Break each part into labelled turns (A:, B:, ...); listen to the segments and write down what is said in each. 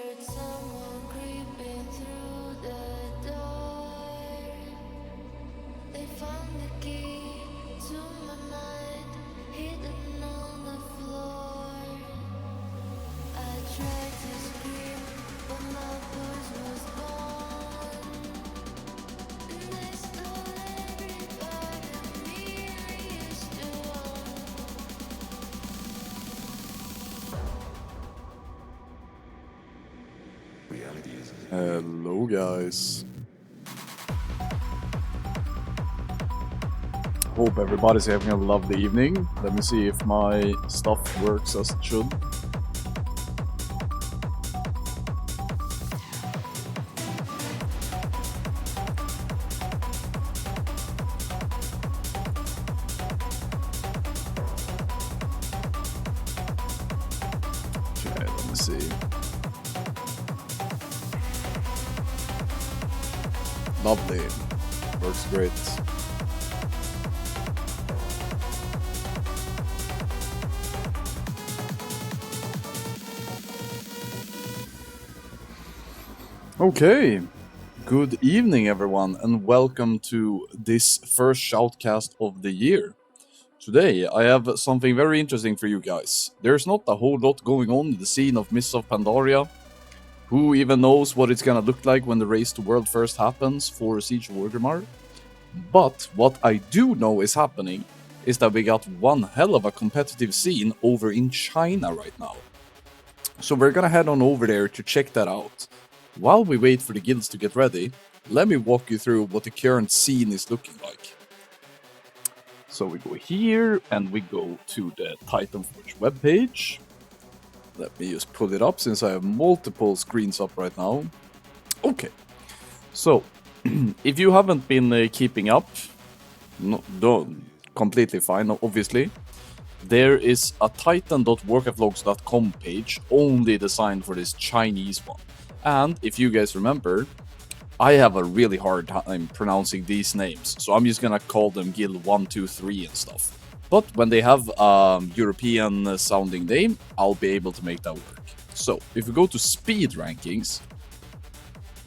A: heard someone creeping through the door. They found the key to my mind, hidden on the floor. I tried to scream, but my voice was gone. And they stole every part of me I used to own.
B: Hello guys. Hope everybody's having a lovely evening. Let me see if my stuff works as it should. Okay, let me see. Lovely. Works great. Okay. Good evening, everyone, and welcome to this first Shoutcast of the year. Today, I have something very interesting for you guys. There's not a whole lot going on in the scene of Mists of Pandaria. Who even knows what it's gonna look like when the race to World First happens for Siege of Orgrimmar? But what I do know is happening is that we got one hell of a competitive scene over in China right now. So we're gonna head on over there to check that out. While we wait for the guilds to get ready, let me walk you through what the current scene is looking like. So we go here and we go to the Titanforge webpage. Let me just pull it up since I have multiple screens up right now. Okay, so if you haven't been keeping up, don't completely fine, obviously. There is a titan.warcraftlogs.com page only designed for this Chinese one. And if you guys remember, I have a really hard time pronouncing these names, so I'm just gonna call them Guild 1, 2, 3 and stuff. But when they have a European sounding name, I'll be able to make that work. So, if we go to speed rankings,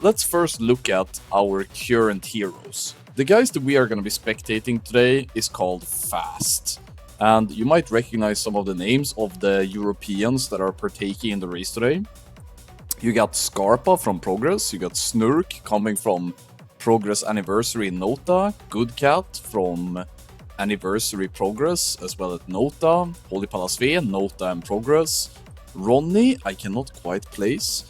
B: let's first look at our current heroes. The guys that we are going to be spectating today is called Fast. And you might recognize some of the names of the Europeans that are partaking in the race today. You got Scarpa from Progress, you got Snurk coming from Progress Anniversary in Nota, Good Cat from Anniversary Progress as well as Nota, Holy Palasve, Nota and Progress, Ronnie, I cannot quite place,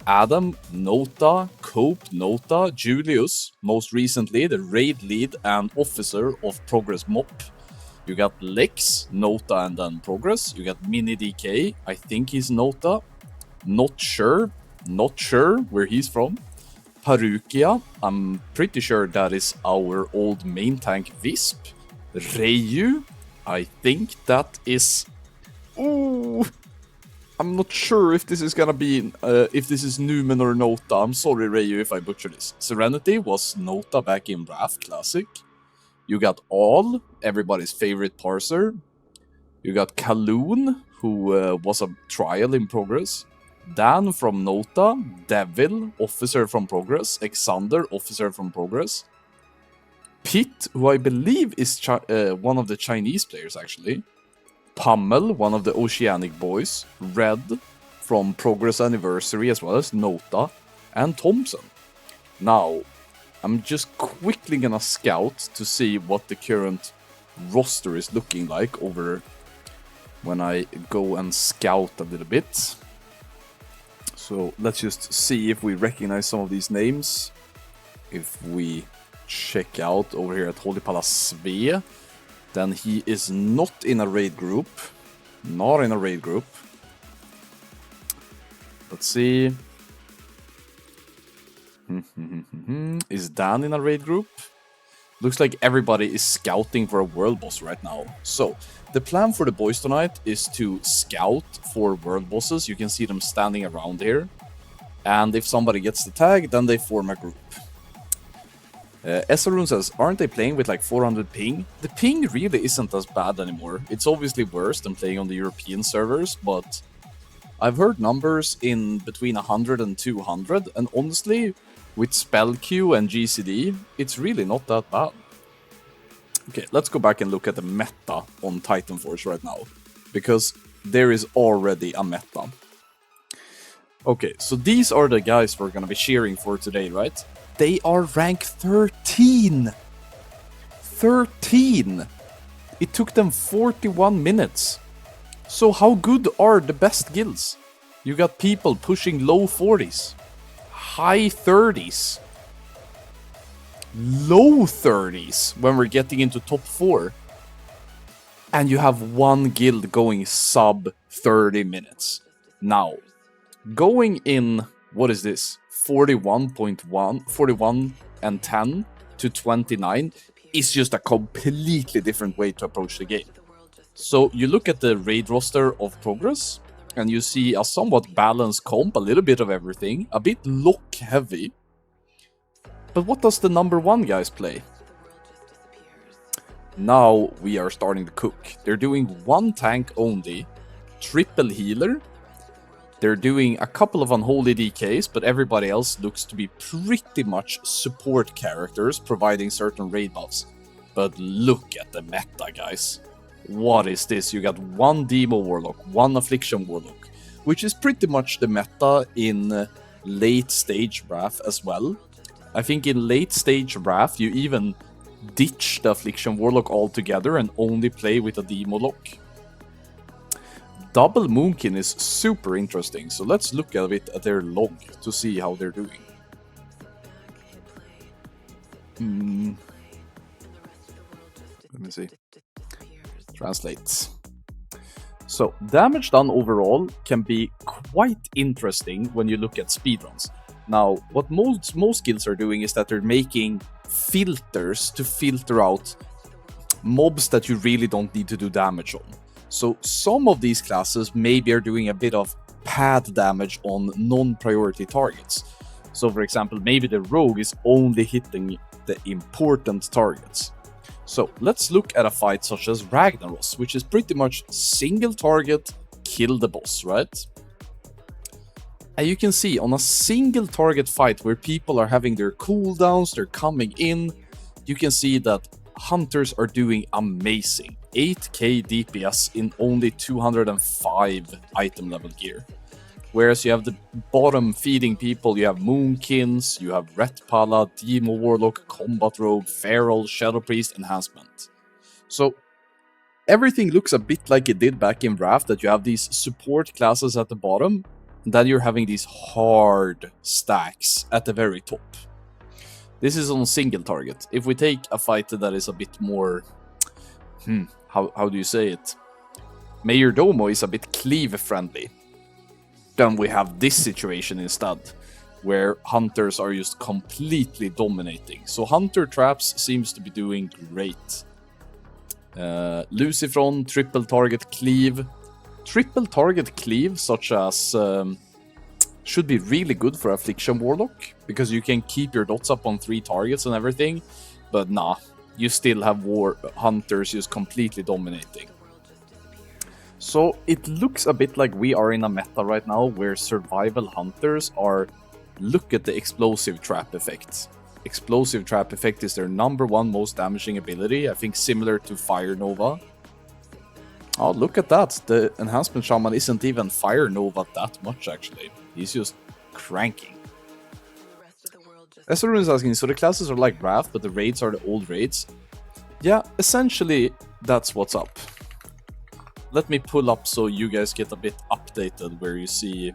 B: Adam, Nota, Cope, Nota, Julius, most recently the raid lead and officer of Progress Mop. You got Lex, Nota and then Progress. You got Mini DK, I think he's Nota. Not sure where he's from. Parukia, I'm pretty sure that is our old main tank Wisp. Reyu, I think that is... Ooh, I'm not sure if this is gonna be... if this is Numen or Nota. I'm sorry, Reyu, if I butcher this. Serenity was Nota back in Wrath Classic. You got All, everybody's favorite parser. You got Kaloon, who was a trial in Progress. Dan from Nota, Devil, officer from Progress. Xander, officer from Progress. Pit, who I believe is one of the Chinese players, actually. Pummel, one of the Oceanic boys. Red, from Progress Anniversary, as well as Nota. And Thompson. Now, I'm just quickly gonna scout to see what the current roster is looking like over when I go and scout a little bit. So let's just see if we recognize some of these names. If we check out over here at Holy Palasve, then he is not in a raid group. Not in a raid group. Let's see. Is Dan in a raid group? Looks like everybody is scouting for a world boss right now. So, the plan for the boys tonight is to scout for world bosses. You can see them standing around here. And if somebody gets the tag, then they form a group. Esarun says, aren't they playing with like 400 ping? The ping really isn't as bad anymore. It's obviously worse than playing on the European servers, but I've heard numbers in between 100 and 200, and honestly, with spell Q and GCD, it's really not that bad. Okay, let's go back and look at the meta on Titanforge right now, because there is already a meta. Okay, so these are the guys we're gonna be cheering for today, right? They are rank 13! 13! It took them 41 minutes. So how good are the best guilds? You got people pushing low 40s, high 30s, low 30s when we're getting into top 4. And you have one guild going sub 30 minutes. Now, going in, what is this? 41 and 10 to 29 is just a completely different way to approach the game. So you look at the raid roster of Progress, and you see a somewhat balanced comp, a little bit of everything, a bit lock heavy. But what does the number 1 guys play? Now we are starting to cook. They're doing 1 tank only, triple healer. They're doing a couple of unholy DKs, but everybody else looks to be pretty much support characters providing certain raid buffs. But look at the meta, guys. What is this? You got 1 Demo Warlock, 1 Affliction Warlock, which is pretty much the meta in late stage Wrath as well. I think in late stage Wrath you even ditch the Affliction Warlock altogether and only play with a Demo Lock. Double Moonkin is super interesting, so let's look a bit at their log to see how they're doing. Let me see. Translate. So, damage done overall can be quite interesting when you look at speedruns. Now, what most guilds are doing is that they're making filters to filter out mobs that you really don't need to do damage on. So some of these classes maybe are doing a bit of pad damage on non-priority targets. So for example, maybe the rogue is only hitting the important targets. So let's look at a fight such as Ragnaros, which is pretty much single target, kill the boss, right? And you can see on a single target fight where people are having their cooldowns, they're coming in, you can see that hunters are doing amazing. 8k DPS in only 205 item level gear. Whereas you have the bottom feeding people, you have Moonkins, you have Ret Pala, Demo Warlock, Combat Rogue, Feral, Shadow Priest, Enhancement. So everything looks a bit like it did back in Wrath, that you have these support classes at the bottom, and then you're having these hard stacks at the very top. This is on single target. If we take a fight that is a bit more... How do you say it? Mayor Domo is a bit cleave friendly. Then we have this situation instead, where hunters are just completely dominating. So hunter traps seems to be doing great. Lucifron, triple target cleave. Triple target cleave, such as... should be really good for Affliction Warlock, because you can keep your dots up on 3 targets and everything. But nah, you still have hunters just completely dominating. So it looks a bit like we are in a meta right now where survival hunters are... Look at the explosive trap effect. Explosive trap effect is their number 1 most damaging ability, I think similar to Fire Nova. Oh, look at that. The Enhancement Shaman isn't even Fire Nova that much actually. He's just cranking. Esarun is asking, so the classes are like Wrath, but the raids are the old raids? Yeah, essentially that's what's up. Let me pull up so you guys get a bit updated where you see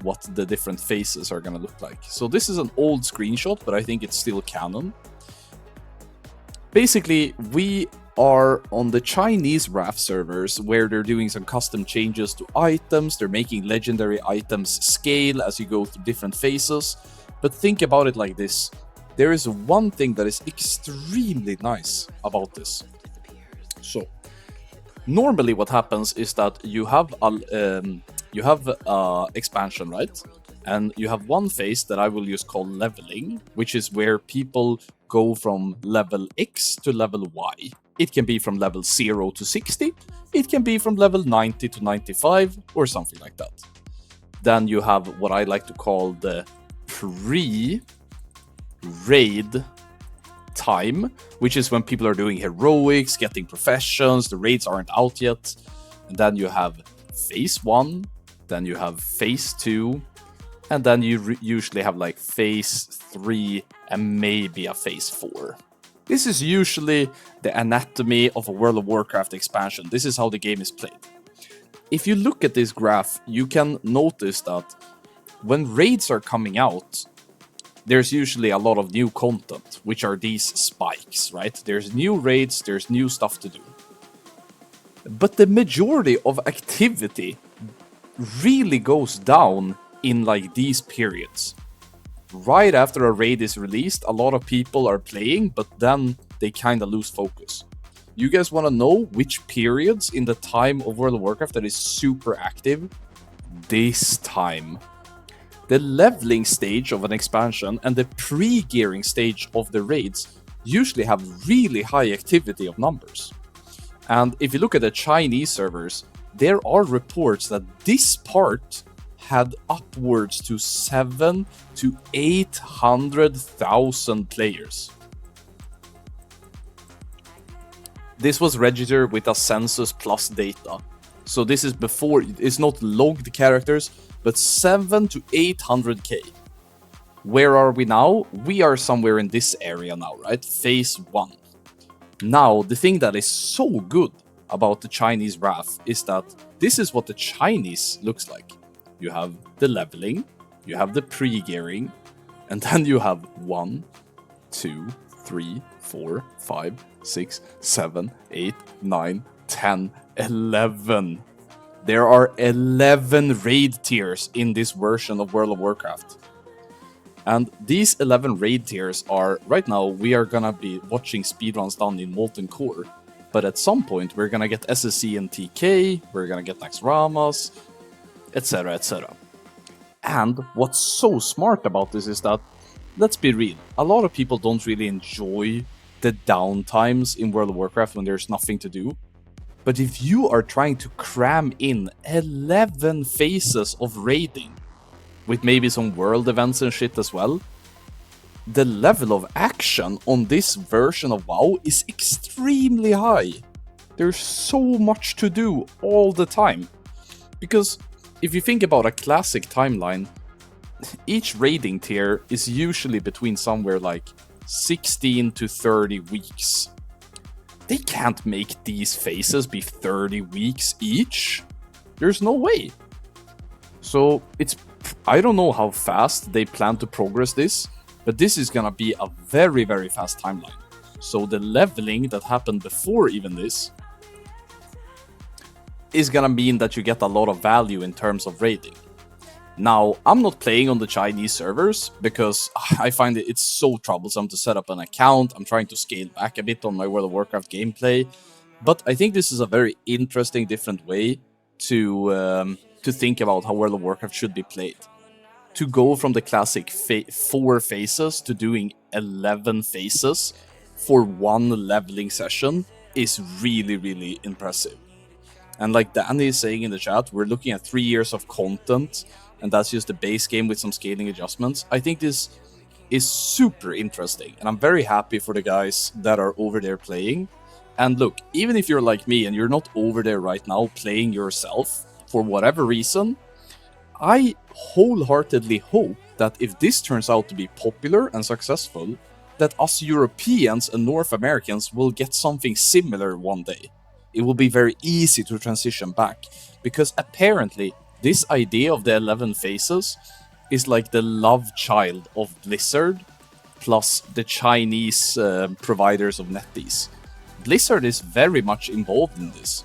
B: what the different phases are gonna look like. So this is an old screenshot, but I think it's still canon. Basically, we are on the Chinese Wrath servers where they're doing some custom changes to items, they're making legendary items scale as you go through different phases. But think about it like this. There is one thing that is extremely nice about this. So, normally what happens is that you have expansion, right? And you have one phase that I will just call leveling, which is where people go from level X to level Y. It can be from level 0 to 60, it can be from level 90 to 95, or something like that. Then you have what I like to call the pre-raid time, which is when people are doing heroics, getting professions, the raids aren't out yet. And then you have phase 1, then you have phase 2, and then you usually have like phase 3 and maybe a phase 4. This is usually the anatomy of a World of Warcraft expansion. This is how the game is played. If you look at this graph, you can notice that when raids are coming out, there's usually a lot of new content, which are these spikes, right? There's new raids, there's new stuff to do. But the majority of activity really goes down in like these periods. Right after a raid is released, a lot of people are playing, but then they kind of lose focus. You guys want to know which periods in the time of World of Warcraft that is super active? This time. The leveling stage of an expansion and the pre-gearing stage of the raids usually have really high activity of numbers. And if you look at the Chinese servers, there are reports that this part had upwards to 700,000 to 800,000 players. This was registered with a census plus data. So this is before, it's not logged characters, but 7 to 800k. Where are we now? We are somewhere in this area now, right? Phase 1. Now, the thing that is so good about the Chinese RAF is that this is what the Chinese looks like. You have the leveling, you have the pre-gearing, and then you have 1, 2, 3, 4, 5, 6, 7, 8, 9, 10, 11. There are 11 raid tiers in this version of World of Warcraft. And these 11 raid tiers are, right now, we are gonna be watching speedruns done in Molten Core. But at some point, we're gonna get SSC and TK, we're gonna get Naxxramas, etc, etc. And what's so smart about this is that, let's be real, a lot of people don't really enjoy the downtimes in World of Warcraft when there's nothing to do. But if you are trying to cram in 11 phases of raiding, with maybe some world events and shit as well, the level of action on this version of WoW is extremely high. There's so much to do all the time. Because if you think about a classic timeline, each raiding tier is usually between somewhere like 16 to 30 weeks. They can't make these phases be 30 weeks each. There's no way. So I don't know how fast they plan to progress this, but this is gonna be a very, very fast timeline. So the leveling that happened before even this is gonna mean that you get a lot of value in terms of raiding. Now, I'm not playing on the Chinese servers because I find it's so troublesome to set up an account. I'm trying to scale back a bit on my World of Warcraft gameplay, but I think this is a very interesting, different way to think about how World of Warcraft should be played. To go from the classic 4 phases to doing 11 phases for one leveling session is really, really impressive. And like Danny is saying in the chat, we're looking at 3 years of content, and that's just the base game with some scaling adjustments. I think this is super interesting, and I'm very happy for the guys that are over there playing. And look, even if you're like me and you're not over there right now playing yourself, for whatever reason, I wholeheartedly hope that if this turns out to be popular and successful, that us Europeans and North Americans will get something similar one day. It will be very easy to transition back, because apparently this idea of the 11 phases is like the love child of Blizzard plus the Chinese providers of NetEase. Blizzard is very much involved in this.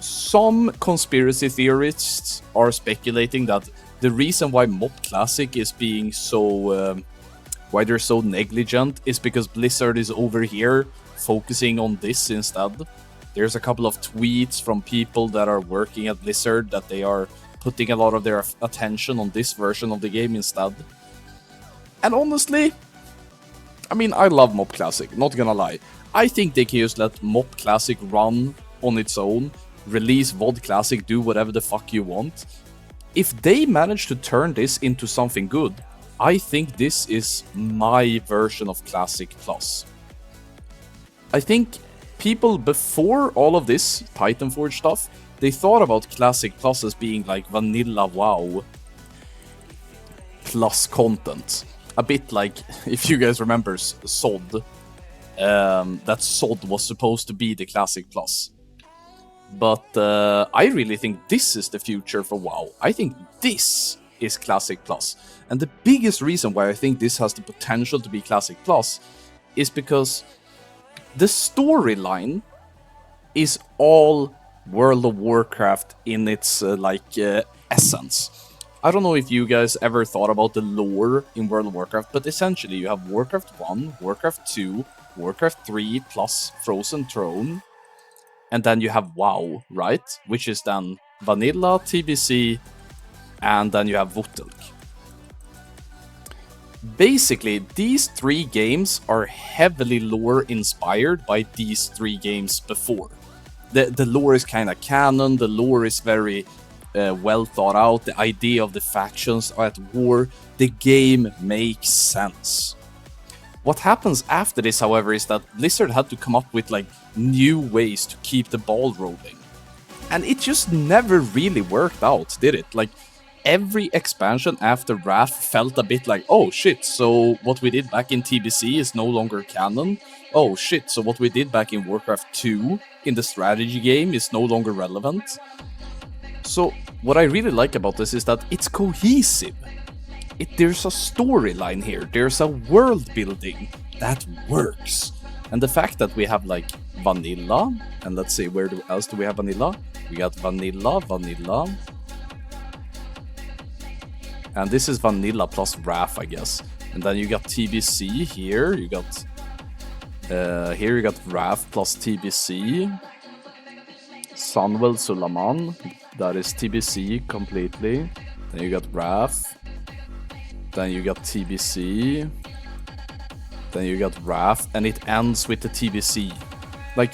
B: Some conspiracy theorists are speculating that the reason why Mob Classic is being so why they're so negligent is because Blizzard is over here focusing on this instead. There's a couple of tweets from people that are working at Blizzard that they are putting a lot of their attention on this version of the game instead. And honestly, I mean, I love Mob Classic, not gonna lie. I think they can just let Mob Classic run on its own, release VOD Classic, do whatever the fuck you want. if they manage to turn this into something good, I think this is my version of Classic Plus. I think people before all of this Titanforge stuff, they thought about Classic Plus as being like vanilla WoW plus content. A bit like, if you guys remember SOD, that SOD was supposed to be the Classic Plus. But I really think this is the future for WoW. I think this is Classic Plus. And the biggest reason why I think this has the potential to be Classic Plus is because the storyline is all World of Warcraft in its essence. I don't know if you guys ever thought about the lore in World of Warcraft, but essentially you have Warcraft 1, Warcraft 2, Warcraft 3 plus Frozen Throne, and then you have WoW, right? Which is then Vanilla, TBC, and then you have Votelk. Basically, these three games are heavily lore inspired by these three games before. The lore is kind of canon, the lore is very well thought out, the idea of the factions are at war, the game makes sense. What happens after this, however, is that Blizzard had to come up with like new ways to keep the ball rolling. And it just never really worked out, did it? Like, every expansion after Wrath felt a bit like, oh shit, so what we did back in TBC is no longer canon? Oh shit, so what we did back in Warcraft 2 in the strategy game is no longer relevant? So, what I really like about this is that it's cohesive. There's a storyline here, there's a world building that works. And the fact that we have like Vanilla, and let's see, where else do we have Vanilla? We got Vanilla, and this is Vanilla plus Wrath, I guess. And then you got TBC here, you got here you got Wrath plus TBC. Sunwell Sulaman, that is TBC completely. Then you got Wrath. Then you got TBC. Then you got Wrath, and it ends with the TBC. Like,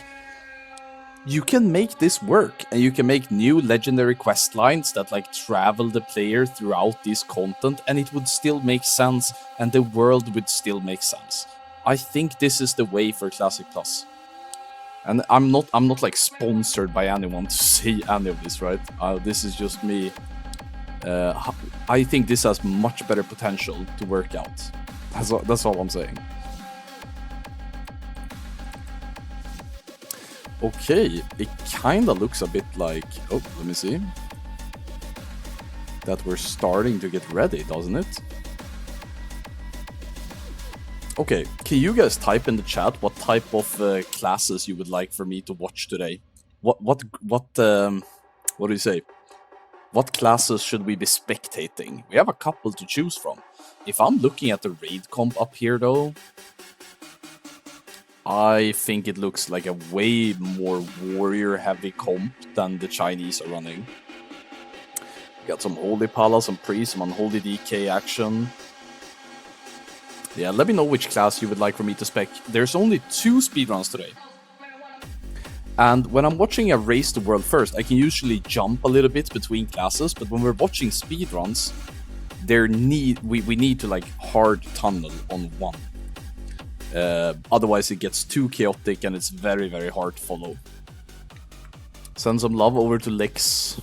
B: you can make this work, and you can make new legendary quest lines that like travel the player throughout this content, and it would still make sense, and the world would still make sense. I think this is the way for Classic Plus. And I'm not like sponsored by anyone to say any of this, right? This is just me. I think this has much better potential to work out. That's all I'm saying. Okay, it kinda looks a bit like... Oh, let me see. That we're starting to get ready, doesn't it? Okay, can you guys type in the chat what type of classes you would like for me to watch today? What do you say? What classes should we be spectating? We have a couple to choose from. If I'm looking at the raid comp up here though, I think it looks like a way more warrior heavy comp than the Chinese are running. Got some Holy Pala, some Priest, some Unholy DK action. Yeah, let me know which class you would like for me to spec. There's only 2 speedruns today. And when I'm watching a Race the World first, I can usually jump a little bit between classes, but when we're watching speedruns, we need to like hard tunnel on one. Otherwise it gets too chaotic and it's very, very hard to follow. Send some love over to Lex.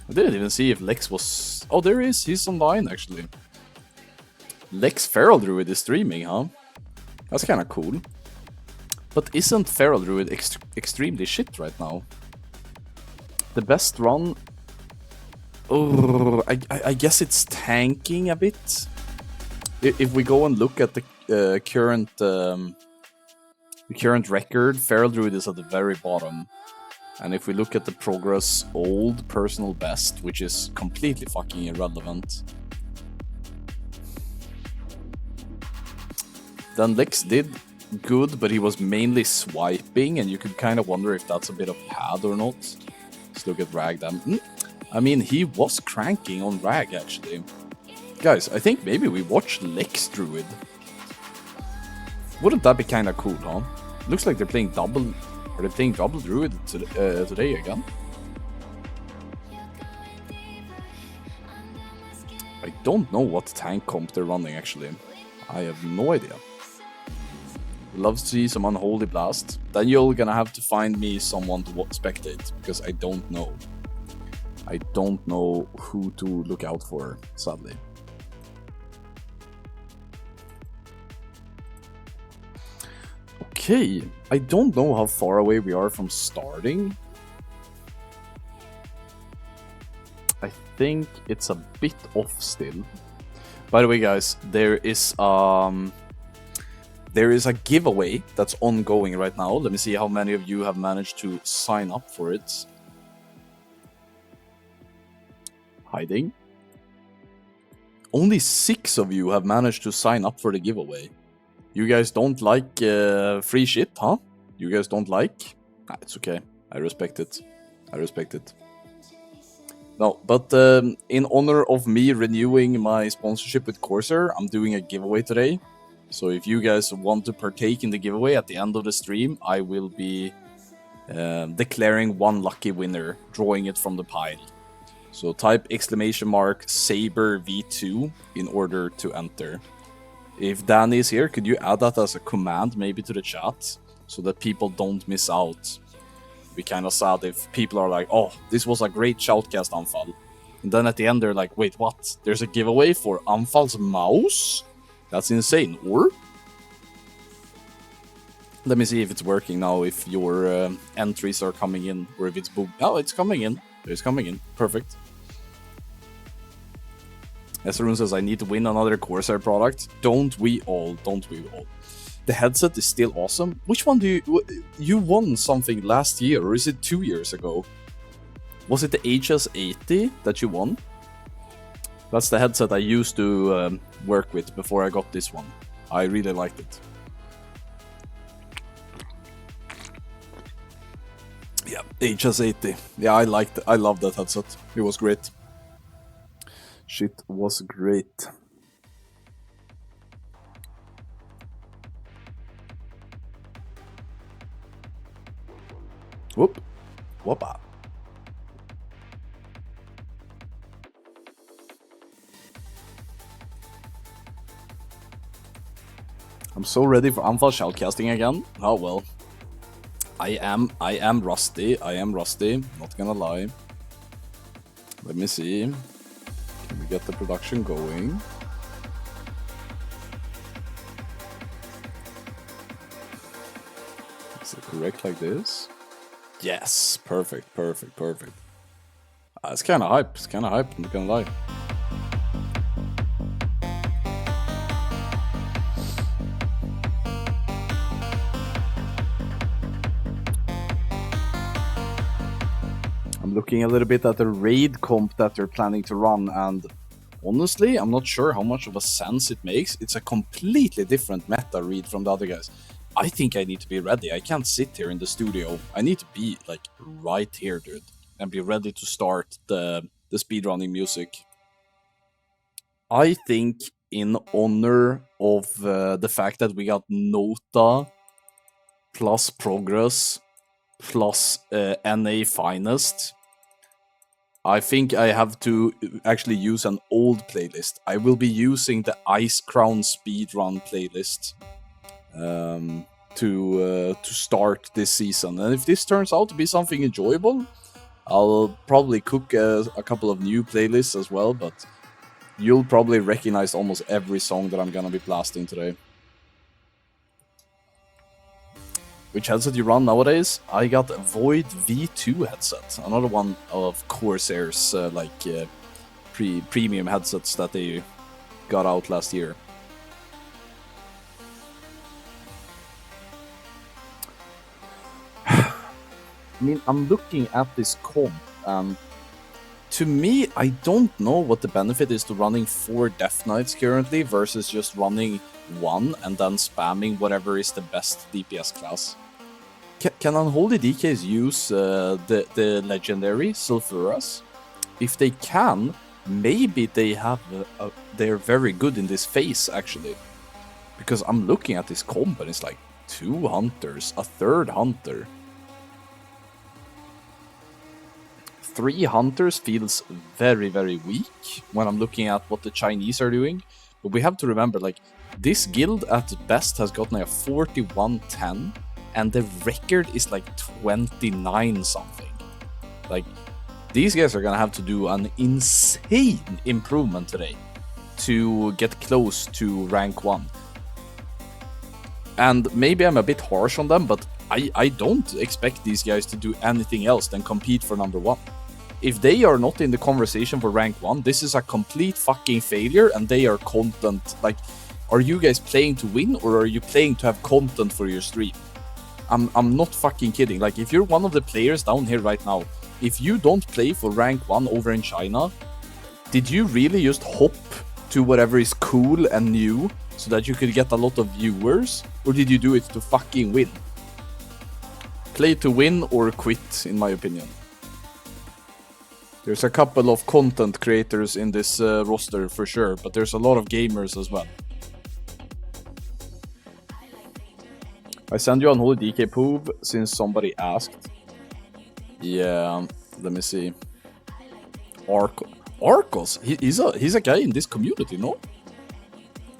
B: I didn't even see if Lex was... Oh, there he is. He's online, actually. Lex Feral Druid is streaming, huh? That's kind of cool. But isn't Feral Druid extremely shit right now? The best run... Oh, I guess it's tanking a bit. If we go and look at the current record, Feral Druid is at the very bottom. And if we look at the progress, old personal best, which is completely fucking irrelevant. Then Lex did good, but he was mainly swiping, and you could kind of wonder if that's a bit of pad or not. Let's look at Rag then. I mean, he was cranking on Rag, actually. Guys, I think maybe we watch Lex Druid. Wouldn't that be kind of cool, huh? Looks like they're playing double... Are they playing double Druid today again? I don't know what tank comp they're running, actually. I have no idea. Love to see some Unholy Blast. Then you're gonna have to find me someone to spectate, because I don't know. I don't know who to look out for, sadly. Okay, I don't know how far away we are from starting. I think it's a bit off still. By the way, guys, there is a giveaway that's ongoing right now. Let me see how many of you have managed to sign up for it. Hiding. Only 6 of you have managed to sign up for the giveaway. You guys don't like free shit, huh? You guys don't like? Nah, it's okay. I respect it. I respect it. No, but in honor of me renewing my sponsorship with Corsair, I'm doing a giveaway today. So if you guys want to partake in the giveaway at the end of the stream, I will be declaring one lucky winner, drawing it from the pile. So type !Saber V2 in order to enter. If Danny is here, could you add that as a command maybe to the chat so that people don't miss out? It'd be kind of sad if people are like, oh, this was a great Shoutcast Anfall. And then at the end they're like, wait, what? There's a giveaway for Anfall's mouse? That's insane. Or? Let me see if it's working now, if your entries are coming in, or if it's boom. Oh, it's coming in. It's coming in. Perfect. Esrun says, I need to win another Corsair product. Don't we all? Don't we all? The headset is still awesome. Which one do you won something last year, or is it 2 years ago? Was it the HS80 that you won? That's the headset I used to work with before I got this one. I really liked it. Yeah, HS80. Yeah, I loved that headset. It was great. Shit was great. Whoop. Whoopa. I'm so ready for Anfall shoutcasting again. Oh well. I am rusty. I am rusty. Not gonna lie. Let me see. Can we get the production going? Is it correct like this? Yes, perfect, perfect, perfect. It's kind of hype. It's kind of hype. I'm not gonna lie. I'm looking a little bit at the raid comp that they're planning to run, and honestly, I'm not sure how much of a sense it makes. It's a completely different meta read from the other guys. I think I need to be ready. I can't sit here in the studio. I need to be like right here, dude, and be ready to start the speedrunning music. I think in honor of the fact that we got Nota plus Progress plus NA Finest, I think I have to actually use an old playlist. I will be using the Ice Crown speedrun playlist to start this season. And if this turns out to be something enjoyable, I'll probably cook a couple of new playlists as well, but you'll probably recognize almost every song that I'm gonna be blasting today. Which headset you run nowadays? I got a Void V2 headset, another one of Corsair's premium headsets that they got out last year. I mean, I'm looking at this comp, and to me, I don't know what the benefit is to running 4 Death Knights currently versus just running 1 and then spamming whatever is the best DPS class. Can Unholy DKs use the legendary Sulfuras? If they can, maybe they have they're very good in this phase actually. Because I'm looking at this comp and it's like 2 hunters, a 3rd hunter, 3 hunters feels very, very weak when I'm looking at what the Chinese are doing. But we have to remember, like, this guild at best has gotten a 41-10, and the record is like 29 something. Like, these guys are gonna have to do an insane improvement today to get close to rank 1. And maybe I'm a bit harsh on them, but I don't expect these guys to do anything else than compete for number 1. If they are not in the conversation for rank 1, this is a complete fucking failure, and they are content. Like, are you guys playing to win, or are you playing to have content for your stream? I'm not fucking kidding. Like, if you're one of the players down here right now, if you don't play for rank 1 over in China, did you really just hop to whatever is cool and new so that you could get a lot of viewers? Or did you do it to fucking win? Play to win or quit, in my opinion. There's a couple of content creators in this roster for sure, but there's a lot of gamers as well. I send you on Holy DK Poov since somebody asked. Yeah, let me see. Arcos? He's a guy in this community, no?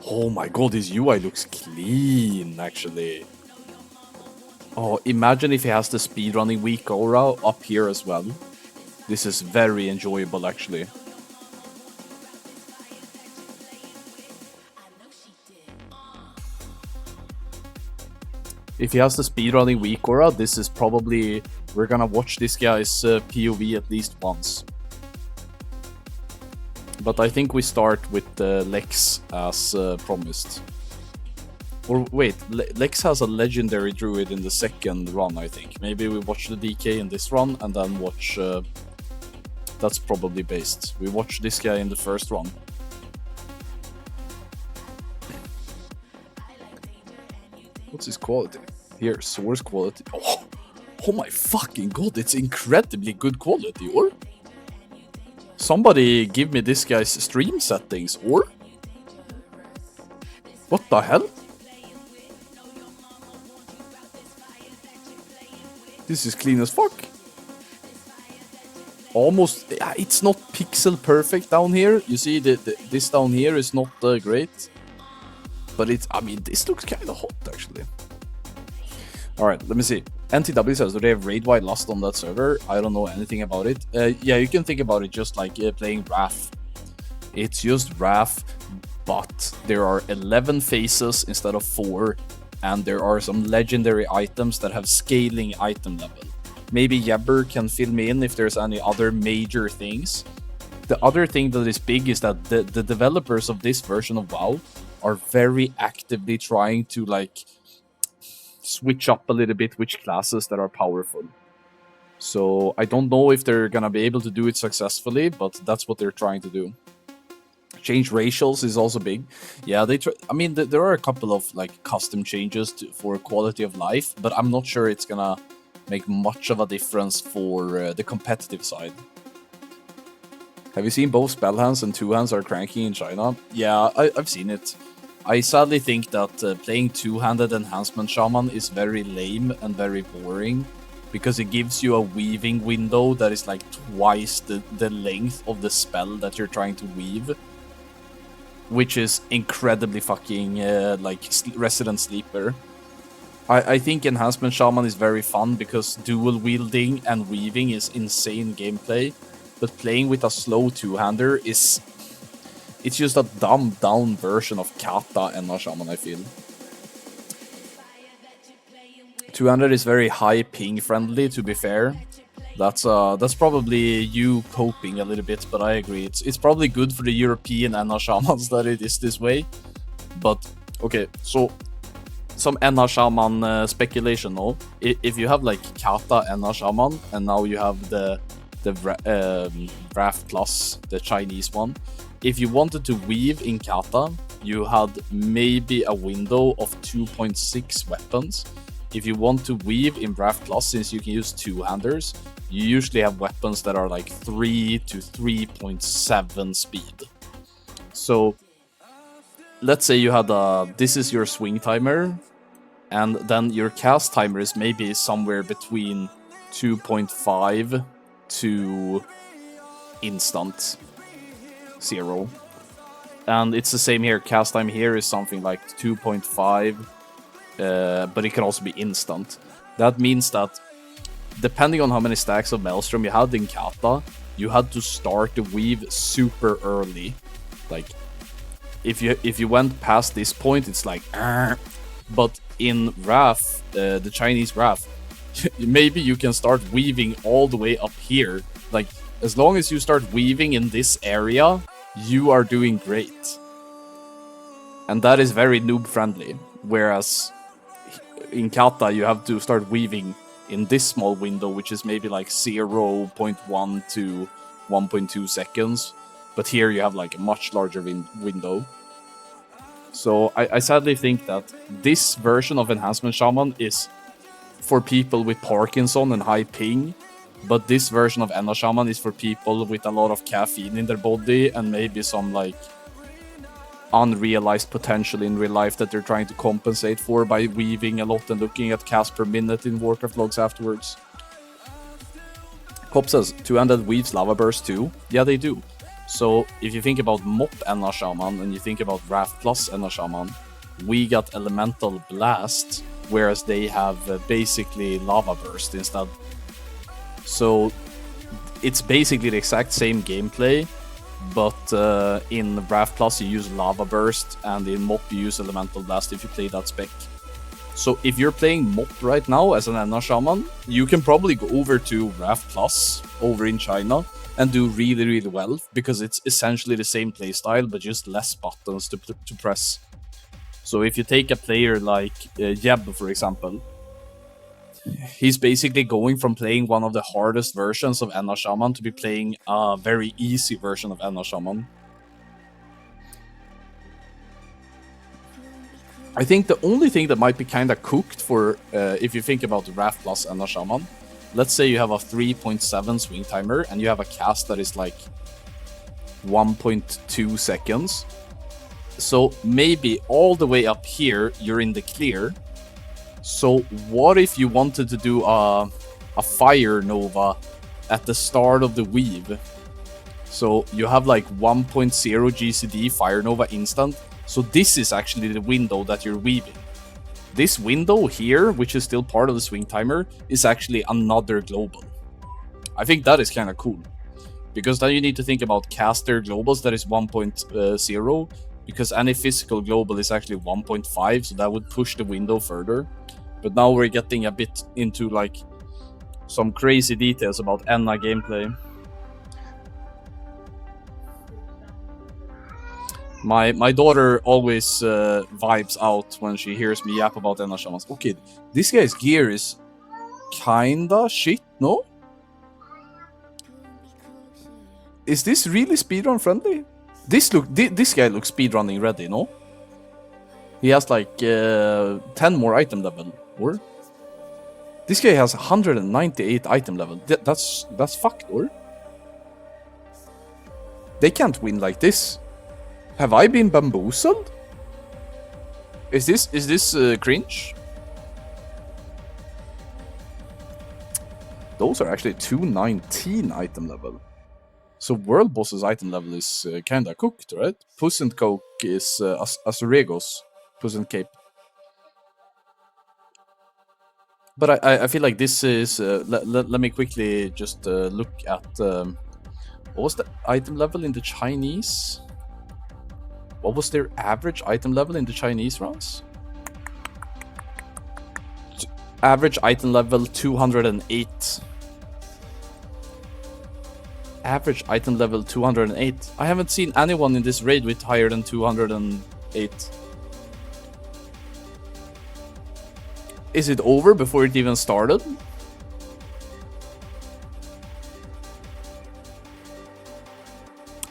B: Oh my god, his UI looks clean, actually. Oh, imagine if he has the speedrunning week aura up here as well. This is very enjoyable, actually. If he has the speedrunning week aura, this is probably... We're gonna watch this guy's POV at least once. But I think we start with Lex as promised. Or wait, Lex has a legendary druid in the second run, I think. Maybe we watch the DK in this run and then watch... that's probably based. We watch this guy in the first run. What's his quality? Here, source quality. Oh my fucking god, it's incredibly good quality, or? Somebody give me this guy's stream settings, or? What the hell? This is clean as fuck. Almost, it's not pixel perfect down here. You see, this down here is not great. But it's, I mean, this looks kind of hot, actually. Alright, let me see. NTW says, do they have raid-wide Lust on that server? I don't know anything about it. Yeah, you can think about it just like playing Wrath. It's just Wrath, but there are 11 phases instead of 4, and there are some legendary items that have scaling item level. Maybe Jebber can fill me in if there's any other major things. The other thing that is big is that the developers of this version of WoW are very actively trying to, like, switch up a little bit which classes that are powerful. So I don't know if they're gonna be able to do it successfully, but that's what they're trying to do. Change racials is also big. Yeah, they try. I mean, there are a couple of like custom changes for quality of life, but I'm not sure it's gonna make much of a difference for the competitive side. Have you seen both spell hands and two hands are cranking in China? Yeah, I've seen it. I sadly think that playing two-handed enhancement shaman is very lame and very boring, because it gives you a weaving window that is like twice the length of the spell that you're trying to weave, which is incredibly fucking like Resident Sleeper. I think enhancement shaman is very fun because dual wielding and weaving is insane gameplay, but playing with a slow two-hander is... It's just a dumbed down version of Kata and Shaman, I feel. Two-hander is very high ping friendly, to be fair. That's probably you coping a little bit, but I agree. It's probably good for the European Enna Shamans that it is this way. But, okay, so some Enna Shaman speculation, no? If you have like Kata Enna Shaman, and now you have the Wrath Plus, the Chinese one. If you wanted to weave in Kata, you had maybe a window of 2.6 weapons. If you want to weave in Wrath Plus, since you can use two-handers, you usually have weapons that are like 3 to 3.7 speed. So, let's say you had this is your swing timer, and then your cast timer is maybe somewhere between 2.5 to instant 0. And it's the same here. Cast time here is something like 2.5, but it can also be instant. That means that depending on how many stacks of Maelstrom you had in Kata, you had to start the weave super early. Like, if you went past this point, it's like, but in Wrath, the Chinese Wrath, maybe you can start weaving all the way up here. Like, as long as you start weaving in this area, you are doing great. And that is very noob friendly. Whereas in Kata, you have to start weaving in this small window, which is maybe like 0.1 to 1.2 seconds. But here you have like a much larger window. So I sadly think that this version of Enhancement Shaman is for people with Parkinson and high ping. But this version of Enna Shaman is for people with a lot of caffeine in their body and maybe some like unrealized potential in real life that they're trying to compensate for by weaving a lot and looking at cast per minute in Warcraft logs afterwards. Cop says, two-handed weaves lava burst too? Yeah, they do. So if you think about Mop Enna Shaman and you think about Wrath Plus Enna Shaman, we got Elemental Blast, whereas they have basically Lava Burst instead. So it's basically the exact same gameplay, but in Wrath Plus you use Lava Burst, and in Mop you use Elemental Blast if you play that spec. So if you're playing Mop right now as an Enna Shaman, you can probably go over to Wrath Plus over in China and do really, really well, because it's essentially the same playstyle, but just less buttons to press. So if you take a player like Jeb, for example, he's basically going from playing one of the hardest versions of Enna Shaman to be playing a very easy version of Enna Shaman. I think the only thing that might be kind of cooked for, if you think about Wrath Plus Enna Shaman, let's say you have a 3.7 swing timer and you have a cast that is like 1.2 seconds. So maybe all the way up here, you're in the clear. So what if you wanted to do a Fire Nova at the start of the weave? So you have like 1.0 GCD Fire Nova instant. So this is actually the window that you're weaving. This window here, which is still part of the swing timer, is actually another global. I think that is kind of cool. Because then you need to think about caster globals that is 1.0. Because any physical global is actually 1.5, so that would push the window further. But now we're getting a bit into like some crazy details about Enna gameplay. My daughter always vibes out when she hears me yap about Enna Shamans. Okay, this guy's gear is kinda shit, no? Is this really speedrun friendly? This guy looks speedrunning ready, no? He has like 10 more item level, or? This guy has 198 item level. That's fucked, or? They can't win like this. Have I been bamboozled? Is this cringe? Those are actually 219 item level. So World Boss's item level is kinda cooked, right? Puss and Coke is Azuregos. Puss and Cape. But I feel like this is... let me quickly just look at... what was the item level in the Chinese? What was their average item level in the Chinese rounds? Average item level 208. Average item level 208. I haven't seen anyone in this raid with higher than 208. Is it over before it even started?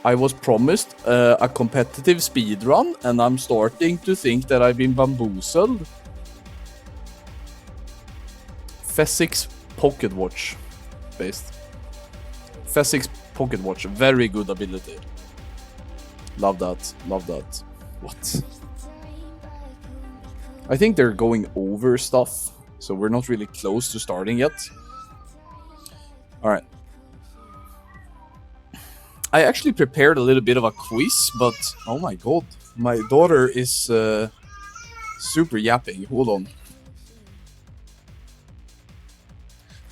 B: I was promised a competitive speedrun, and I'm starting to think that I've been bamboozled. Fessix Pocket Watch based. Fessix Pocket Watch, very good ability. Love that, love that. What? I think they're going over stuff, so we're not really close to starting yet. Alright. I actually prepared a little bit of a quiz, but oh my god, my daughter is super yapping. Hold on.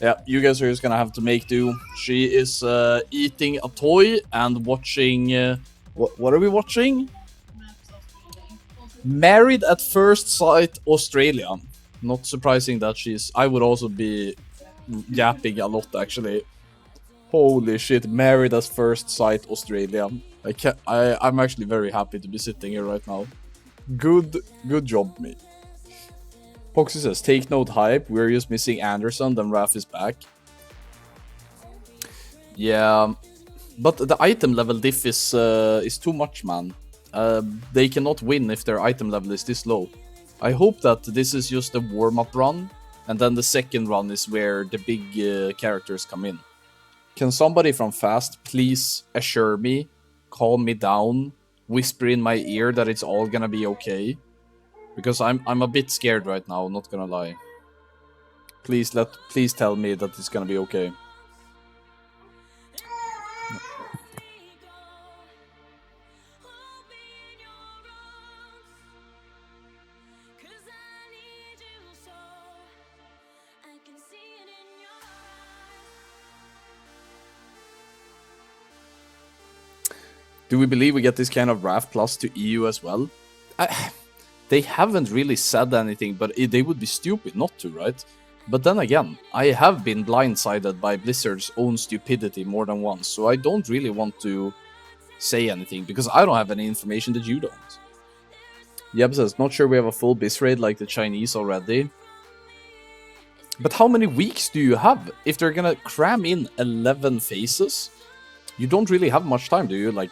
B: Yeah, you guys are just gonna have to make do. She is eating a toy and watching. What are we watching? Married at First Sight Australia. Not surprising that she's. I would also be yapping a lot actually. Holy shit! Married at First Sight Australia. I'm actually very happy to be sitting here right now. Good job, me. Poxy says, take note hype, we're just missing Anderson, then Raph is back. Yeah, but the item level diff is too much, man. They cannot win if their item level is this low. I hope that this is just a warm-up run, and then the second run is where the big characters come in. Can somebody from Fast please assure me, calm me down, whisper in my ear that it's all gonna be okay? Because I'm a bit scared right now, not gonna lie. Please tell me that it's gonna be okay. Do we believe we get this kind of RAF Plus to EU as well? They haven't really said anything, but they would be stupid not to, right? But then again, I have been blindsided by Blizzard's own stupidity more than once, so I don't really want to say anything, because I don't have any information that you don't. Yeb says, not sure we have a full BIS raid like the Chinese already. But how many weeks do you have? If they're gonna cram in 11 phases, you don't really have much time, do you? Like,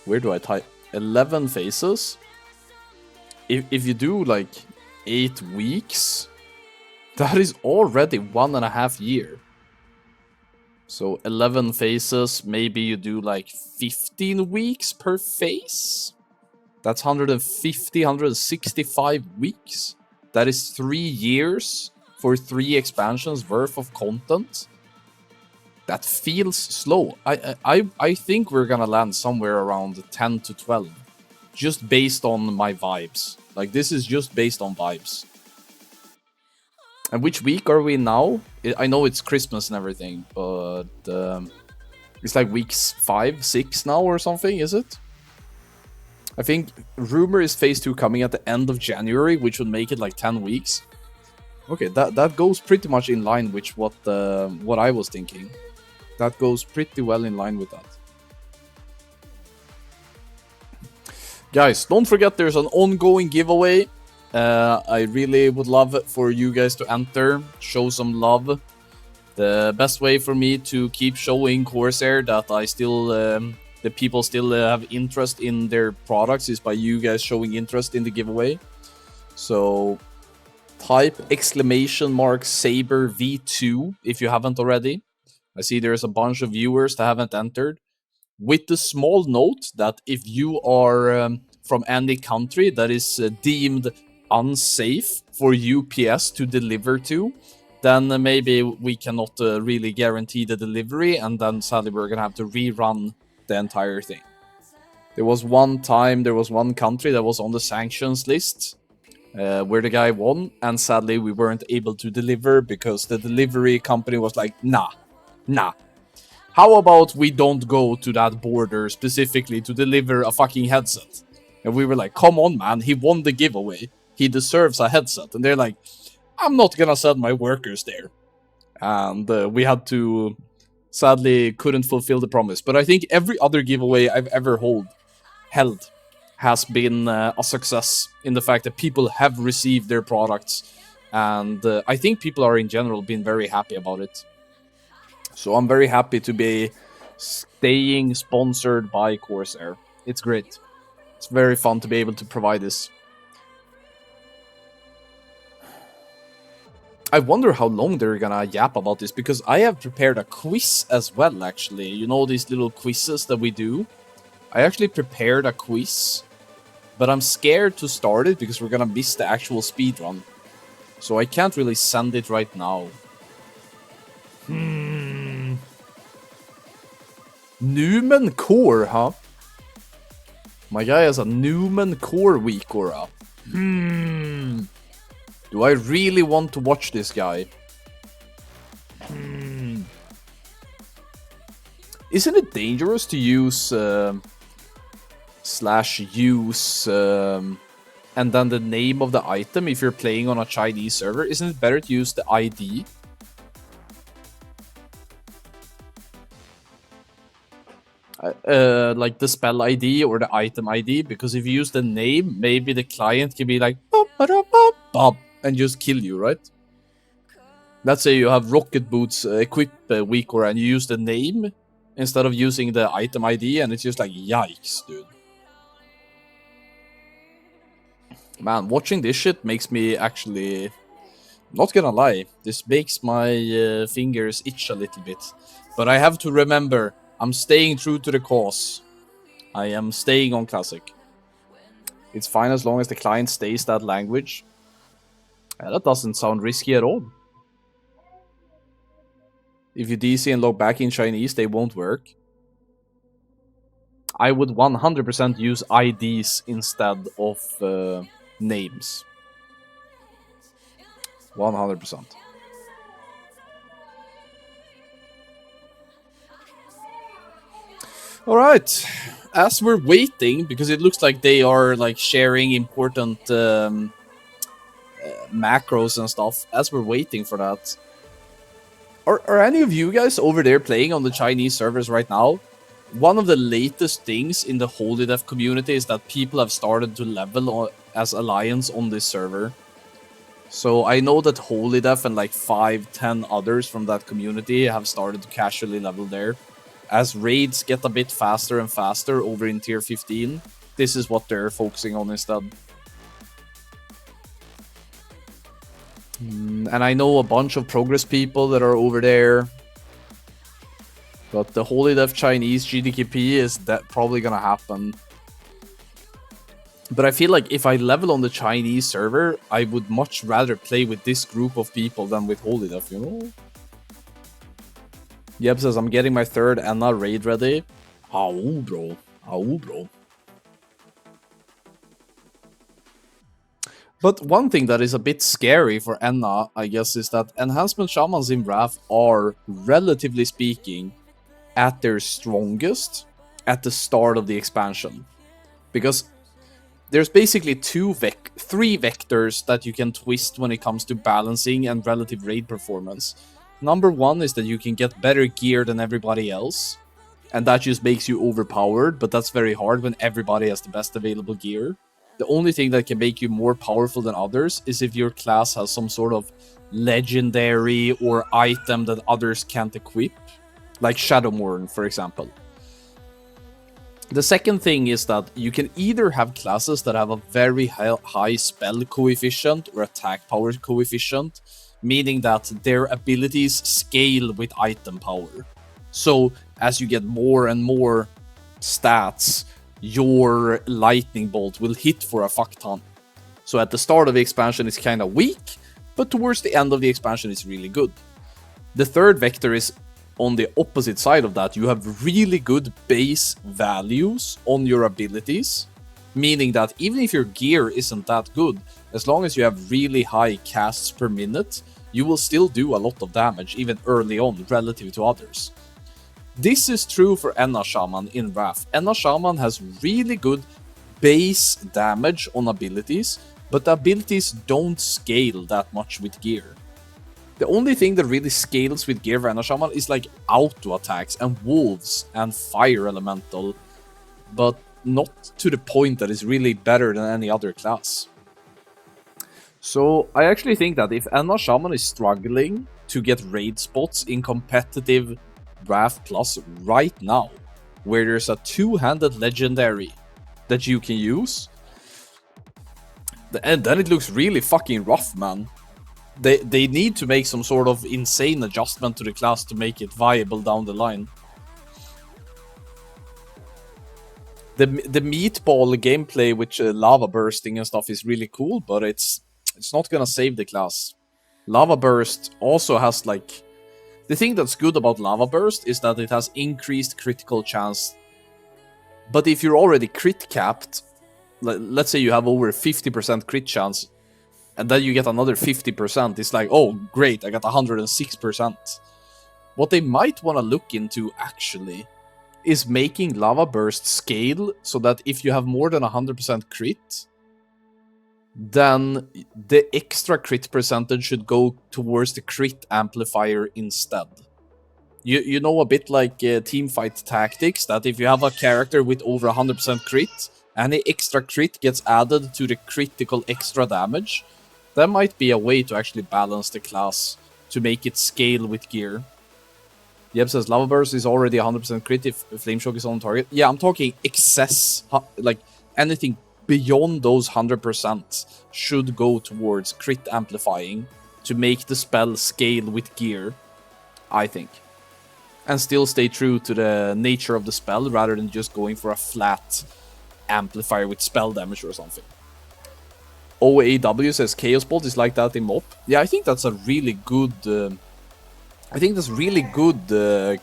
B: where do I type? 11 phases? If you do, like, 8 weeks, that is already 1.5 years. So 11 phases, maybe you do, like, 15 weeks per phase? That's 150, 165 weeks. That is 3 years for 3 expansions worth of content. That feels slow. I think we're gonna land somewhere around 10 to 12. Just based on my vibes. Like, this is just based on vibes. And which week are we now? I know it's Christmas and everything, but it's like weeks 5, 6 now or something, is it? I think rumor is phase 2 coming at the end of January, which would make it like 10 weeks. Okay, that goes pretty much in line with what I was thinking. That goes pretty well in line with that. Guys, don't forget there's an ongoing giveaway. I really would love for you guys to enter, show some love. The best way for me to keep showing Corsair that I still, the people still have interest in their products is by you guys showing interest in the giveaway. So type !Saber V2 if you haven't already. I see there's a bunch of viewers that haven't entered. With the small note that if you are from any country that is deemed unsafe for UPS to deliver to, then maybe we cannot really guarantee the delivery, and then sadly we're gonna have to rerun the entire thing. There was one country that was on the sanctions list where the guy won, and sadly we weren't able to deliver because the delivery company was like, nah. How about we don't go to that border specifically to deliver a fucking headset? And we were like, come on, man, he won the giveaway. He deserves a headset. And they're like, I'm not gonna send my workers there. And we had to, sadly, couldn't fulfill the promise. But I think every other giveaway I've ever held has been a success in the fact that people have received their products. And I think people are in general been very happy about it. So I'm very happy to be staying sponsored by Corsair. It's great. It's very fun to be able to provide this. I wonder how long they're gonna yap about this, because I have prepared a quiz as well, actually. You know these little quizzes that we do? I actually prepared a quiz, but I'm scared to start it because we're gonna miss the actual speedrun. So I can't really send it right now. Newman Core, huh? My guy has a Newman Core weak aura. Do I really want to watch this guy? Isn't it dangerous to use /use and then the name of the item if you're playing on a Chinese server? Isn't it better to use the ID? Like the spell ID or the item ID, because if you use the name, maybe the client can be like "Bop," and just kill you, right? Let's say you have rocket boots equip weak aura and you use the name instead of using the item ID, and it's just like, yikes, dude. Man, watching this shit makes me actually, not gonna lie, this makes my fingers itch a little bit. But I have to remember, I'm staying true to the cause. I am staying on Classic. It's fine as long as the client stays that language. That doesn't sound risky at all. If you DC and log back in Chinese, they won't work. I would 100% use IDs instead of names. 100%. Alright, as we're waiting, because it looks like they are like sharing important macros and stuff, as we're waiting for that, are any of you guys over there playing on the Chinese servers right now? One of the latest things in the Holy Death community is that people have started to level as Alliance on this server. So I know that Holy Death and like 5-10 others from that community have started to casually level there. As raids get a bit faster and faster over in tier 15, this is what they're focusing on instead. And I know a bunch of progress people that are over there. But the Holy Death Chinese GDKP is that probably gonna happen. But I feel like if I level on the Chinese server, I would much rather play with this group of people than with Holy Death, you know? Yep says, I'm getting my third Enna raid ready. Ow, bro. Ow, bro. But one thing that is a bit scary for Enna, I guess, is that Enhancement Shamans in Wrath are, relatively speaking, at their strongest at the start of the expansion. Because there's basically three vectors that you can twist when it comes to balancing and relative raid performance. Number one is that you can get better gear than everybody else, and that just makes you overpowered, but that's very hard when everybody has the best available gear. The only thing that can make you more powerful than others is if your class has some sort of legendary or item that others can't equip, like Shadowmourne, for example. The second thing is that you can either have classes that have a very high spell coefficient or attack power coefficient, meaning that their abilities scale with item power. So as you get more and more stats, your lightning bolt will hit for a fuck ton. So at the start of the expansion it's kind of weak, but towards the end of the expansion it's really good. The third vector is on the opposite side of that. You have really good base values on your abilities, meaning that even if your gear isn't that good, as long as you have really high casts per minute, you will still do a lot of damage even early on relative to others. This is true for Enna Shaman in Wrath. Enna Shaman has really good base damage on abilities, but the abilities don't scale that much with gear. The only thing that really scales with gear for Enna Shaman is like auto attacks and wolves and fire elemental, but not to the point that is really better than any other class. So I actually think that if Enna Shaman is struggling to get raid spots in competitive Wrath Plus right now, where there's a two-handed legendary that you can use, and then it looks really fucking rough, man. They need to make some sort of insane adjustment to the class to make it viable down the line. The meatball gameplay with lava bursting and stuff is really cool, but it's not gonna save the class. Lava burst also has like The thing that's good about Lava Burst is that it has increased critical chance. But if you're already crit capped, let's say you have over 50% crit chance, and then you get another 50%, it's like, oh great, I got 106%. What they might want to look into actually is making Lava Burst scale so that if you have more than 100% crit, then the extra crit percentage should go towards the crit amplifier instead. You know, a bit like Teamfight Tactics, that if you have a character with over 100% crit, any extra crit gets added to the critical extra damage. That might be a way to actually balance the class to make it scale with gear. Yep says Lava Burst is already 100% crit if Flame Shock is on target. Yeah, I'm talking excess, like anything beyond those 100% should go towards crit amplifying to make the spell scale with gear, I think. And still stay true to the nature of the spell rather than just going for a flat amplifier with spell damage or something. OAW says Chaos Bolt is like that in MOP. Yeah, I think that's a really good... I think that's really good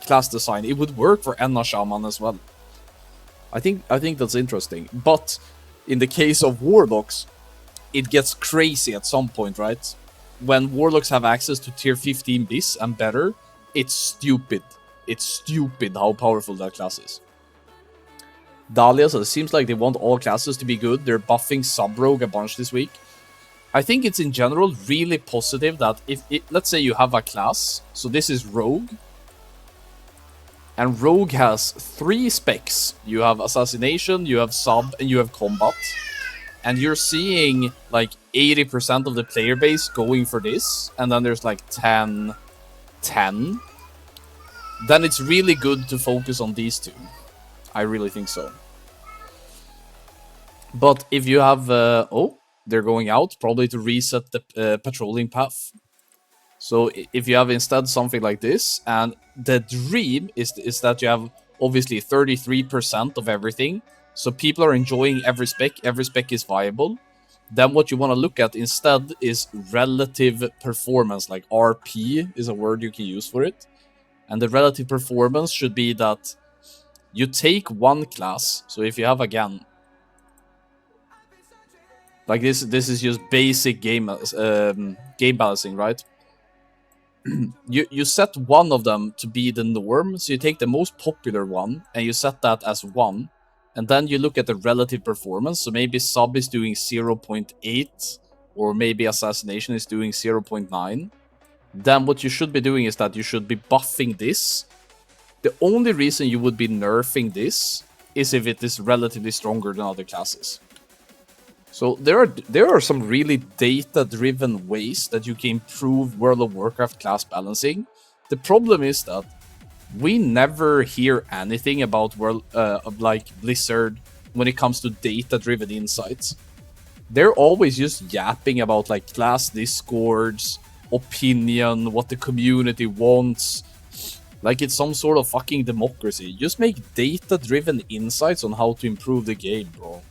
B: class design. It would work for Enna Shaman as well. I think that's interesting. But in the case of Warlocks, it gets crazy at some point, right? When Warlocks have access to tier 15 bis and better, it's stupid. It's stupid how powerful that class is. Dahlia says, it seems like they want all classes to be good. They're buffing Sub-Rogue a bunch this week. I think it's in general really positive that let's say you have a class, so this is Rogue, and Rogue has 3 specs. You have Assassination, you have Sub, and you have Combat, and you're seeing like 80% of the player base going for this, and then there's like 10, then it's really good to focus on these 2. I really think so. But if you have... they're going out, probably to reset the patrolling path. So if you have instead something like this, and the dream is that you have obviously 33% of everything, so people are enjoying every spec is viable, then what you want to look at instead is relative performance, like RP is a word you can use for it. And the relative performance should be that you take one class, so if you have again, like this is just basic game balancing, right? you set one of them to be the norm, so you take the most popular one and you set that as 1, and then you look at the relative performance. So maybe Sub is doing 0.8, or maybe Assassination is doing 0.9. Then what you should be doing is that you should be buffing this. The only reason you would be nerfing this is if it is relatively stronger than other classes. So there are some really data-driven ways that you can improve World of Warcraft class balancing. The problem is that we never hear anything about like Blizzard when it comes to data-driven insights. They're always just yapping about like class discords, opinion, what the community wants. Like it's some sort of fucking democracy. Just make data-driven insights on how to improve the game, bro.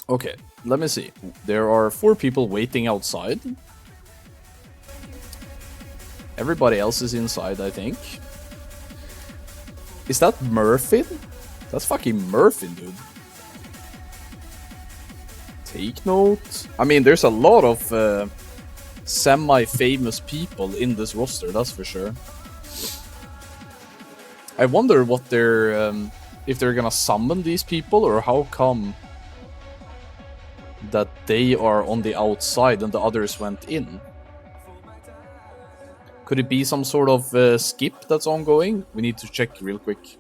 B: Okay, let me see. There are 4 people waiting outside. Everybody else is inside, I think. Is that Murphin? That's fucking Murphin, dude. Take note. I mean, there's a lot of semi-famous people in this roster, that's for sure. I wonder what they're... if they're gonna summon these people, or how come that they are on the outside and the others went in. Could it be some sort of skip that's ongoing? We need to check real quick.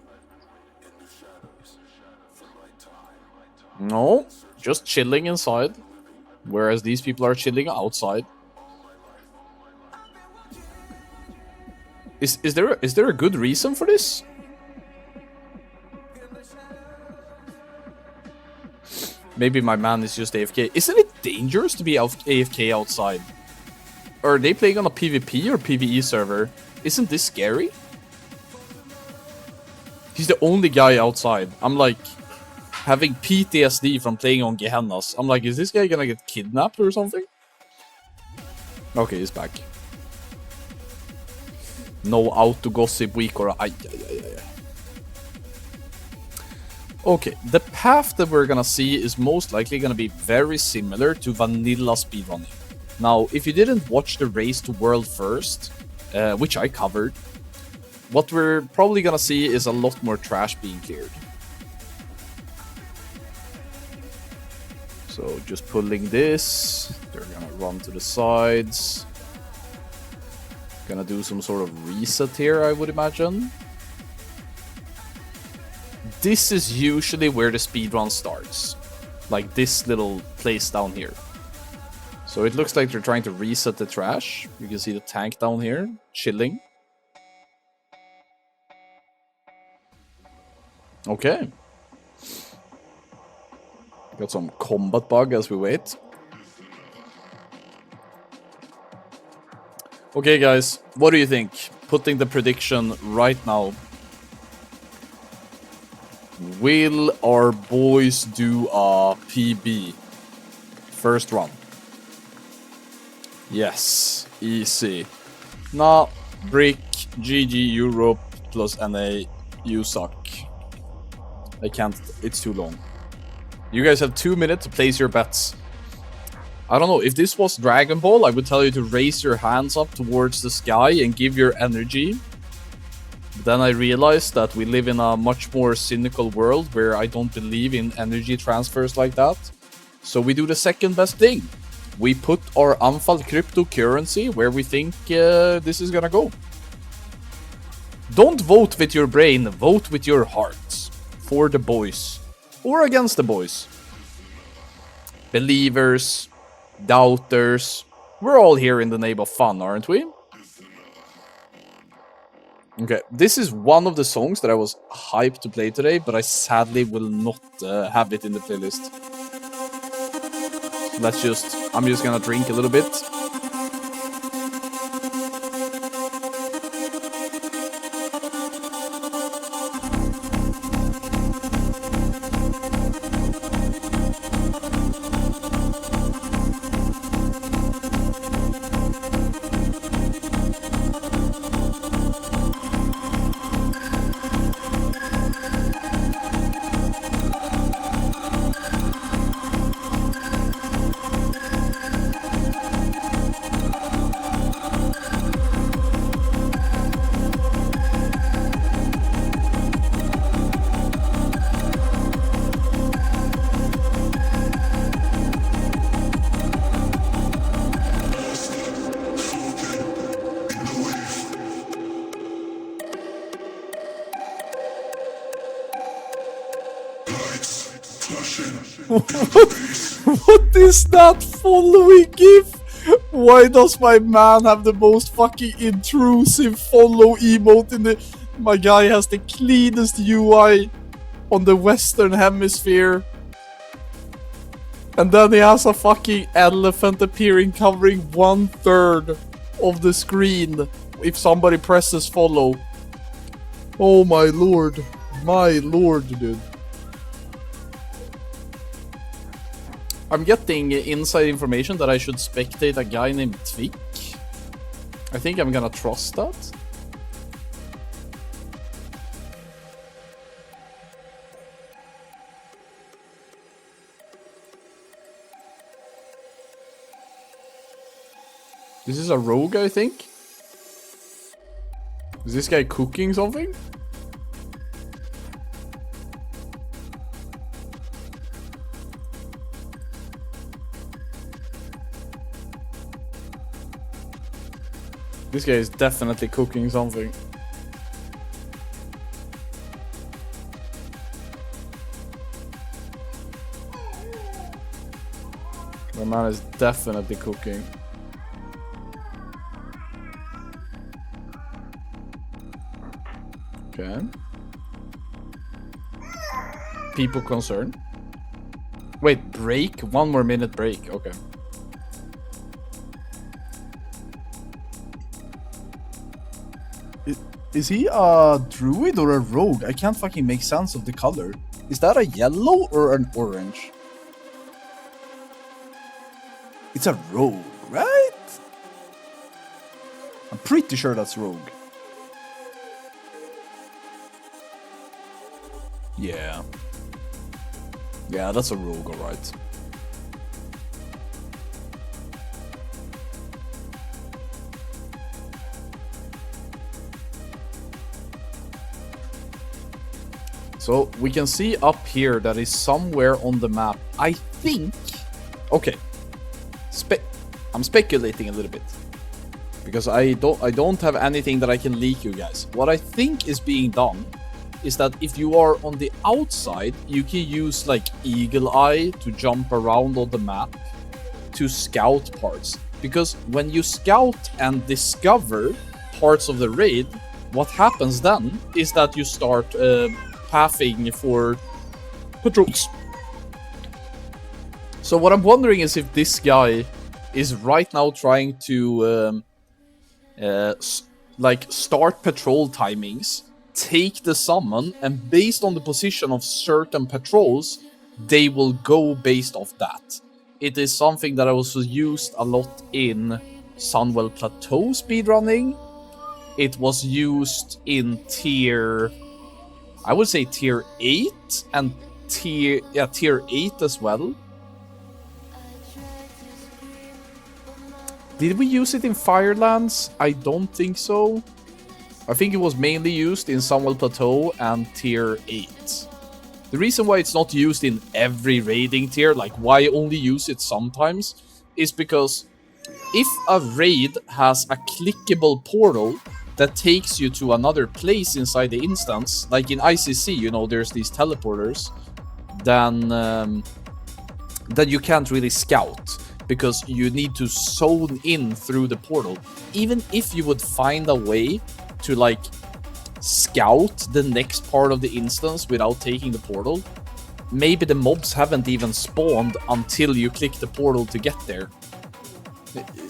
B: No, just chilling inside, whereas these people are chilling outside. Is there a good reason for this? Maybe my man is just AFK. Isn't it dangerous to be AFK outside? Are they playing on a PvP or PvE server? Isn't this scary? He's the only guy outside. I'm like having PTSD from playing on Gehennas. I'm like, is this guy gonna get kidnapped or something? Okay, he's back. No auto gossip week or Okay, the path that we're gonna see is most likely gonna be very similar to vanilla speedrunning. Now, if you didn't watch the Race to World First, which I covered, what we're probably gonna see is a lot more trash being cleared. So just pulling this, they're gonna run to the sides. Gonna do some sort of reset here, I would imagine. This is usually where the speedrun starts. Like this little place down here. So it looks like they're trying to reset the trash. You can see the tank down here, chilling. Okay. Got some combat bug as we wait. Okay, guys, what do you think? Putting the prediction right now. Will our boys do a PB? First run. Yes, easy. Nah, Brick, GG, Europe, plus NA, you suck. I can't, it's too long. You guys have 2 minutes to place your bets. I don't know, if this was Dragon Ball, I would tell you to raise your hands up towards the sky and give your energy. Then I realized that we live in a much more cynical world where I don't believe in energy transfers like that. So we do the second best thing. We put our Anfal cryptocurrency where we think this is gonna go. Don't vote with your brain, vote with your heart. For the boys. Or against the boys. Believers, doubters. We're all here in the name of fun, aren't we? Okay, this is one of the songs that I was hyped to play today, but I sadly will not have it in the playlist. I'm just gonna drink a little bit. What is that following gif? Why does my man have the most fucking intrusive follow emote in the... My guy has the cleanest UI on the Western Hemisphere. And then he has a fucking elephant appearing covering 1/3 of the screen if somebody presses follow. Oh my lord. My lord, dude. I'm getting inside information that I should spectate a guy named Twick. I think I'm gonna trust that. This is a rogue, I think. Is this guy cooking something? This guy is definitely cooking something. My man is definitely cooking. Okay. People concerned. Wait, break? 1 more minute break. Okay. Is he a druid or a rogue? I can't fucking make sense of the color. Is that a yellow or an orange? It's a rogue, right? I'm pretty sure that's rogue. Yeah. Yeah, that's a rogue, alright. So we can see up here that is somewhere on the map. I think... Okay. I'm speculating a little bit. Because I don't have anything that I can leak you guys. What I think is being done is that if you are on the outside, you can use like Eagle Eye to jump around on the map to scout parts. Because when you scout and discover parts of the raid, what happens then is that you start pathing for patrols. So what I'm wondering is if this guy is right now trying to like start patrol timings, take the summon, and based on the position of certain patrols, they will go based off that. It is something that I also used a lot in Sunwell Plateau speedrunning. It was used in tier... I would say tier 8 and tier 8 as well. Did we use it in Firelands? I don't think so. I think it was mainly used in Sunwell Plateau and tier 8. The reason why it's not used in every raiding tier, like why only use it sometimes, is because if a raid has a clickable portal that takes you to another place inside the instance, like in ICC, you know, there's these teleporters, then you can't really scout, because you need to zone in through the portal. Even if you would find a way to, like, scout the next part of the instance without taking the portal, maybe the mobs haven't even spawned until you click the portal to get there.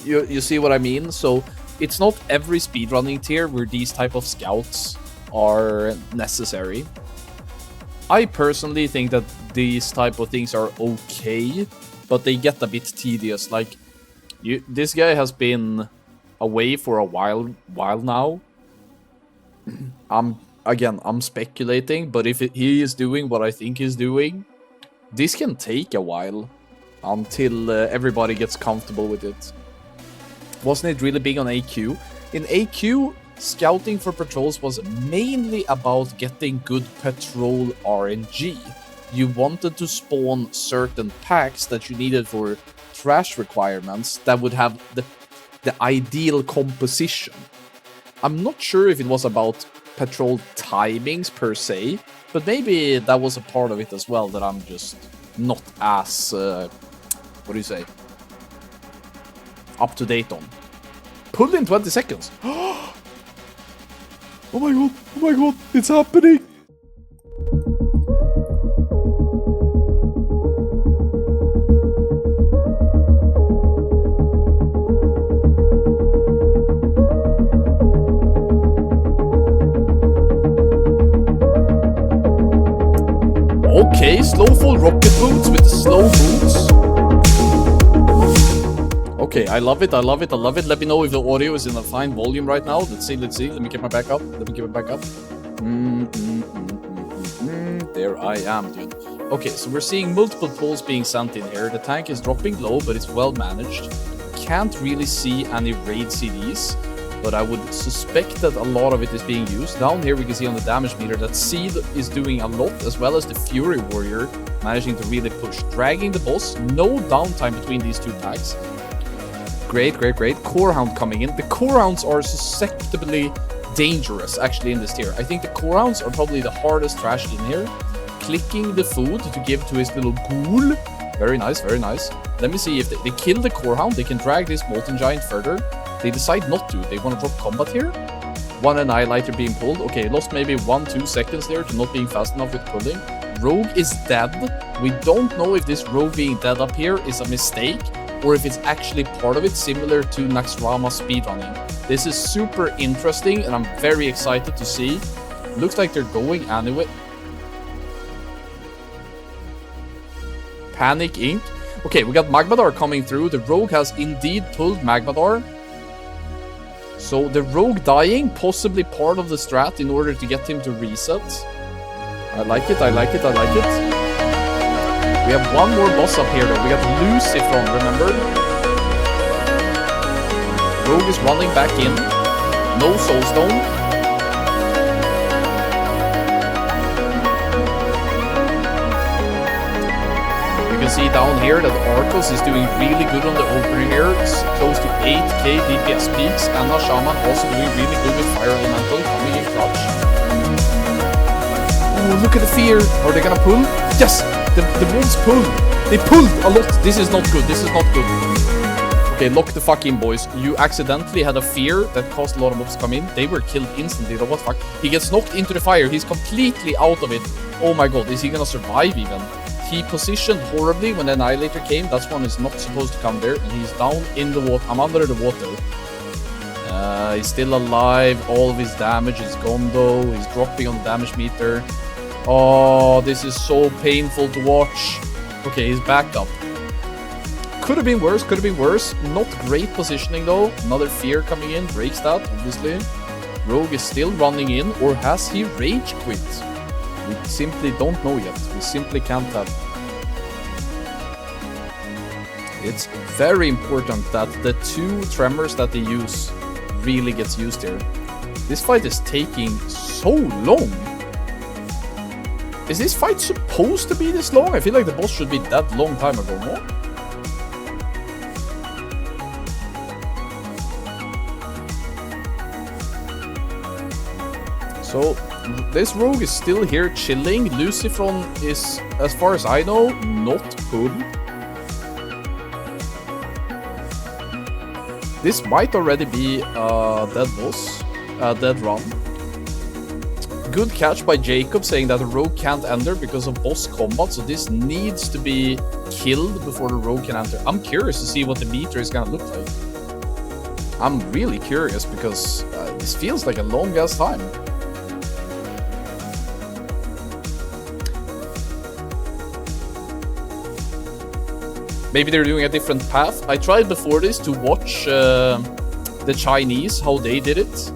B: You see what I mean? So it's not every speedrunning tier where these type of scouts are necessary. I personally think that these type of things are okay, but they get a bit tedious. Like, this guy has been away for a while now. I'm speculating, but if he is doing what I think he's doing, this can take a while until everybody gets comfortable with it. Wasn't it really big on AQ? In AQ, scouting for patrols was mainly about getting good patrol RNG. You wanted to spawn certain packs that you needed for trash requirements that would have the ideal composition. I'm not sure if it was about patrol timings per se, but maybe that was a part of it as well that I'm just not as, what do you say, up to date on. Pulled in 20 seconds. Oh my god, it's happening. Okay, slow fall rocket boots with the slow boots. Okay, I love it. Let me know if the audio is in a fine volume right now. Let's see. Let me get my back up. There I am, dude. Okay, so we're seeing multiple pulls being sent in here. The tank is dropping low, but it's well managed. Can't really see any raid CDs, but I would suspect that a lot of it is being used. Down here we can see on the damage meter that Seed is doing a lot, as well as the Fury Warrior managing to really push. Dragging the boss, no downtime between these two packs. Great. Core Hound coming in. The Core Hounds are susceptibly dangerous, actually, in this tier. I think the Core Hounds are probably the hardest trash in here. Clicking the food to give to his little ghoul. Very nice. Let me see if they kill the Core Hound. They can drag this Molten Giant further. They decide not to. They want to drop combat here. One Annihilator being pulled. Okay, lost maybe 1-2 seconds there to not being fast enough with pulling. Rogue is dead. We don't know if this Rogue being dead up here is a mistake, or if it's actually part of it, similar to Naxxrama speedrunning. This is super interesting, and I'm very excited to see. Looks like they're going anyway. Panic Inc. Okay, we got Magmadar coming through. The Rogue has indeed pulled Magmadar. So the Rogue dying, possibly part of the strat in order to get him to reset. I like it, I like it, I like it. We have one more boss up here though. We got Lucifron, remember? Rogue is running back in. No soulstone. You can see down here that Arcos is doing really good on the opener here. It's close to 8k DPS peaks. Anna Shaman also doing really good with Fire Elemental coming in clutch. Oh, look at the fear. Are they gonna pull? Yes! The wolves pulled. They pulled a lot. This is not good. This is not good. Okay, lock the fuck in, boys. You accidentally had a fear that caused a lot of mobs to come in. They were killed instantly. What the fuck? He gets knocked into the fire. He's completely out of it. Oh my god, is he gonna survive even? He positioned horribly when the Annihilator came. That's one is not supposed to come there. And he's down in the water. I'm under the water. He's still alive. All of his damage is gone though. He's dropping on the damage meter. Oh, this is so painful to watch. Okay, he's back up. Could have been worse, could have been worse. Not great positioning though. Another fear coming in, breaks that, obviously. Rogue is still running in, or has he rage quit? We simply don't know yet. We simply can't have. It's very important that the two tremors that they use really gets used here. This fight is taking so long. Is this fight supposed to be this long? I feel like the boss should be that long time ago, no? So, this rogue is still here chilling. Lucifron is, as far as I know, not pulled. This might already be a dead boss, a dead run. Good catch by Jacob saying that the rogue can't enter because of boss combat, so this needs to be killed before the rogue can enter. I'm curious to see what the meter is gonna look like. I'm really curious because this feels like a long ass time. Maybe they're doing a different path. I tried before this to watch the Chinese, how they did it.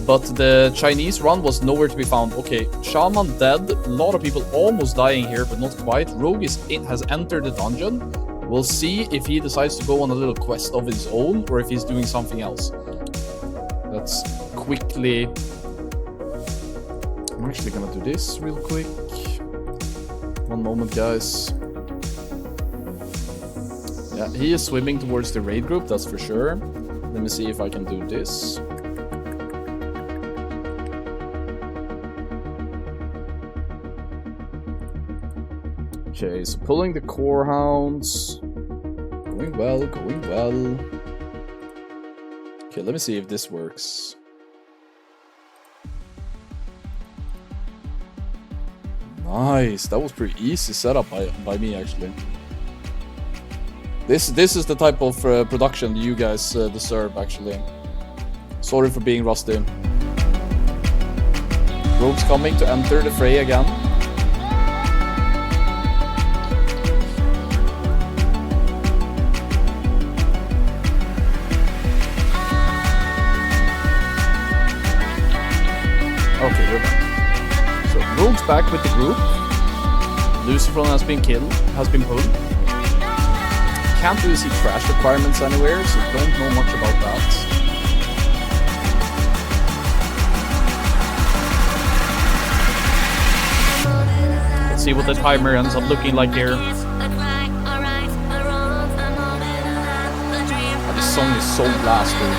B: But the Chinese run was nowhere to be found. Okay, Shaman dead. A lot of people almost dying here, but not quite. Rogue has entered the dungeon. We'll see if he decides to go on a little quest of his own or if he's doing something else. Let's quickly... I'm actually gonna do this real quick. One moment, guys. Yeah, he is swimming towards the raid group, that's for sure. Let me see if I can do this. Okay, so pulling the core hounds. Going well, going well. Okay, let me see if this works. Nice, that was pretty easy setup by me actually. This is the type of production you guys deserve actually. Sorry for being rusty. Rogue's coming to enter the fray again. Okay, we're back. So Rogue's back with the group. Lucifron has been killed, has been pulled. Can't really see trash requirements anywhere, so don't know much about that. Let's see what the timer ends up looking like here. Oh, this song is so blasted.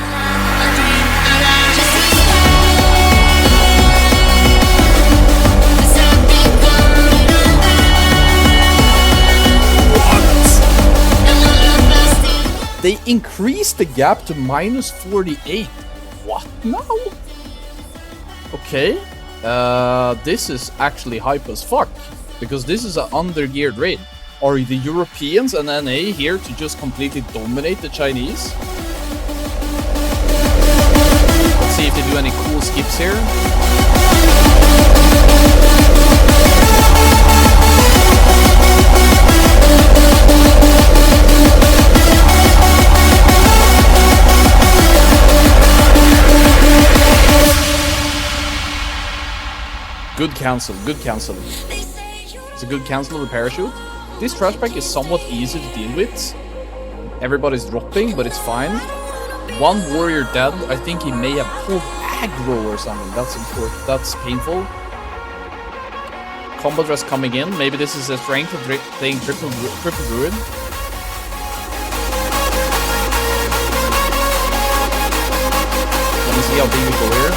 B: They increased the gap to minus 48. What now? Okay. This is actually hype as fuck. Because this is an undergeared raid. Are the Europeans and NA here to just completely dominate the Chinese? Let's see if they do any cool skips here. Good cancel, good cancel. It's a good cancel of the parachute. This trash pack is somewhat easy to deal with. Everybody's dropping, but it's fine. One warrior dead. I think he may have pulled aggro or something. That's important. That's painful. Combo dress coming in. Maybe this is a strength of playing triple druid. Let me see how big we go here.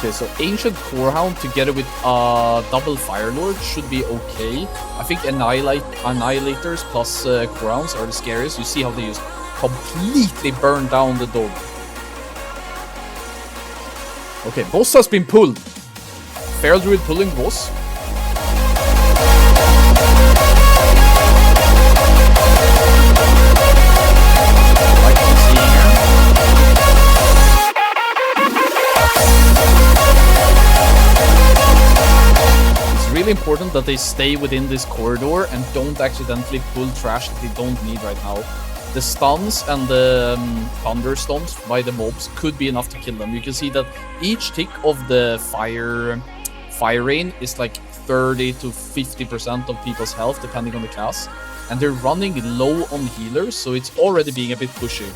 B: Okay, so Ancient Corehound together with double Firelord should be okay. I think Annihilators plus Corehounds are the scariest. You see how they just completely burn down the dog. Okay, boss has been pulled. Feral Druid pulling boss. Like I'm seeing here. It's really important that they stay within this corridor and don't accidentally pull trash that they don't need right now. The stuns and the thunderstorms by the mobs could be enough to kill them. You can see that each tick of the fire rain is like 30 to 50% of people's health, depending on the class. And they're running low on healers, so it's already being a bit pushy.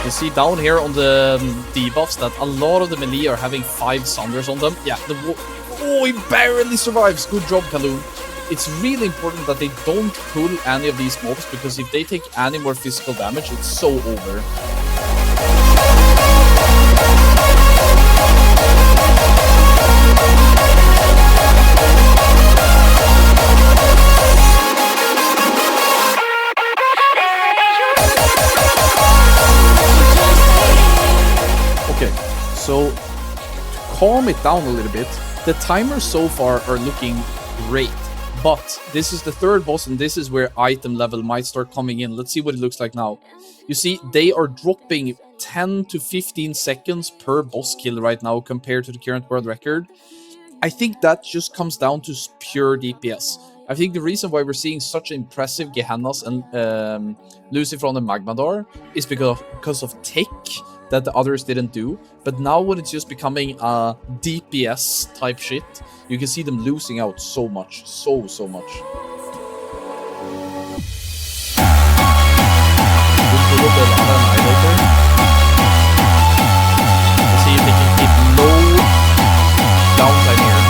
B: You see down here on the debuffs that a lot of the melee are having 5 Sunders on them. Yeah, oh, he barely survives. Good job, Kaloon. It's really important that they don't pull any of these mobs, because if they take any more physical damage, it's so over. Okay, so to calm it down a little bit, the timers so far are looking great. But this is the third boss, and this is where item level might start coming in. Let's see what it looks like now. You see, they are dropping 10 to 15 seconds per boss kill right now compared to the current world record. I think that just comes down to pure DPS. I think the reason why we're seeing such impressive Gehennas and Lucifron and Magmadar is because of tech that the others didn't do. But now when it's just becoming a DPS type shit, you can see them losing out so much. So much. Good pull of the Lava Annihilator. Let's see if they can keep low downtime here.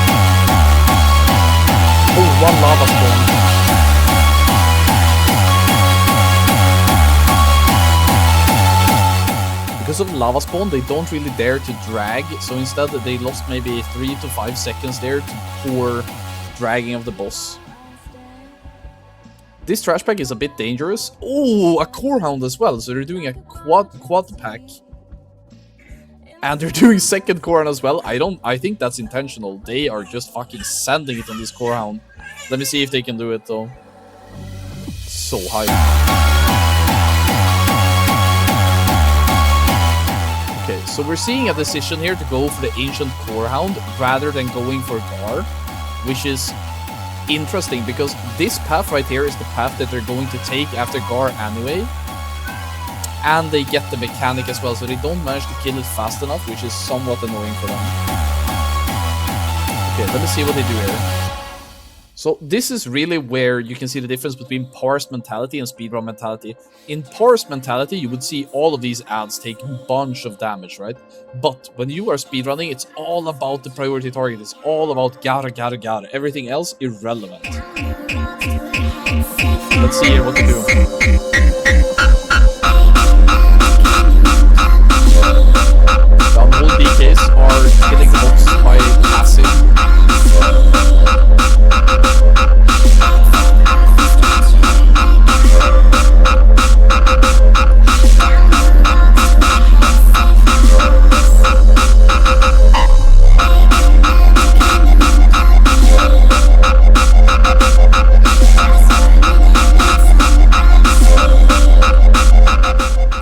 B: Oh, one lava spawn. Because of lava spawn, they don't really dare to drag, so instead they lost maybe 3 to 5 seconds there to poor dragging of the boss. This trash pack is a bit dangerous. Oh, a Corehound as well, so they're doing a quad pack. And they're doing second Corehound as well. I think that's intentional. They are just fucking sending it on this Corehound. Let me see if they can do it though. So high. Okay, so we're seeing a decision here to go for the Ancient Corehound rather than going for Gar, which is interesting because this path right here is the path that they're going to take after Gar anyway. And they get the mechanic as well, so they don't manage to kill it fast enough, which is somewhat annoying for them. Okay, let me see what they do here. So this is really where you can see the difference between parse mentality and speedrun mentality. In parse mentality, you would see all of these ads take a bunch of damage, right? But when you are speedrunning, it's all about the priority target. It's all about gotta. Everything else, irrelevant. Let's see here what they do. The unholy DKs are killing the box by passive.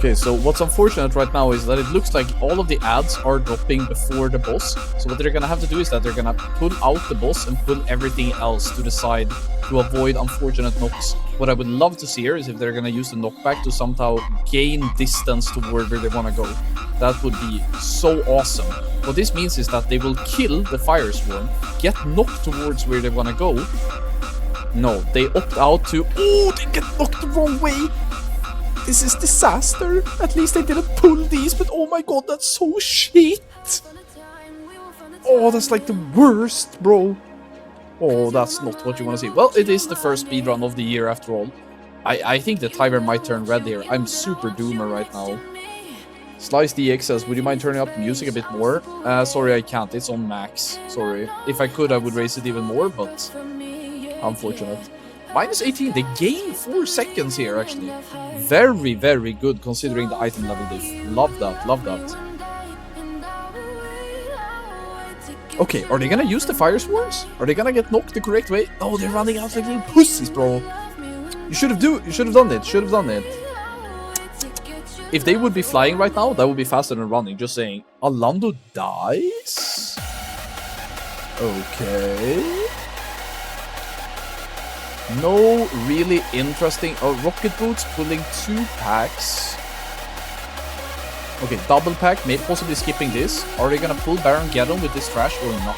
B: Okay, so what's unfortunate right now is that it looks like all of the ads are dropping before the boss. So what they're gonna have to do is that they're gonna pull out the boss and pull everything else to the side to avoid unfortunate knocks. What I would love to see here is if they're gonna use the knockback to somehow gain distance toward where they wanna go. That would be so awesome. What this means is that they will kill the fire swarm, get knocked towards where they wanna go. No, they opt out to... Oh, they get knocked the wrong way! This is disaster. At least they didn't pull these, but oh my god, that's so shit. Oh, that's like the worst, bro. Oh, that's not what you want to see. Well, it is the first speedrun of the year after all. I think the timer might turn red here. I'm super doomer right now. Slice DX says, would you mind turning up the music a bit more? Sorry, I can't. It's on max. Sorry. If I could, I would raise it even more, but unfortunate. Minus 18, they gain 4 seconds here, actually. Very, very good considering the item level diff. Love that, love that. Okay, are they gonna use the fire swarms? Are they gonna get knocked the correct way? Oh, they're running out like little pussies, bro. You should have done it. If they would be flying right now, that would be faster than running. Just saying. Orlando dies? Okay. No really interesting... Oh, Rocket Boots pulling 2 packs. Okay, double pack, maybe possibly skipping this. Are they gonna pull Baron Geddon with this trash or not?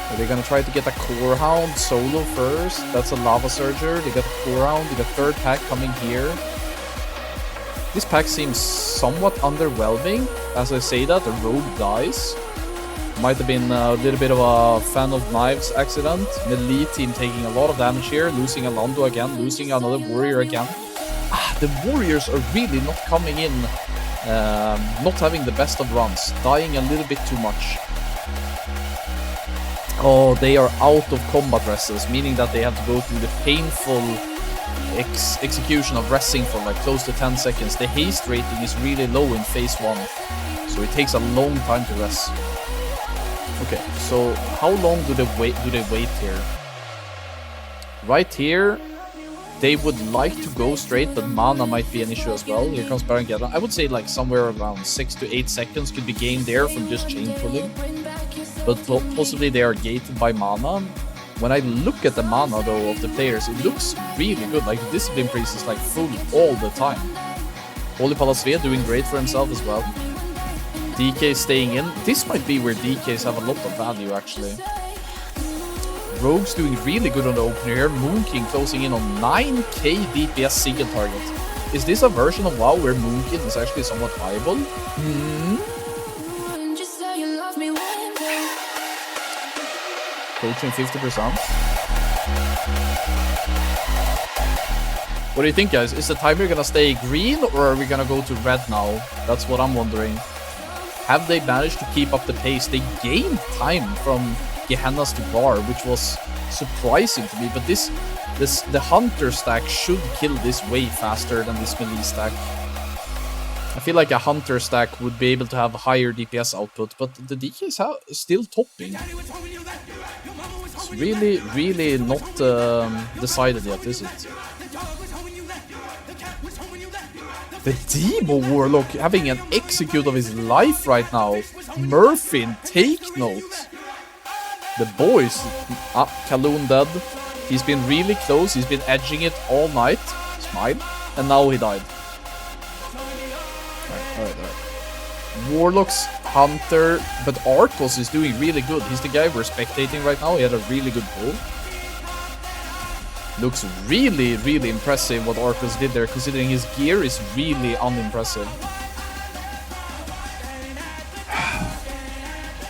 B: Are they gonna try to get a Core Hound solo first? That's a Lava Surger. They got a Core Hound, they got 3rd pack coming here. This pack seems somewhat underwhelming. As I say that, the Rogue dies. Might have been a little bit of a fan of knives accident. Melee team taking a lot of damage here, losing a Lando again, losing another warrior again. The warriors are really not coming in, not having the best of runs, dying a little bit too much. Oh, they are out of combat rests, meaning that they have to go through the painful execution of resting for like close to 10 seconds. The haste rating is really low in phase 1, so it takes a long time to rest. Okay, so how long do they wait here? Right here, they would like to go straight, but mana might be an issue as well. Here comes Baron Geddon. I would say like somewhere around 6 to 8 seconds could be gained there from just chain pulling. But possibly they are gated by mana. When I look at the mana though of the players, it looks really good. Like the Discipline Priest is like full all the time. Holy Palasvea doing great for himself as well. DK staying in. This might be where DKs have a lot of value actually. Rogue's doing really good on the opener here. Moon King closing in on 9k DPS single target. Is this a version of WoW where Moon King is actually somewhat viable? Coaching 50%. What do you think, guys? Is the timer gonna stay green or are we gonna go to red now? That's what I'm wondering. Have they managed to keep up the pace? They gained time from Gehenna's to Bar, which was surprising to me, but the Hunter stack should kill this way faster than this melee stack. I feel like a Hunter stack would be able to have higher DPS output, but the DK is still topping. It's really, really not decided yet, is it? The Demo Warlock having an execute of his life right now. Murphin, take note. The boys. Kaloon dead. He's been really close. He's been edging it all night. Smile. And now he died. Alright. Warlock's Hunter. But Arcos is doing really good. He's the guy we're spectating right now. He had a really good pull. Looks really, really impressive what Arcos did there, considering his gear is really unimpressive.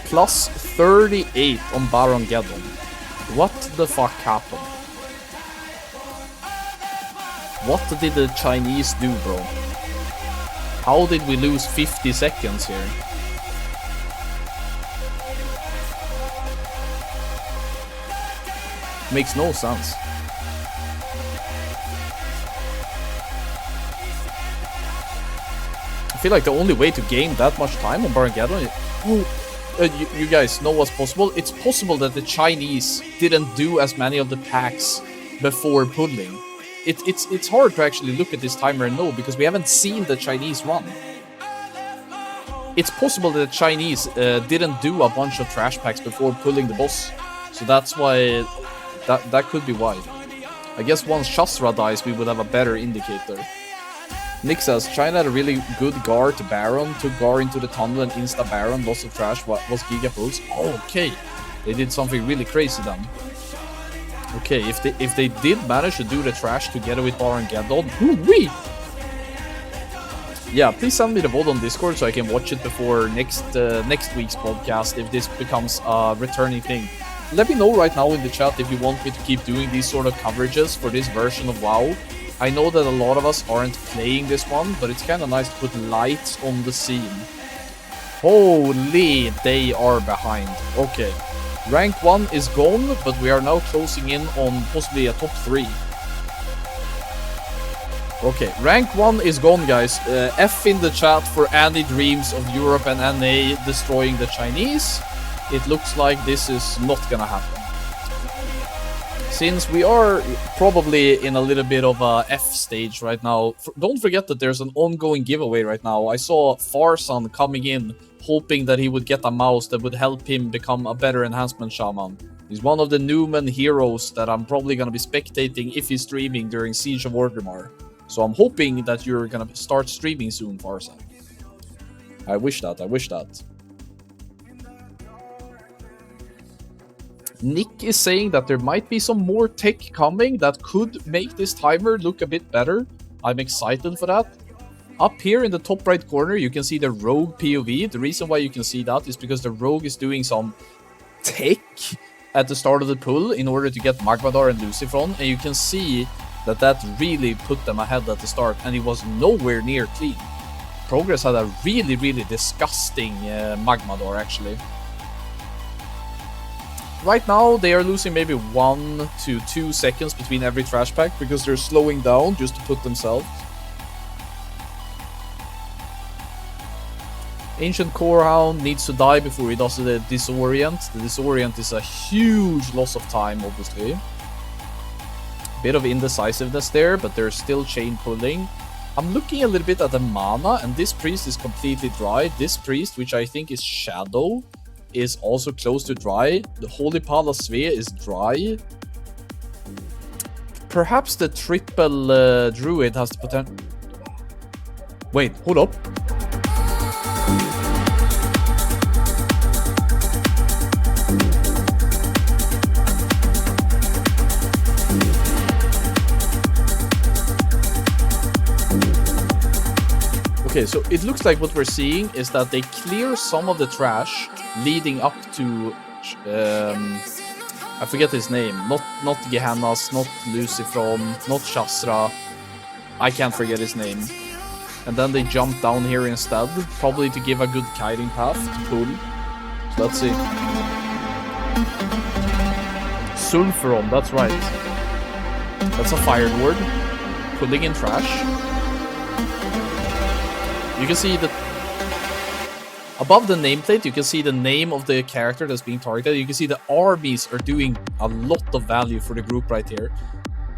B: Plus 38 on Baron Geddon. What the fuck happened? What did the Chinese do, bro? How did we lose 50 seconds here? Makes no sense. I feel like the only way to gain that much time on Baron Geddon is... you guys know what's possible? It's possible that the Chinese didn't do as many of the packs before pulling. it's hard to actually look at this timer and know because we haven't seen the Chinese run. It's possible that the Chinese didn't do a bunch of trash packs before pulling the boss, so that's why that could be why. I guess once Shasra dies, we would have a better indicator. Nick says, China had a really good Gar to Baron, took Gar into the tunnel and insta Baron, lots of trash, was Giga Pulse. Oh, okay. They did something really crazy then. Okay, if they did manage to do the trash together with Baron Geddon, woo-wee! Yeah, please send me the VOD on Discord so I can watch it before next week's podcast if this becomes a returning thing. Let me know right now in the chat if you want me to keep doing these sort of coverages for this version of WoW. I know that a lot of us aren't playing this one, but it's kind of nice to put lights on the scene. Holy, they are behind. Okay, rank 1 is gone, but we are now closing in on possibly a top 3. Okay, rank 1 is gone, guys. F in the chat for any dreams of Europe and NA destroying the Chinese. It looks like this is not gonna happen. Since we are probably in a little bit of a F stage right now, don't forget that there's an ongoing giveaway right now. I saw Farsan coming in, hoping that he would get a mouse that would help him become a better enhancement shaman. He's one of the Newman heroes that I'm probably going to be spectating if he's streaming during Siege of Orgrimmar. So I'm hoping that you're going to start streaming soon, Farsan. I wish that. Nick is saying that there might be some more tech coming that could make this timer look a bit better. I'm excited for that. Up here in the top right corner, you can see the Rogue POV. The reason why you can see that is because the Rogue is doing some tech at the start of the pull in order to get Magmadar and Lucifron. And you can see that really put them ahead at the start. And it was nowhere near clean. Progress had a really, really disgusting Magmadar, actually. Right now, they are losing maybe 1 to 2 seconds between every trash pack because they're slowing down just to put themselves. Ancient Corehound needs to die before he does the Disorient. The Disorient is a huge loss of time, obviously. Bit of indecisiveness there, but they're still chain pulling. I'm looking a little bit at the mana, and this priest is completely dry. This priest, which I think is Shadow, is also close to dry. The Holy Pala Sve is dry. Perhaps the triple druid has the potential. Wait, hold up. Okay, so it looks like what we're seeing is that they clear some of the trash leading up to I forget his name. Not Gehennas, not Lucifron, not Shasra. I can't forget his name. And then they jump down here instead, probably to give a good kiting path to pull. So let's see. Sulfuron, that's right. That's a Fire Lord pulling in trash. You can see that above the nameplate, you can see the name of the character that's being targeted. You can see the armies are doing a lot of value for the group right here.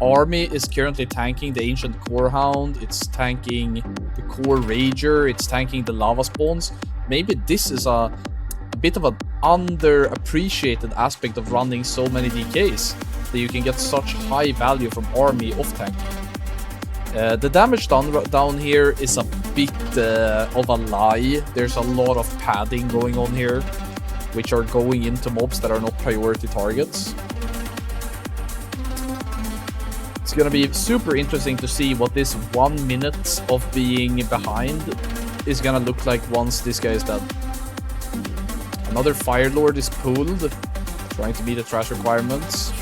B: Army is currently tanking the Ancient Corehound. It's tanking the Core Rager. It's tanking the Lava Spawns. Maybe this is a bit of an underappreciated aspect of running so many DKs, that you can get such high value from Army off tanking. The damage down here is a bit of a lie. There's a lot of padding going on here, which are going into mobs that are not priority targets. It's gonna be super interesting to see what this 1 minute of being behind is gonna look like once this guy is dead. Another Fire Lord is pulled, trying to meet the trash requirements.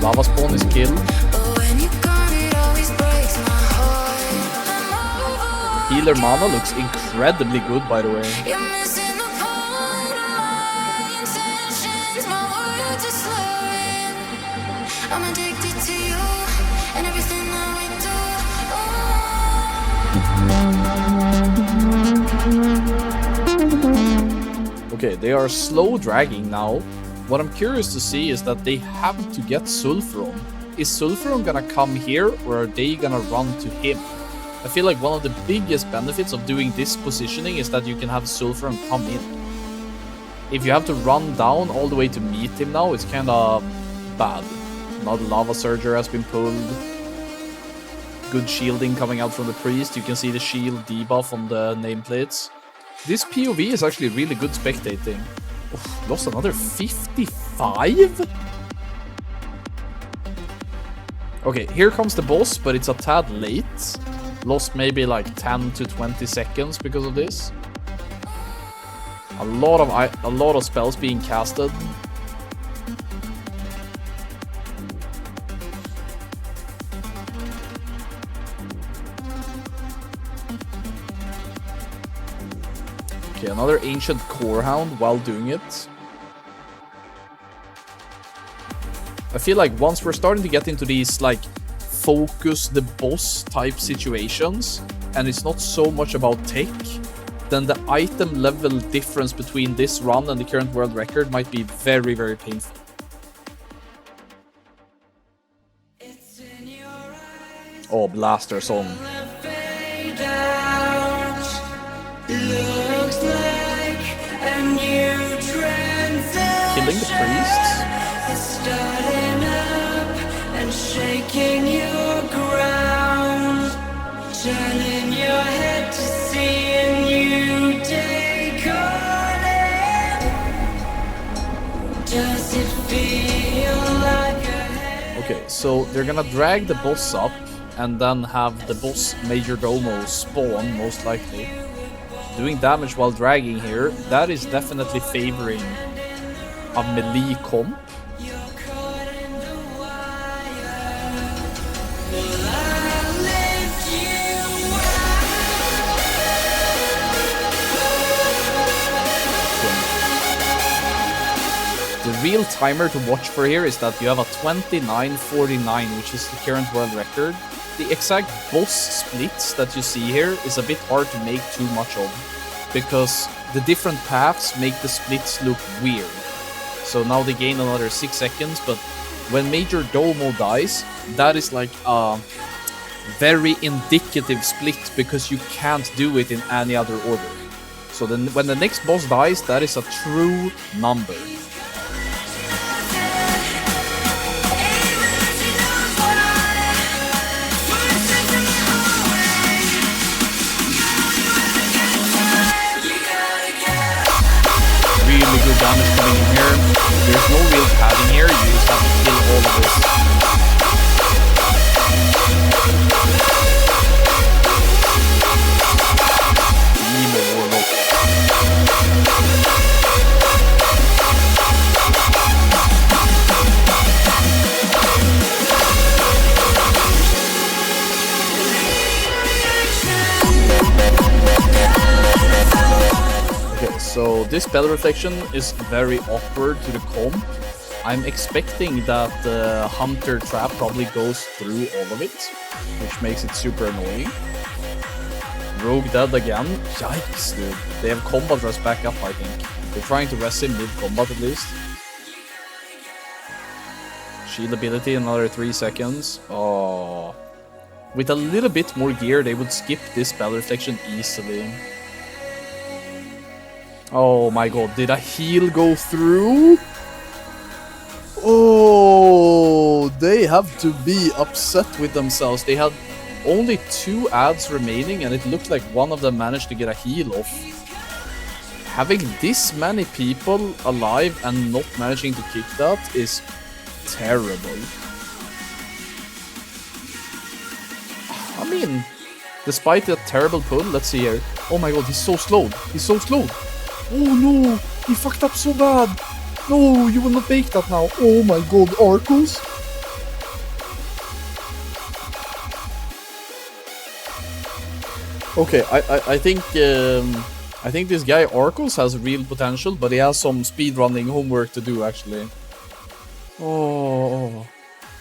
B: Lava Spawn is killed. Healer mana looks incredibly good, by the way. Okay, they are slow dragging now. What I'm curious to see is that they have to get Sulfuron. Is Sulfuron gonna come here, or are they gonna run to him? I feel like one of the biggest benefits of doing this positioning is that you can have Sulfuron come in. If you have to run down all the way to meet him now, it's kinda bad. Another Lava Surger has been pulled. Good shielding coming out from the Priest. You can see the shield debuff on the nameplates. This POV is actually really good spectating. Oof, lost another 55? Okay, here comes the boss, but it's a tad late. Lost maybe like 10 to 20 seconds because of this. A lot of spells being casted. Okay, another Ancient Corehound while doing it. I feel like once we're starting to get into these like focus the boss type situations, and it's not so much about tech, then the item level difference between this run and the current world record might be very, very painful. Oh, Blaster song. Killing the priests.
A: Starting up and shaking your ground, turning your head to see a new day calling. Does it feel like a
B: Okay, so they're gonna drag the boss up and then have the boss Major Domo spawn, most likely. Doing damage while dragging here, that is definitely favoring a melee comp. The real timer to watch for here is that you have a 29:49, which is the current world record. The exact boss splits that you see here is a bit hard to make too much of, because the different paths make the splits look weird. So now they gain another 6 seconds, but when Major Domo dies, that is like a very indicative split, because you can't do it in any other order. So then when the next boss dies, that is a true number. Really good damage coming in here. There's no real padding here, you just have to kill all of this. Emo Warlock. Okay, so this spell reflection is very awkward to the comp. I'm expecting that the Hunter trap probably goes through all of it, which makes it super annoying. Rogue dead again. Yikes, dude. They have combat rush back up, I think. They're trying to rest him mid-combat at least. Shield ability, another 3 seconds. Oh. With a little bit more gear, they would skip this spell reflection easily. Oh my god, did a heal go through? Oh, they have to be upset with themselves. They had only 2 ads remaining, and it looked like one of them managed to get a heal off. Having this many people alive and not managing to kick that is terrible. I mean, despite the terrible pull, let's see here. Oh my god, he's so slowed. He's so slowed. Oh no, he fucked up so bad. No, you will not make that now. Oh my god, Arcos. Okay, I think this guy Arcos has real potential, but he has some speedrunning homework to do actually. Oh,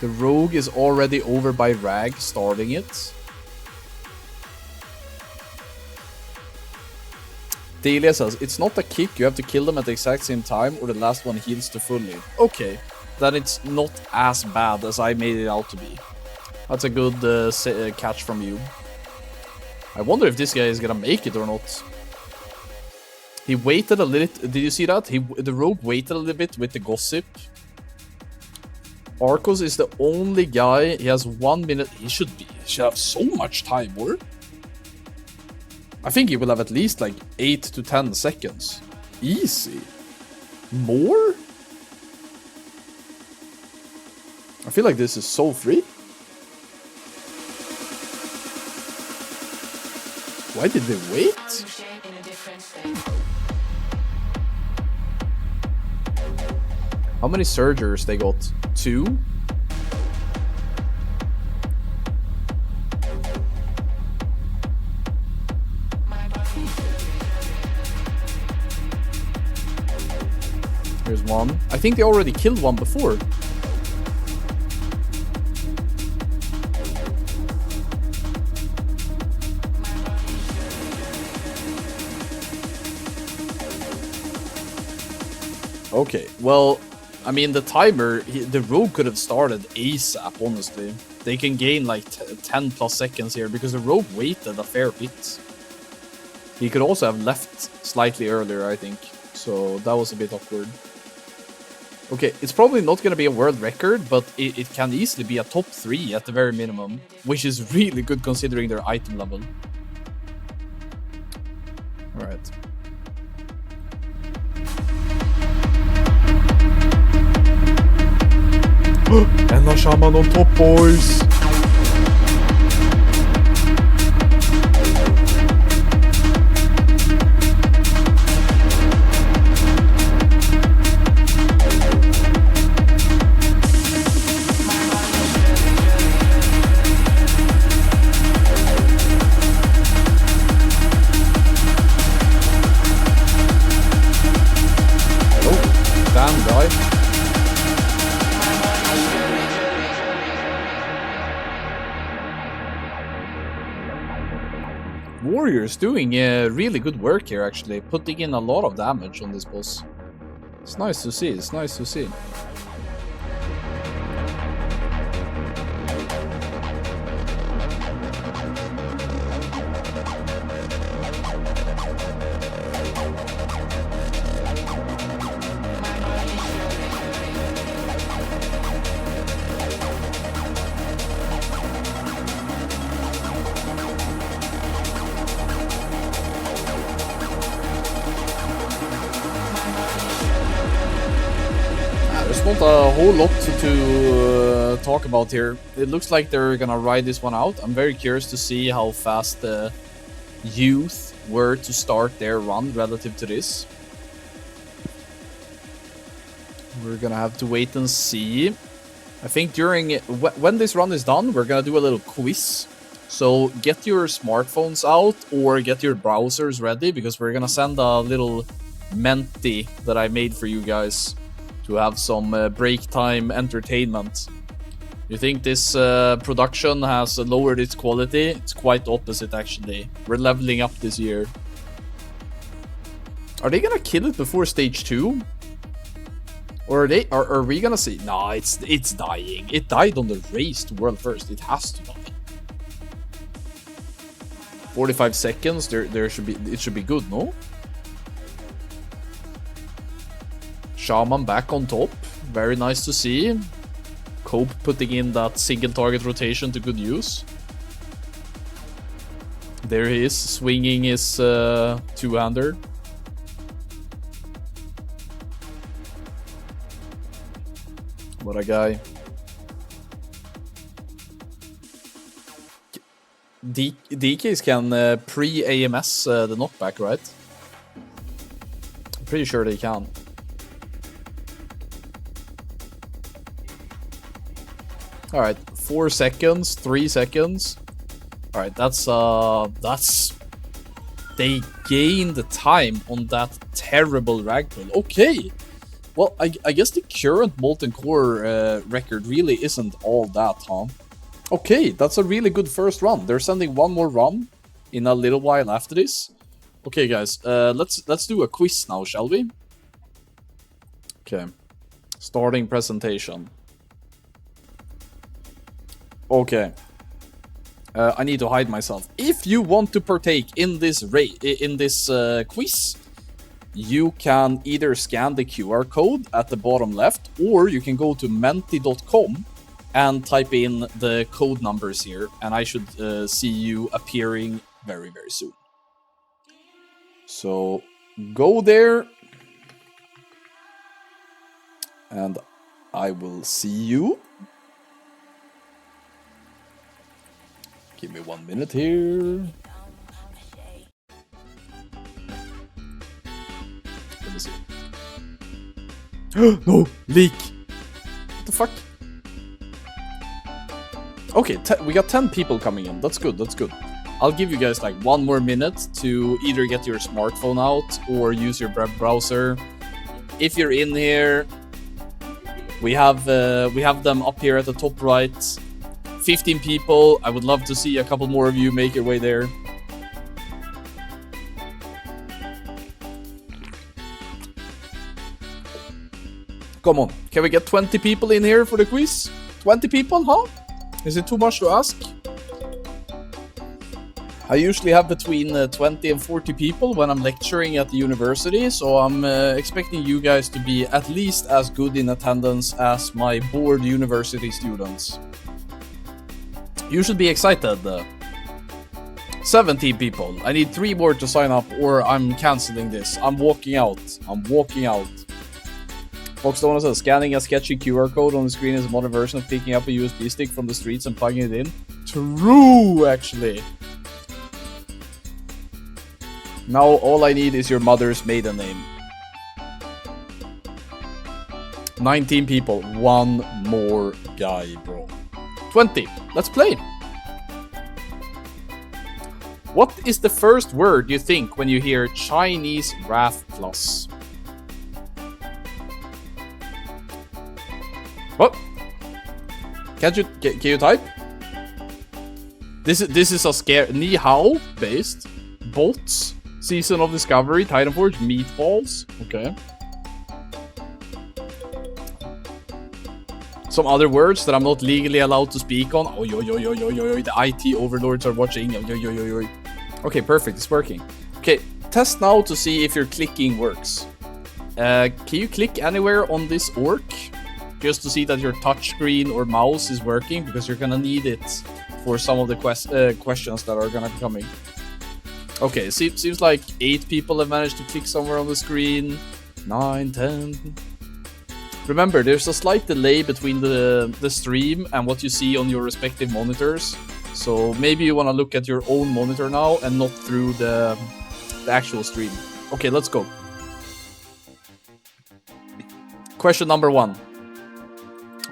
B: the rogue is already over by Rag, starting it. Delia says, it's not a kick, you have to kill them at the exact same time or the last one heals to fully. Okay, then it's not as bad as I made it out to be. That's a good catch from you. I wonder if this guy is gonna make it or not. He waited a little. Did you see that? The rogue waited a little bit with the gossip. Arcos is the only guy. He has 1 minute. He should have so much time, or? I think he will have at least like 8 to 10 seconds. Easy. More? I feel like this is so free. Why did they wait? How many surgers they got? 2? Here's one. I think they already killed one before. Okay, well, I mean, the timer, the rogue could have started ASAP, honestly. They can gain like 10 plus seconds here because the rogue waited a fair bit. He could also have left slightly earlier, I think. So that was a bit awkward. Okay, it's probably not going to be a world record, but it can easily be a top 3 at the very minimum, which is really good considering their item level. Alright. And a shaman on top, boys! Warriors doing really good work here, actually, putting in a lot of damage on this boss. It's nice to see, it's nice to see. Not a whole lot to talk about here. It looks like they're gonna ride this one out. I'm very curious to see how fast the youth were to start their run relative to this. We're gonna have to wait and see. I think during when this run is done, we're gonna do a little quiz. So get your smartphones out or get your browsers ready because we're gonna send a little menti that I made for you guys to have some break time entertainment. You think this production has lowered its quality? It's quite opposite, actually. We're leveling up this year. Are they gonna kill it before stage 2? Or are we gonna see? No, it's dying. It died on the race to world first. It has to die. 45 seconds. It should be good, no? Shaman back on top. Very nice to see. Cope putting in that single target rotation to good use. There he is, swinging his two-hander. What a guy. DKs can pre-AMS the knockback, right? I'm pretty sure they can. Alright, 4 seconds, 3 seconds. Alright, that's they gained the time on that terrible ragpull. Okay. Well, I guess the current Molten Core record really isn't all that, huh? Okay, that's a really good first run. They're sending one more run in a little while after this. Okay, guys, let's do a quiz now, shall we? Okay, starting presentation. Okay, I need to hide myself. If you want to partake in this quiz, you can either scan the QR code at the bottom left, or you can go to menti.com and type in the code numbers here, and I should see you appearing very, very soon. So go there, and I will see you. Give me 1 minute here. Let me see. No! Leak! What the fuck? Okay, we got 10 people coming in. That's good, that's good. I'll give you guys like 1 more minute to either get your smartphone out or use your web browser. If you're in here, we have them up here at the top right. 15 people. I would love to see a couple more of you make your way there. Come on, can we get 20 people in here for the quiz? 20 people, huh? Is it too much to ask? I usually have between 20 and 40 people when I'm lecturing at the university, so I'm expecting you guys to be at least as good in attendance as my bored university students. You should be excited. 17 people. I need 3 more to sign up or I'm canceling this. I'm walking out. I'm walking out. Foxdona says, scanning a sketchy QR code on the screen is a modern version of picking up a USB stick from the streets and plugging it in. True, actually. Now all I need is your mother's maiden name. 19 people. 1 more guy, bro. 20. Let's play. What is the first word you think when you hear Chinese Wrath Plus? What? Can you type? This is a scare. Ni Hao based. Bots. Season of Discovery, Titanforge, Meatballs. Okay. Some other words that I'm not legally allowed to speak on. Oh, the IT overlords are watching. Okay, perfect. It's working. Okay, test now to see if your clicking works. Can you click anywhere on this orc? Just to see that your touchscreen or mouse is working, because you're gonna need it for some of the questions that are gonna be coming. Okay, seems like 8 people have managed to click somewhere on the screen. 9, 10. Remember, there's a slight delay between the stream and what you see on your respective monitors. So maybe you want to look at your own monitor now and not through the actual stream. Okay, let's go. Question number 1.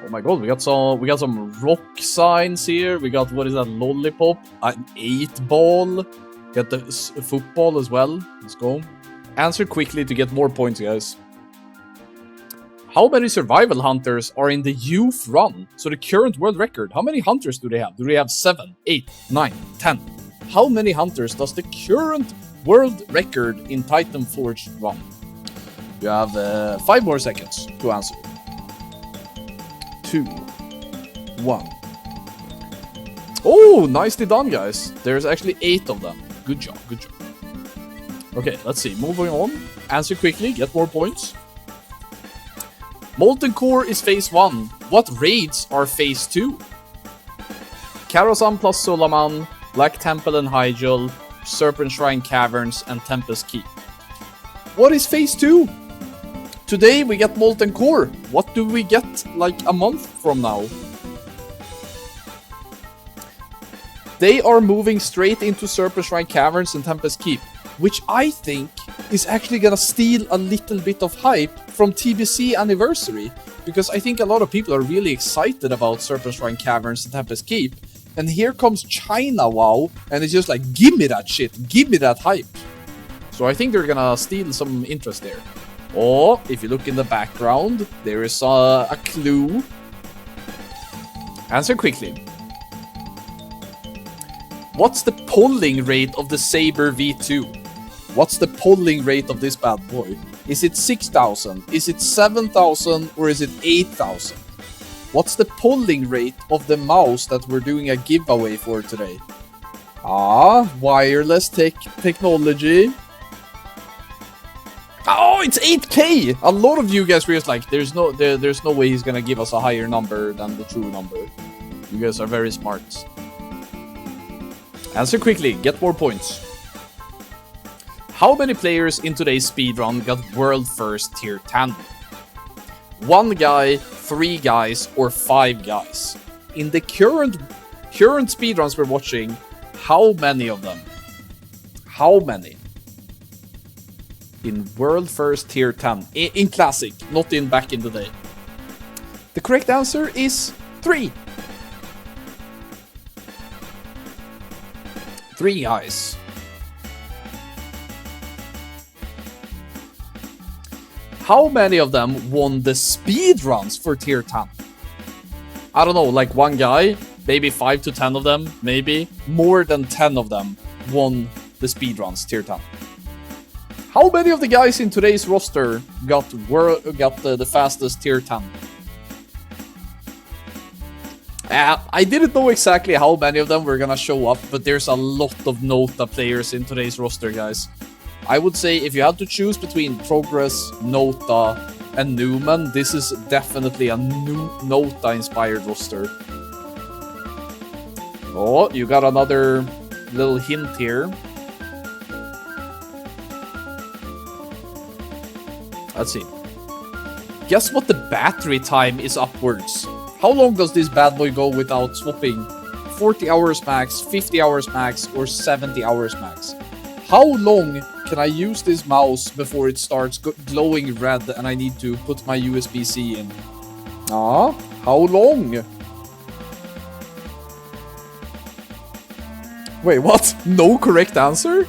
B: Oh my god, we got some rock signs here. We got, what is that, lollipop? An 8-ball. Get the football as well. Let's go. Answer quickly to get more points, guys. How many survival hunters are in the youth run? So the current world record. How many hunters do they have? Do they have 7, 8, 9, 10? How many hunters does the current world record in Titanforge run? You have 5 more seconds to answer. 2, 1. Oh, nicely done, guys. There's actually 8 of them. Good job, good job. Okay, let's see. Moving on. Answer quickly, get more points. Molten Core is phase 1. What raids are phase 2? Karazhan plus Sulaman, Black Temple and Hyjal, Serpent Shrine Caverns, and Tempest Keep. What is phase 2? Today we get Molten Core. What do we get like a month from now? They are moving straight into Serpent Shrine Caverns and Tempest Keep, which I think is actually gonna steal a little bit of hype from TBC Anniversary, because I think a lot of people are really excited about Serpent Shrine Caverns and Tempest Keep, and here comes China WoW, and it's just like, give me that shit, give me that hype. So I think they're gonna steal some interest there. Or, if you look in the background, there is a clue. Answer quickly. What's the polling rate of the Saber V2? What's the polling rate of this bad boy? Is it 6,000? Is it 7,000? Or is it 8,000? What's the polling rate of the mouse that we're doing a giveaway for today? Wireless technology. Oh, it's 8K! A lot of you guys were just like, there's no way he's gonna give us a higher number than the true number. You guys are very smart. Answer quickly, get more points. How many players in today's speedrun got world first tier 10? 1 guy, 3 guys, or 5 guys? In the current speedruns we're watching, how many of them? How many? In world first tier 10. In classic, not in back in the day. The correct answer is 3. 3 guys. How many of them won the speedruns for tier 10? I don't know, like 1 guy, maybe 5 to 10 of them, maybe. More than 10 of them won the speedruns tier 10. How many of the guys in today's roster got the fastest tier 10? I didn't know exactly how many of them were gonna show up, but there's a lot of Nota players in today's roster, guys. I would say if you had to choose between Progress, Nota, and Newman, this is definitely a Nota-inspired roster. Oh, you got another little hint here. Let's see. Guess what the battery time is upwards. How long does this bad boy go without swapping? 40 hours max, 50 hours max, or 70 hours max? How long can I use this mouse before it starts glowing red and I need to put my USB-C in? How long? Wait, what? No correct answer?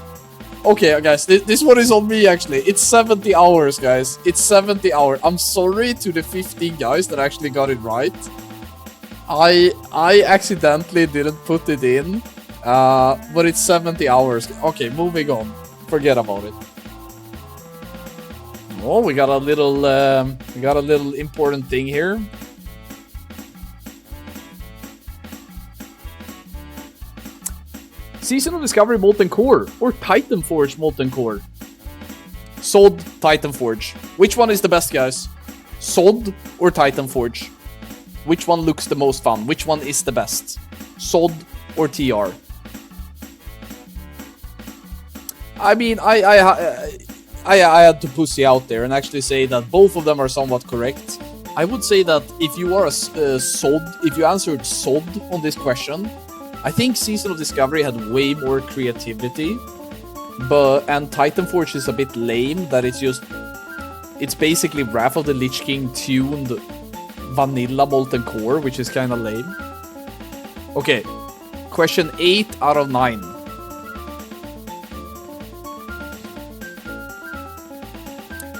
B: Okay, guys, this one is on me, actually. It's 70 hours, guys. It's 70 hours. I'm sorry to the 15 guys that actually got it right. I accidentally didn't put it in, but it's 70 hours. Okay, moving on. Forget about it. Oh, we got a little important thing here. Season of Discovery Molten Core or Titanforge Molten Core? SOD, Titanforge. Which one is the best, guys? SOD or Titanforge? Which one looks the most fun? Which one is the best? SOD or TR? I mean, I had to pussy out there and actually say that both of them are somewhat correct. I would say that if you are a SOD, if you answered SOD on this question, I think Season of Discovery had way more creativity, and Titanforge is a bit lame. That it's basically Wrath of the Lich King tuned vanilla Molten Core, which is kind of lame. Okay, question 8 out of 9.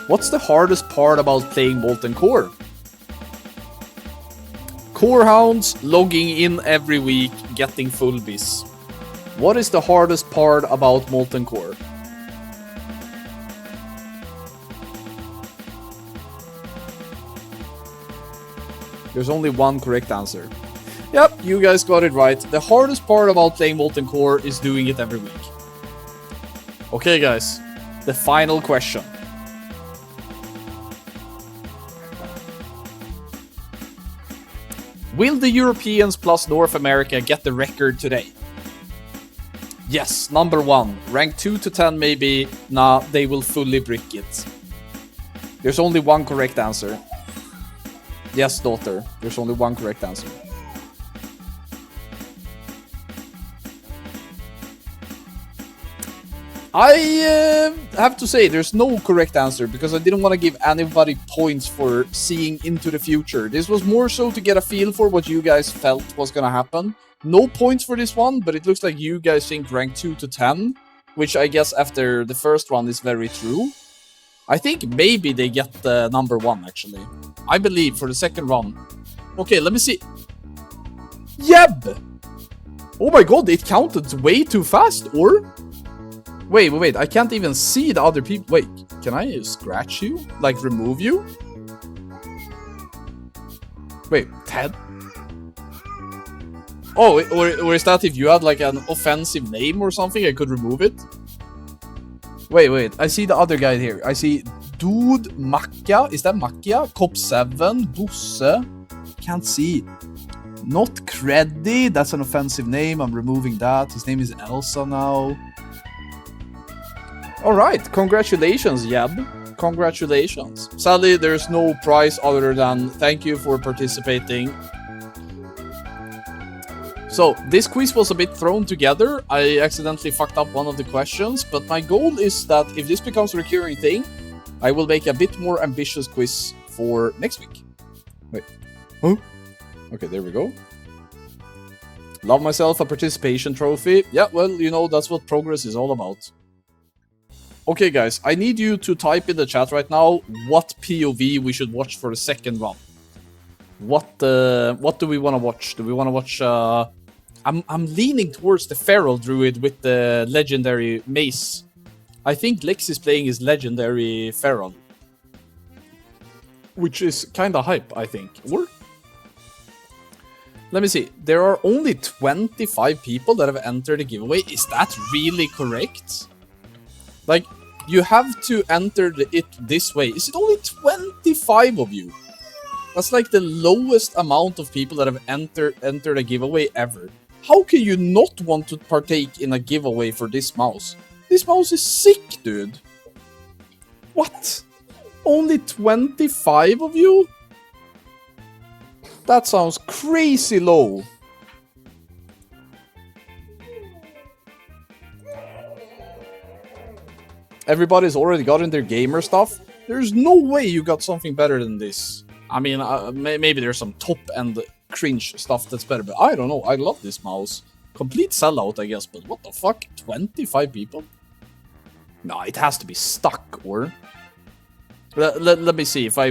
B: What's the hardest part about playing Molten Core? Core hounds, logging in every week, getting full bis. What is the hardest part about Molten Core? There's only one correct answer. Yep, you guys got it right. The hardest part about playing Molten Core is doing it every week. Okay, guys, the final question. Will the Europeans plus North America get the record today? Yes, number 1. Rank 2 to 10 maybe. Nah, they will fully brick it. There's only one correct answer. Yes, daughter. There's only one correct answer. I have to say there's no correct answer because I didn't want to give anybody points for seeing into the future. This was more so to get a feel for what you guys felt was gonna happen. No points for this one, but it looks like you guys think rank 2 to 10, which I guess after the first one is very true. I think maybe they get the number 1 actually. I believe for the second run. Okay, let me see. Yeb! Oh my god, it counted way too fast, or? Wait. I can't even see the other people. Wait, can I scratch you? Like, remove you? Wait, Ted? Oh, or is that if you had like an offensive name or something, I could remove it? Wait. I see the other guy here. I see Dude Macchia. Is that Macchia? Cop 7. Bosse. Can't see. Not Creddy. That's an offensive name. I'm removing that. His name is Elsa now. Alright. Congratulations, Yeb. Congratulations. Sadly, there's no prize other than thank you for participating. So, this quiz was a bit thrown together. I accidentally fucked up one of the questions, but my goal is that if this becomes a recurring thing, I will make a bit more ambitious quiz for next week. Wait. Huh? Okay, there we go. Love myself a participation trophy. Yeah, well, you know, that's what progress is all about. Okay, guys, I need you to type in the chat right now what POV we should watch for the second one. What do we want to watch? Do we want to watch... I'm leaning towards the Feral Druid with the legendary mace. I think Lex is playing his legendary Feral. Which is kinda hype, I think. Or? Let me see. There are only 25 people that have entered the giveaway. Is that really correct? Like, you have to enter it this way. Is it only 25 of you? That's like the lowest amount of people that have entered a giveaway ever. How can you not want to partake in a giveaway for this mouse? This mouse is sick, dude. What? Only 25 of you? That sounds crazy low. Everybody's already gotten their gamer stuff. There's no way you got something better than this. I mean, maybe there's some top-end cringe stuff that's better, but I don't know. I love this mouse. Complete sellout, I guess, but what the fuck? 25 people? No, it has to be stuck, or... Let me see. If I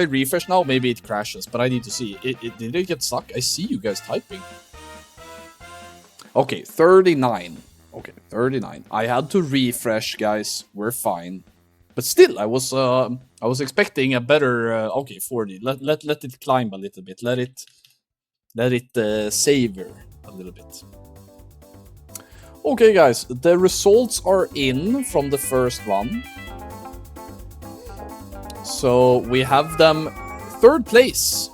B: refresh now, maybe it crashes, but I need to see. Did it get stuck? I see you guys typing. Okay, 39. Okay, 39. I had to refresh, guys. We're fine. But still, I was expecting a better... okay, 40. Let it climb a little bit. Let it savor a little bit. Okay, guys. The results are in from the first one. So, we have them third place.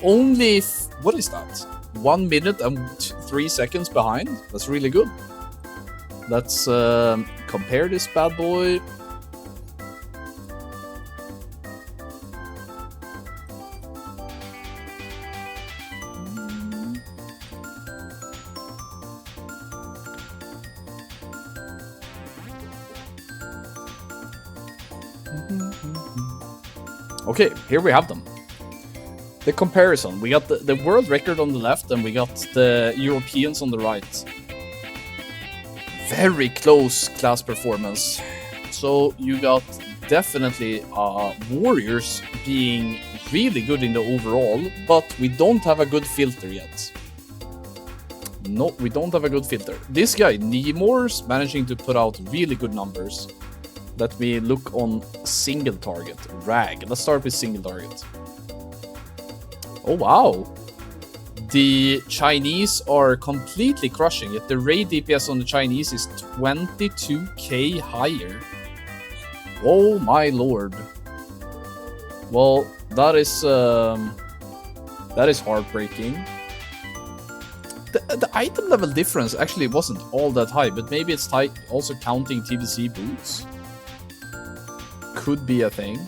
B: Only... what is that? 1 minute and 3 seconds behind. That's really good. Let's compare this bad boy. Okay, here we have them. The comparison. We got the world record on the left and we got the Europeans on the right. Very close class performance. So you got definitely warriors being really good in the overall, but we don't have a good filter yet. No, we don't have a good filter. This guy, Nemours, managing to put out really good numbers. Let me look on single target. Rag. Let's start with single target. Oh, wow. The Chinese are completely crushing it. The raid DPS on the Chinese is 22k higher. Oh my lord. Well, that is heartbreaking. The item level difference actually wasn't all that high, but maybe it's also counting TBC boots. Could be a thing.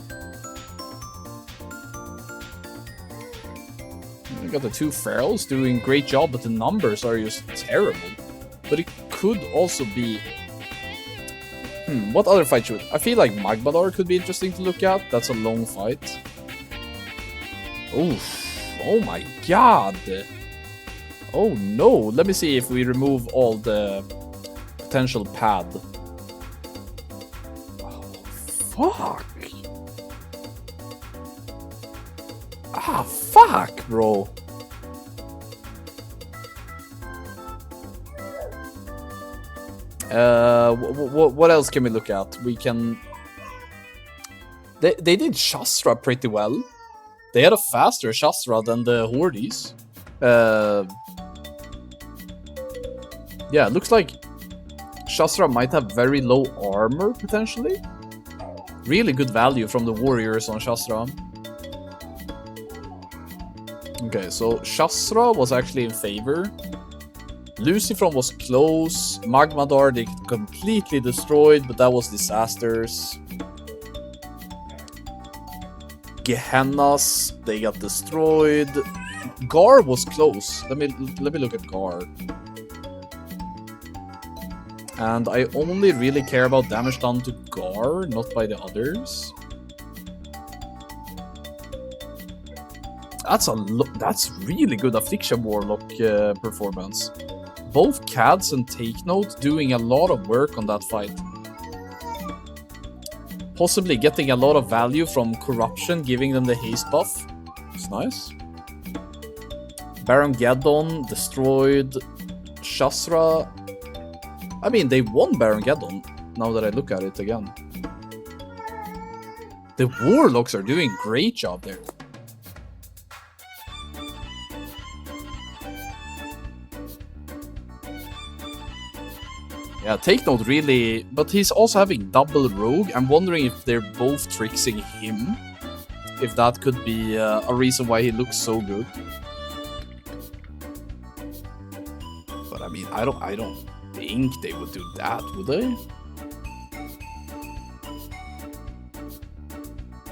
B: We got the two Ferals doing great job, but the numbers are just terrible. But it could also be... what other fight should... I feel like Magmadar could be interesting to look at. That's a long fight. Oof. Oh my god. Oh no. Let me see if we remove all the potential pad. Fuck. Ah, fuck, bro. What else can we look at? We can... They did Shastra pretty well. They had a faster Shastra than the Hordes. Yeah, it looks like Shastra might have very low armor, potentially. Really good value from the warriors on Shastra. Okay, so Shastra was actually in favor. Lucifron was close. Magmadar, they completely destroyed, but that was disasters. Gehennas, they got destroyed. Gar was close. Let me look at Gar. And I only really care about damage done to Gar, not by the others. That's really good Affliction Warlock performance. Both Cads and Take Note doing a lot of work on that fight. Possibly getting a lot of value from Corruption, giving them the haste buff. It's nice. Baron Geddon destroyed. Shastra. I mean, they won Baron Geddon, now that I look at it again. The Warlocks are doing a great job there. Yeah, Take Note really... But he's also having double Rogue. I'm wondering if they're both tricksing him. If that could be a reason why he looks so good. But I mean, I don't think they would do that, would they?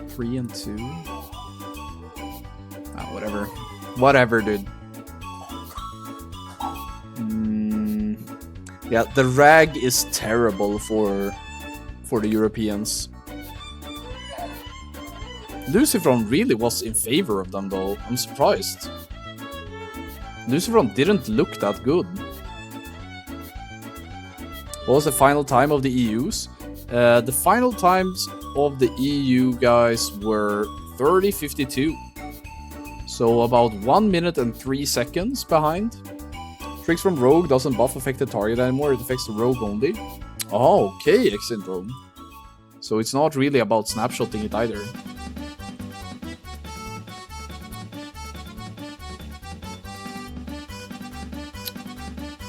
B: 3 and 2. Ah, whatever. Whatever, dude. Yeah, the rag is terrible for the Europeans. Lucifron really was in favor of them, though. I'm surprised. Lucifron didn't look that good. What was the final time of the EUs? The final times of the EU guys were 30:52. So about 1 minute and 3 seconds behind. Tricks from Rogue doesn't buff affected target anymore, it affects the Rogue only. Oh, okay, X-Syndrome. So it's not really about snapshotting it either.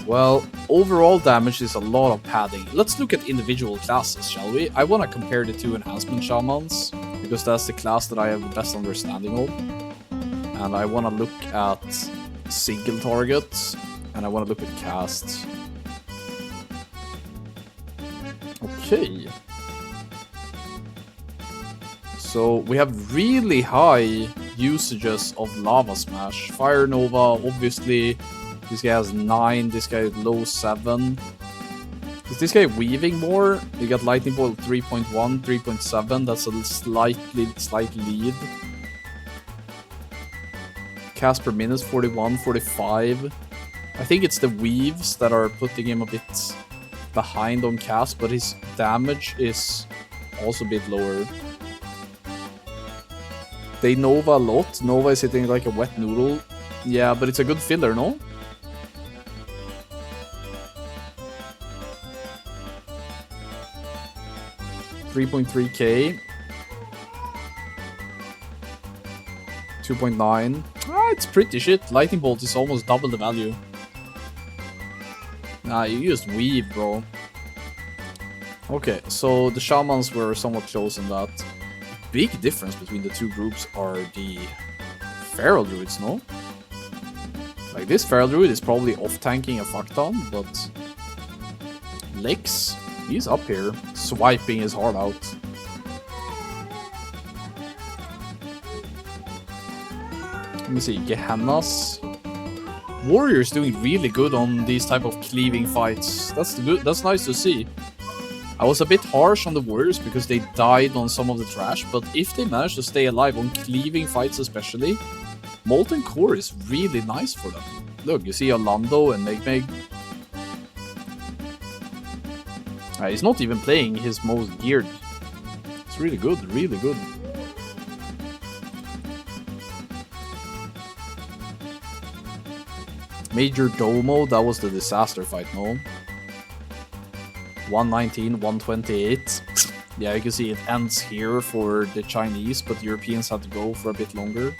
B: Well, overall damage is a lot of padding. Let's look at individual classes, shall we? I want to compare the two Enhancement Shamans, because that's the class that I have the best understanding of. And I want to look at single targets. And I want to look at casts. Okay. So we have really high usages of Lava Smash. Fire Nova, obviously. This guy has 9, this guy is low 7. Is this guy weaving more? You got Lightning Bolt 3.1, 3.7. That's a slight lead. Cast per minute 41, 45. I think it's the weaves that are putting him a bit behind on cast, but his damage is also a bit lower. They Nova a lot. Nova is hitting like a wet noodle. Yeah, but it's a good filler, no? $3.3k. 2.9. Ah, it's pretty shit. Lightning Bolt is almost double the value. Nah, you used weave, bro. Okay, so the shamans were somewhat close in that. Big difference between the two groups are the feral druids, no? Like, this feral druid is probably off-tanking a fuck ton, but Lex, he's up here, swiping his heart out. Let me see, Gehennas. Warriors doing really good on these type of cleaving fights. That's good. That's nice to see. I was a bit harsh on the Warriors because they died on some of the trash, but if they manage to stay alive on cleaving fights especially, Molten Core is really nice for them. Look, you see Orlando and Meg. He's not even playing his most geared. It's really good, really good. Major Domo, that was the disaster fight, no? 119, 128. Yeah, you can see it ends here for the Chinese, but the Europeans had to go for a bit longer.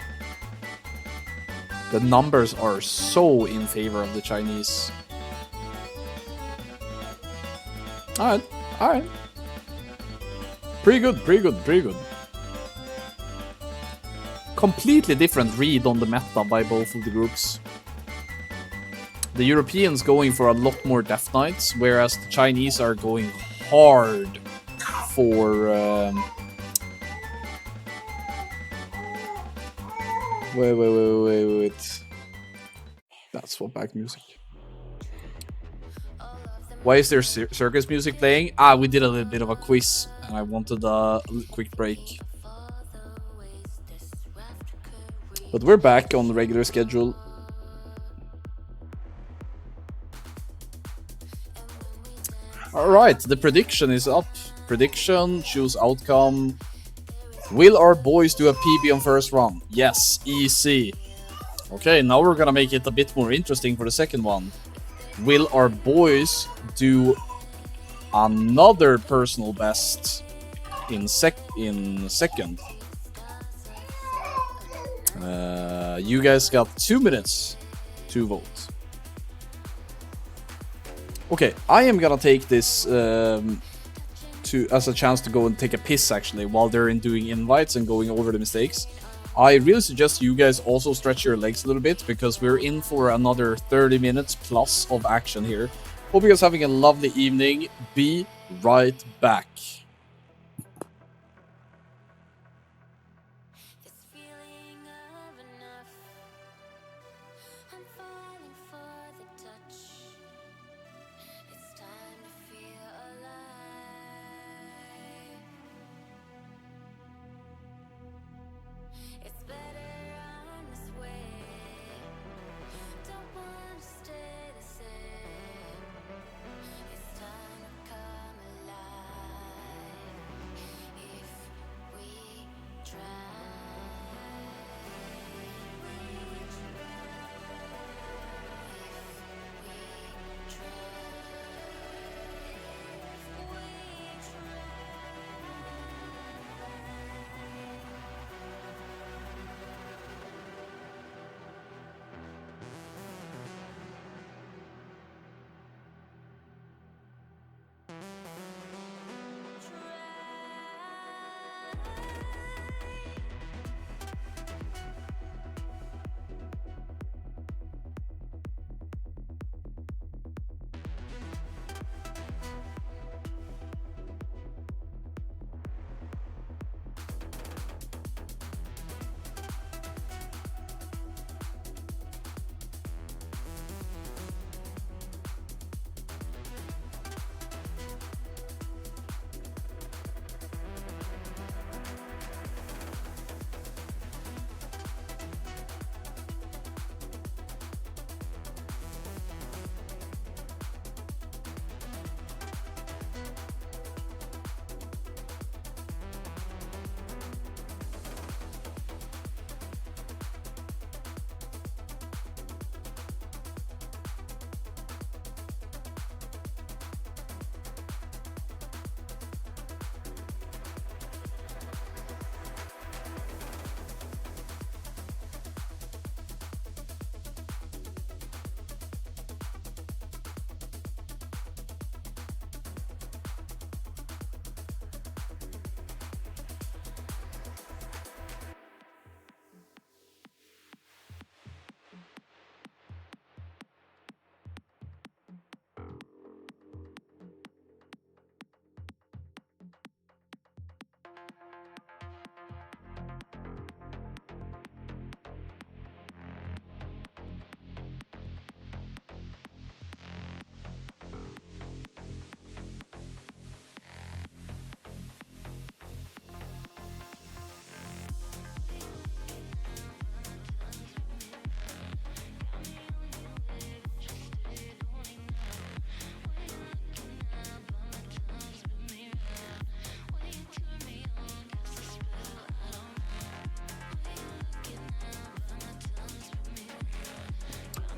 B: The numbers are so in favor of the Chinese. Alright. Pretty good. Completely different read on the meta by both of the groups. The Europeans going for a lot more Death Knights, whereas the Chinese are going hard for... Wait. That's what back music. Why is there circus music playing? We did a little bit of a quiz, and I wanted a quick break. But we're back on the regular schedule. Alright, the prediction is up. Prediction, choose outcome. Will our boys do a PB on first run? Yes, easy. Okay, now we're gonna make it a bit more interesting for the second one. Will our boys do another personal best in second? You guys got 2 minutes to vote. Okay, I am gonna take this as a chance to go and take a piss actually while they're doing invites and going over the mistakes. I really suggest you guys also stretch your legs a little bit because we're in for another 30 minutes plus of action here. Hope you guys are having a lovely evening. Be right back.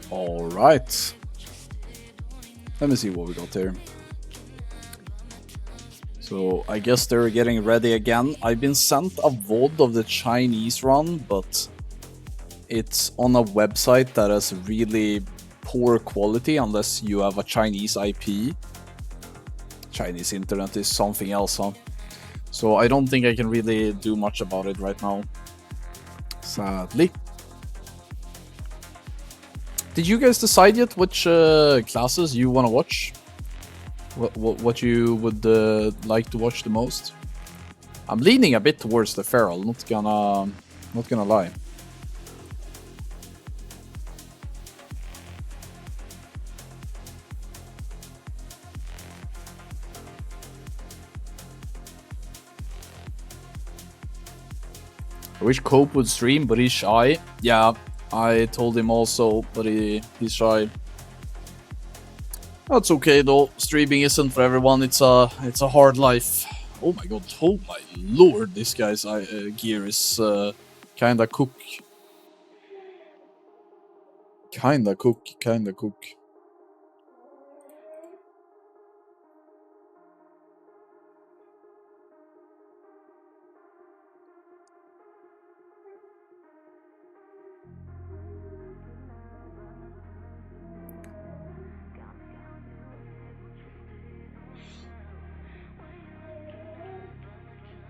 B: All right. Let me see what we got here. So I guess they're getting ready again. I've been sent a VOD of the Chinese run, but it's on a website that has really poor quality unless you have a Chinese IP. Chinese internet is something else, huh? So I don't think I can really do much about it right now. Sadly. Did you guys decide yet which classes you want to watch? What you would like to watch the most? I'm leaning a bit towards the feral, not gonna lie. I wish Cope would stream, but he's shy. Yeah, I told him also, but he's shy. That's okay though. Streaming isn't for everyone. It's a hard life. Oh my god! Oh my lord! This guy's gear is kinda cook. Kinda cook.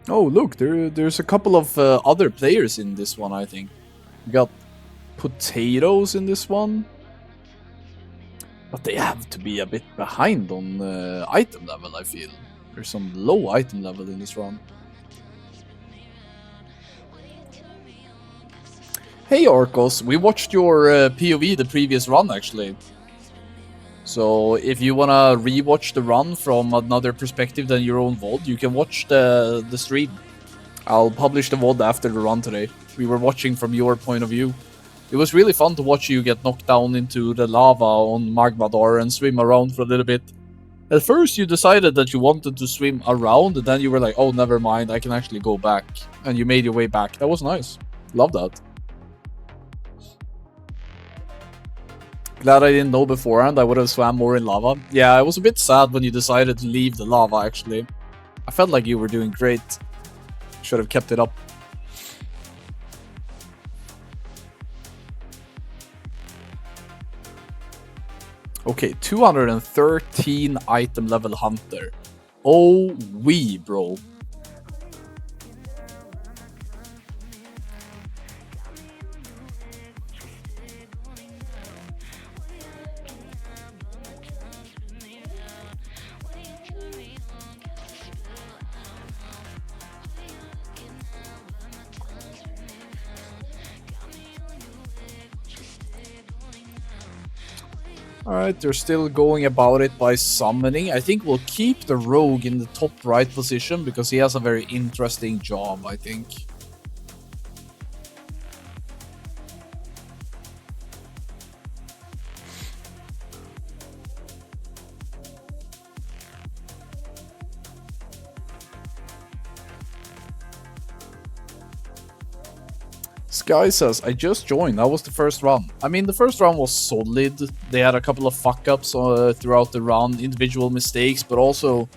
B: Oh look, there's a couple of other players in this one. I think we got potatoes in this one, but they have to be a bit behind on item level. I feel there's some low item level in this run. Hey Orkos, we watched your POV the previous run actually. So if you wanna rewatch the run from another perspective than your own VOD, you can watch the stream. I'll publish the VOD after the run today. We were watching from your point of view. It was really fun to watch you get knocked down into the lava on Magmador and swim around for a little bit. At first you decided that you wanted to swim around, and then you were like, oh never mind, I can actually go back. And you made your way back. That was nice. Love that. Glad I didn't know beforehand, I would have swam more in lava. Yeah, I was a bit sad when you decided to leave the lava, actually. I felt like you were doing great. Should have kept it up. Okay, 213 item level hunter. Oh, wee, bro. Alright, they're still going about it by summoning. I think we'll keep the rogue in the top right position because he has a very interesting job, I think. Sky says, I just joined, that was the first run. I mean, the first run was solid. They had a couple of fuck-ups throughout the run, individual mistakes, but also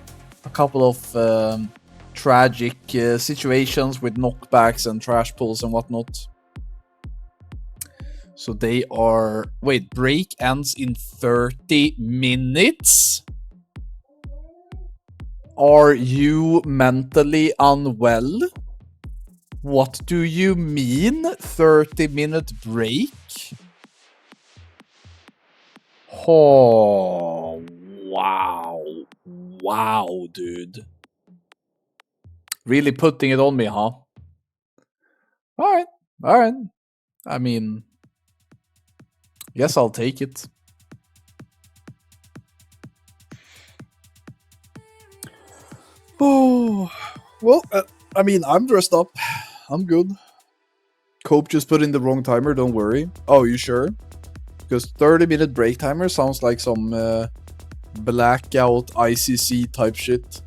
B: a couple of tragic situations with knockbacks and trash pulls and whatnot. So they are... Wait, break ends in 30 minutes? Are you mentally unwell? What do you mean? 30-minute break? Oh, wow. Wow, dude. Really putting it on me, huh? Alright, alright. I mean, guess I'll take it. Oh, well, I mean, I'm dressed up. I'm good. Cope just put in the wrong timer, don't worry. Oh, you sure? Because 30-minute break timer sounds like some blackout ICC type shit.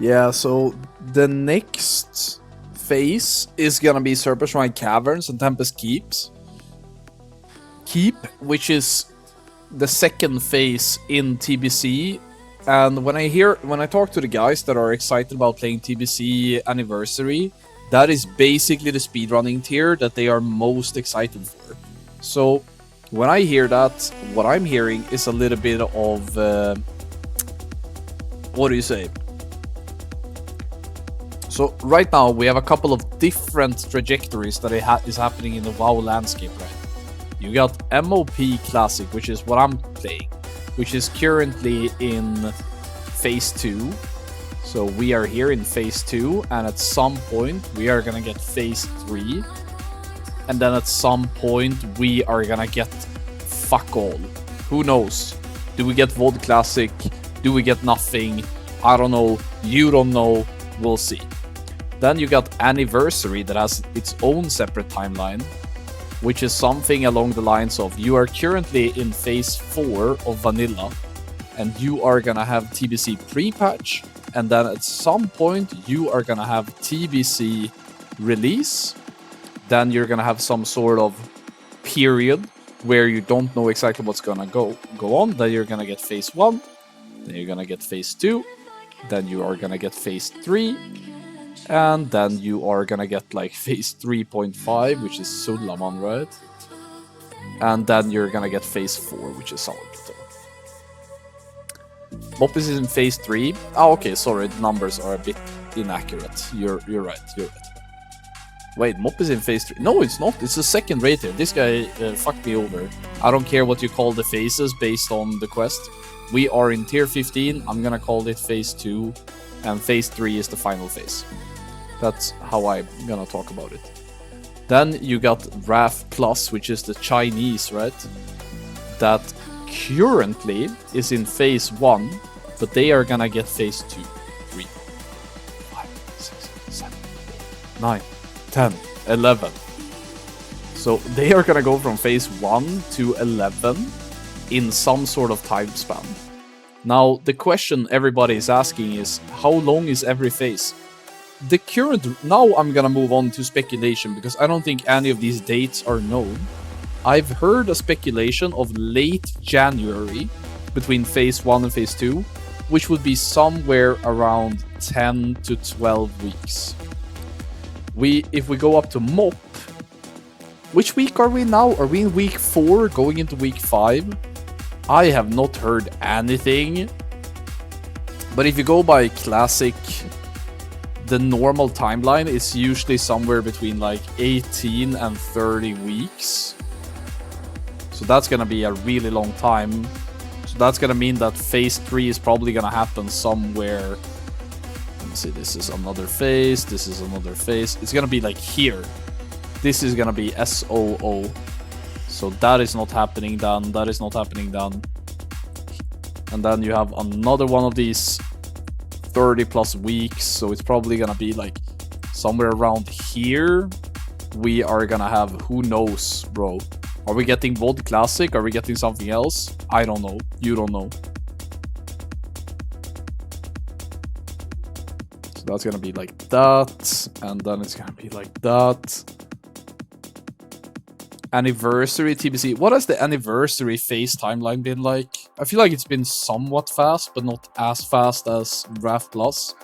B: Yeah, so the next phase is gonna be Serpent Shrine Caverns and Tempest Keep, which is the second phase in TBC. And when I talk to the guys that are excited about playing TBC Anniversary, that is basically the speedrunning tier that they are most excited for. So when I hear that, what I'm hearing is a little bit of what do you say? So right now we have a couple of different trajectories that is happening in the WoW landscape, right? You got MOP Classic, which is what I'm playing, which is currently in Phase 2. So we are here in Phase 2, and at some point we are gonna get Phase 3. And then at some point we are gonna get fuck all. Who knows? Do we get VOD Classic? Do we get nothing? I don't know. You don't know. We'll see. Then you got Anniversary that has its own separate timeline, which is something along the lines of you are currently in Phase 4 of Vanilla, and you are gonna have TBC pre-patch, and then at some point you are gonna have TBC release. Then you're gonna have some sort of period where you don't know exactly what's gonna go on. Then you're gonna get Phase 1, then you're gonna get Phase 2, then you are gonna get Phase 3, and then you are gonna get like Phase 3.5, which is Sullaman, right? And then you're gonna get Phase 4, which is Salto. Mop is in Phase 3. Oh, okay, sorry, the numbers are a bit inaccurate. You're right, you're right. Wait, Mop is in Phase 3. No, it's not. It's the second rate here. This guy fucked me over. I don't care what you call the phases based on the quest. We are in Tier 15. I'm gonna call it Phase 2. And Phase 3 is the final phase. That's how I'm gonna talk about it. Then you got RAF Plus, which is the Chinese, right? That currently is in Phase 1, but they are gonna get Phase 2, 3, 5, 6, 7, 8, 9, 10, 11. So they are gonna go from Phase 1 to 11 in some sort of time span. Now, the question everybody is asking is, how long is every phase? The current... Now I'm gonna move on to speculation, because I don't think any of these dates are known. I've heard a speculation of late January between Phase 1 and Phase 2, which would be somewhere around 10 to 12 weeks. If we go up to MOP, which week are we now? Are we in week 4 going into week 5? I have not heard anything. But if you go by Classic, the normal timeline is usually somewhere between like 18 and 30 weeks. So that's gonna be a really long time. So that's gonna mean that Phase 3 is probably gonna happen somewhere. Let me see, this is another phase, this is another phase. It's gonna be like here. This is gonna be SOO. So that is not happening then, that is not happening then. And then you have another one of these 30 plus weeks, so it's probably gonna be like somewhere around here. We are gonna have, who knows, bro. Are we getting VOD Classic? Are we getting something else? I don't know. You don't know. So that's gonna be like that, and then it's gonna be like that. Anniversary TBC. What has the Anniversary phase timeline been like? I feel like it's been somewhat fast, but not as fast as RAF Plus.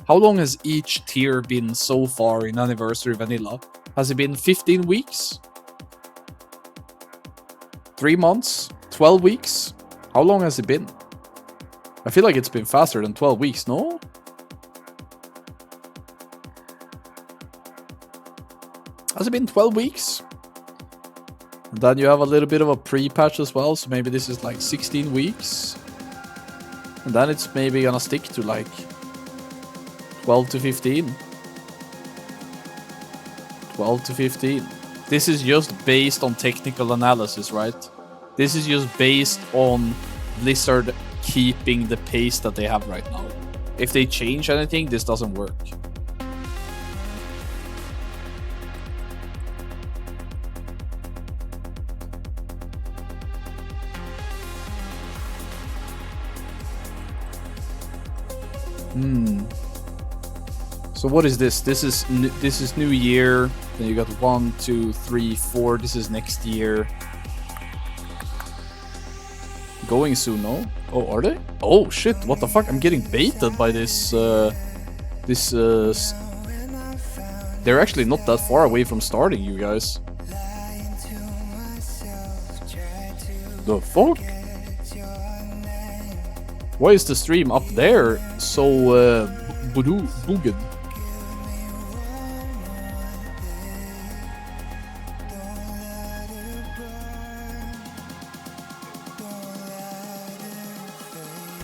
B: How long has each tier been so far in Anniversary Vanilla? Has it been 15 weeks? 3 months? 12 weeks? How long has it been? I feel like it's been faster than 12 weeks, no? Has it been 12 weeks? And then you have a little bit of a pre-patch as well, so maybe this is like 16 weeks. And then it's maybe gonna stick to like 12 to 15. 12 to 15. This is just based on technical analysis, right? This is just based on Blizzard keeping the pace that they have right now. If they change anything, this doesn't work. So what is this? This is New Year. Then you got 1, 2, 3, 4. This is next year. Going soon, no? Oh, are they? Oh shit! What the fuck? I'm getting baited by this. They're actually not that far away from starting, you guys. The fuck? Why is the stream up there so booged?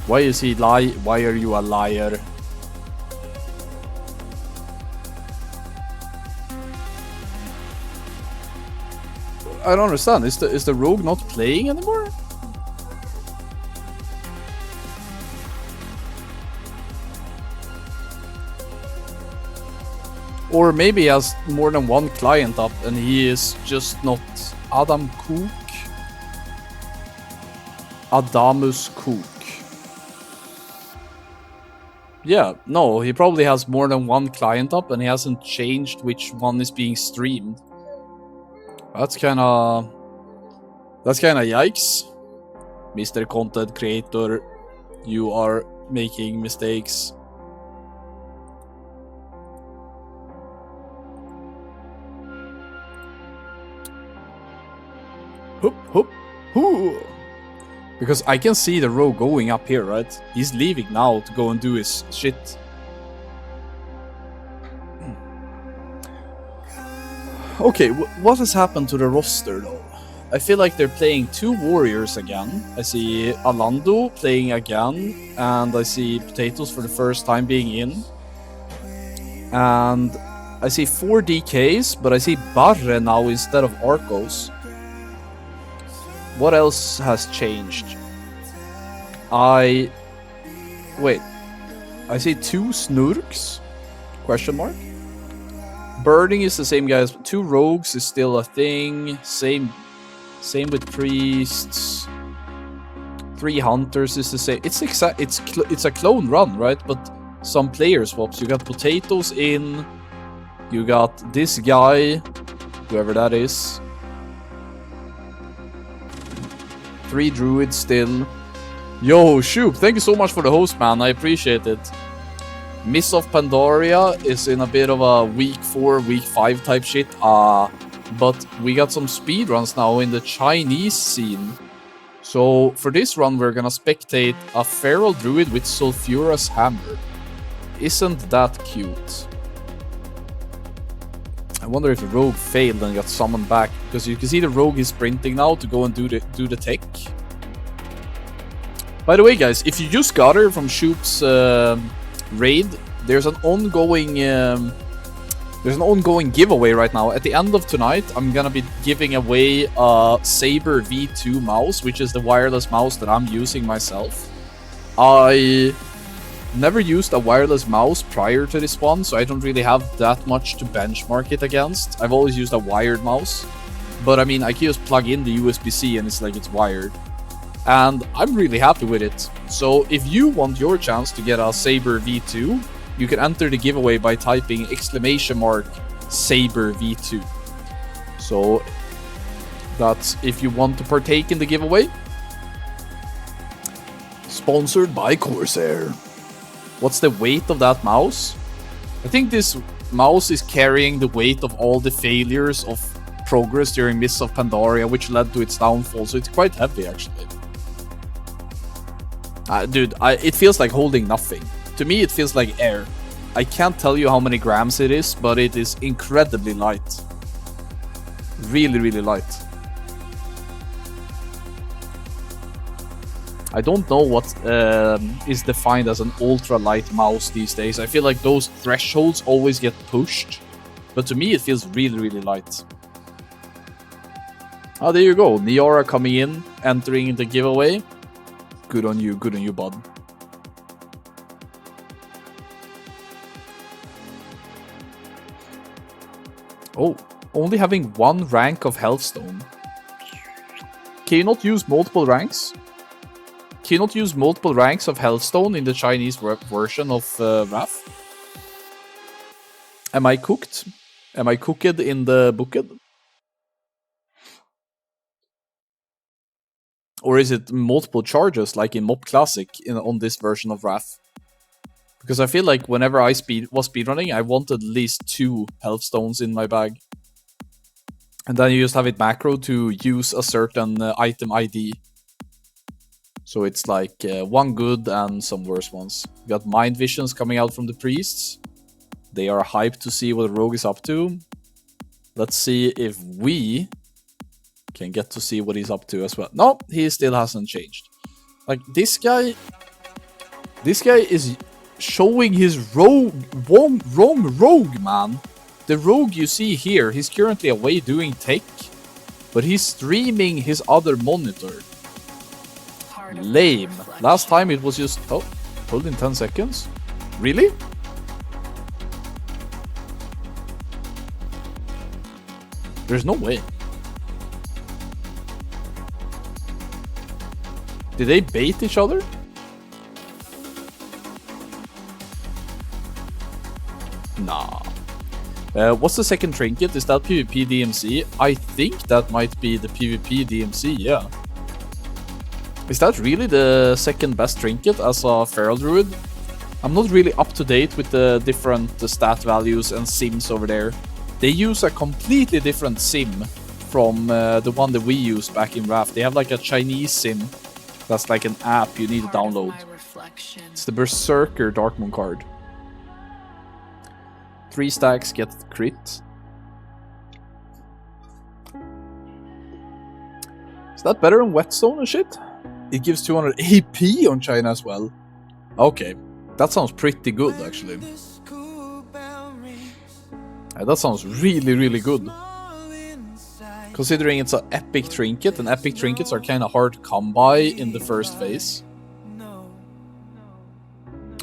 B: Why is he Why are you a liar? I don't understand. Is the rogue not playing anymore? Or maybe he has more than one client up and he is just not Adam Cook. Adamus Cook. Yeah, no, he probably has more than one client up and he hasn't changed which one is being streamed. That's kinda yikes. Mr. Content Creator, you are making mistakes. Hoop, hoop, hoo. Because I can see the rogue going up here, right? He's leaving now to go and do his shit. Okay, what has happened to the roster though? I feel like they're playing 2 warriors again. I see Alando playing again, and I see Potatoes for the first time being in. And I see 4 DKs, but I see Barre now instead of Arcos. What else has changed? Wait. I see 2 Snurks? Question mark? Birding is the same guys. 2 rogues is still a thing. Same with priests. 3 hunters is the same. It's a clone run, right? But some player swaps. You got Potatoes in. You got this guy, whoever that is. 3 druids still. Yo, Shoop, thank you so much for the host, man. I appreciate it. Miss of Pandaria is in a bit of a week 4, week 5 type shit. But we got some speedruns now in the Chinese scene. So for this run, we're gonna spectate a feral druid with Sulfurous Hammer. Isn't that cute? I wonder if the rogue failed and got summoned back, because you can see the rogue is sprinting now to go and do the tech. By the way, guys, if you just got her from Shoop's raid, there's an ongoing giveaway right now. At the end of tonight, I'm gonna be giving away a Saber V2 mouse, which is the wireless mouse that I'm using myself. I never used a wireless mouse prior to this one, so I don't really have that much to benchmark it against. I've always used a wired mouse, but I mean, I can just plug in the USB-C and it's like it's wired. And I'm really happy with it. So if you want your chance to get a Saber V2, you can enter the giveaway by typing !Saber V2. So that's if you want to partake in the giveaway. Sponsored by Corsair. What's the weight of that mouse? I think this mouse is carrying the weight of all the failures of progress during Mists of Pandaria, which led to its downfall, so it's quite heavy actually. Dude, it feels like holding nothing. To me, it feels like air. I can't tell you how many grams it is, but it is incredibly light. Really, really light. I don't know what is defined as an ultra-light mouse these days. I feel like those thresholds always get pushed. But to me, it feels really, really light. Oh, there you go. Niara coming in, entering the giveaway. Good on you, bud. Oh, only having 1 rank of Healthstone. Can you not use multiple ranks? Can you not use multiple ranks of Healthstone in the Chinese version of Wrath? Am I cooked? Am I cooked in the bucket? Or is it multiple charges like in Mob Classic on this version of Wrath? Because I feel like whenever I was speedrunning, I wanted at least 2 health stones in my bag. And then you just have it macro to use a certain item ID. So it's like 1 good and some worse ones. We got mind visions coming out from the priests. They are hyped to see what the rogue is up to. Let's see if we can get to see what he's up to as well. No, he still hasn't changed. Like, this guy is showing his wrong rogue, man. The rogue you see here, he's currently away doing tech, but he's streaming his other monitor. Lame. Last time it was just, oh, pulled in 10 seconds. Really? There's no way. Did they bait each other? Nah. What's the second trinket? Is that PvP DMC? I think that might be the PvP DMC, yeah. Is that really the second best trinket as a Feral Druid? I'm not really up to date with the different stat values and sims over there. They use a completely different sim from the one that we used back in Wrath. They have like a Chinese sim that's like an app you need to download. It's the Berserker Darkmoon card. 3 stacks get crit. Is that better than Whetstone and shit? It gives 200 AP on China as well. Okay, that sounds pretty good actually. That sounds really, really good. Considering it's an epic trinket, and epic trinkets are kind of hard to come by in the first phase.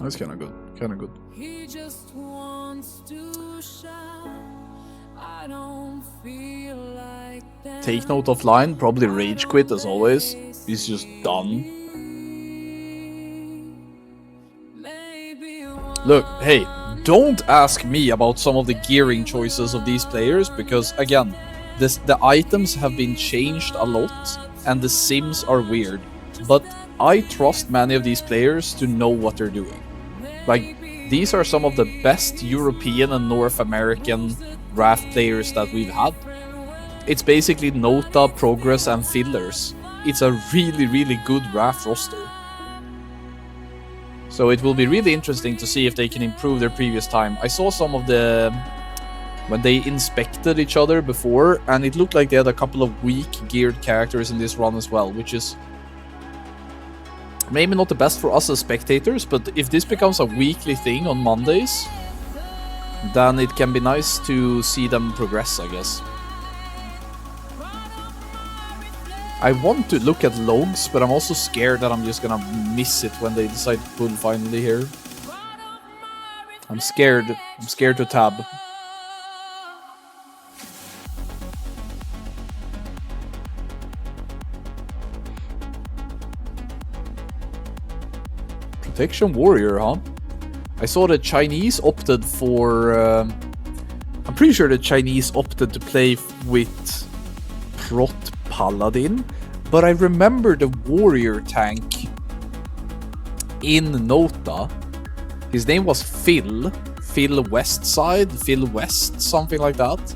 B: That's kind of good, kind of good. Take note offline, probably rage quit as always. He's just done. Look, hey, don't ask me about some of the gearing choices of these players, because again, the items have been changed a lot and the sims are weird. But I trust many of these players to know what they're doing. Like, these are some of the best European and North American Wrath players that we've had. It's basically Nota, Progress and fillers. It's a really, really good Wrath roster. So it will be really interesting to see if they can improve their previous time. I saw some of the... when they inspected each other before, and it looked like they had a couple of weak geared characters in this run as well, which is maybe not the best for us as spectators, but if this becomes a weekly thing on Mondays, then it can be nice to see them progress, I guess. I want to look at logs, but I'm also scared that I'm just gonna miss it when they decide to pull finally here. I'm scared to tab. Protection Warrior, huh? I saw the Chinese opted for... I'm pretty sure the Chinese opted to play with Prot Paladin, but I remember the warrior tank in Nota. His name was Phil Westside, Phil West, something like that.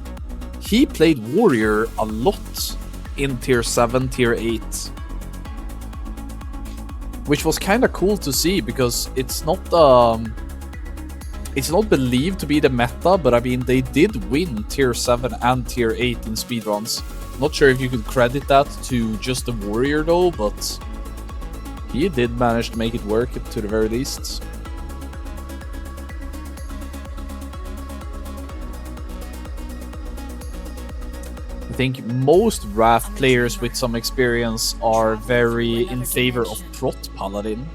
B: He played warrior a lot in tier 7, tier 8. Which was kind of cool to see, because it's not believed to be the meta, but I mean, they did win tier 7 and tier 8 in speedruns. Not sure if you could credit that to just the warrior though, but he did manage to make it work to the very least. I think most Wrath players with some experience are very in favor of Prot Paladin.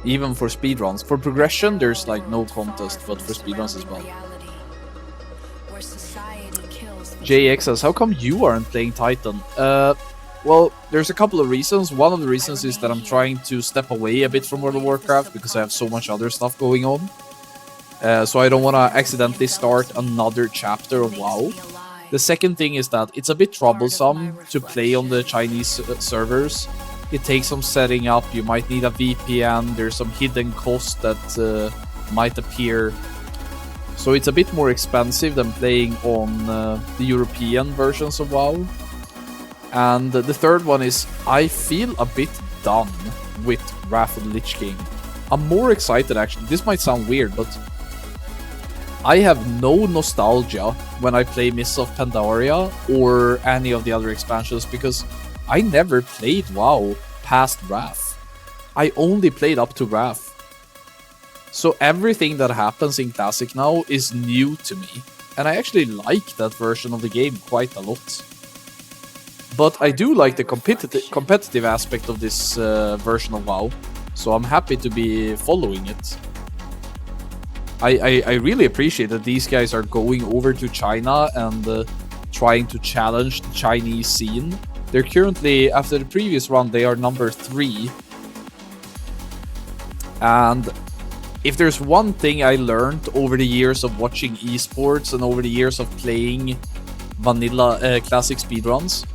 B: Even for speedruns. For progression, there's like no contest, but for speedruns as well. JX says, how come you aren't playing Titan? Well, there's a couple of reasons. One of the reasons is that I'm trying to step away a bit from World of Warcraft because I have so much other stuff going on. so I don't want to accidentally start another chapter of WoW. The second thing is that it's a bit troublesome to play on the Chinese servers. It takes some setting up, you might need a VPN, there's some hidden cost that might appear. So it's a bit more expensive than playing on the European versions of WoW. And the third one is, I feel a bit done with Wrath of the Lich King. I'm more excited actually, this might sound weird, but I have no nostalgia when I play Mists of Pandaria or any of the other expansions because I never played WoW past Wrath. I only played up to Wrath. So everything that happens in Classic now is new to me. And I actually like that version of the game quite a lot. But I do like the competitive aspect of this version of WoW. So I'm happy to be following it. I really appreciate that these guys are going over to China and trying to challenge the Chinese scene. They're currently, after the previous run, they are number 3. And if there's one thing I learned over the years of watching esports and over the years of playing vanilla classic speedruns,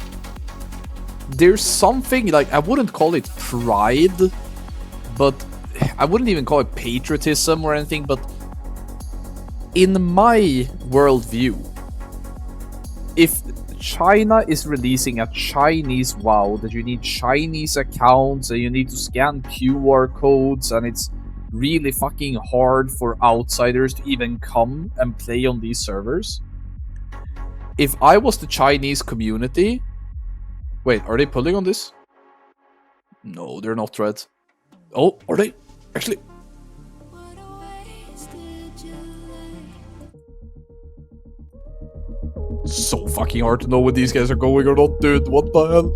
B: there's something, like, I wouldn't call it pride, but I wouldn't even call it patriotism or anything, but in my worldview, if China is releasing a Chinese WoW, that you need Chinese accounts and you need to scan QR codes and it's really fucking hard for outsiders to even come and play on these servers. If I was the Chinese community... Wait, are they pulling on this? No, they're not, Red. Oh, are they? Actually... So fucking hard to know when these guys are going or not, dude. What the hell?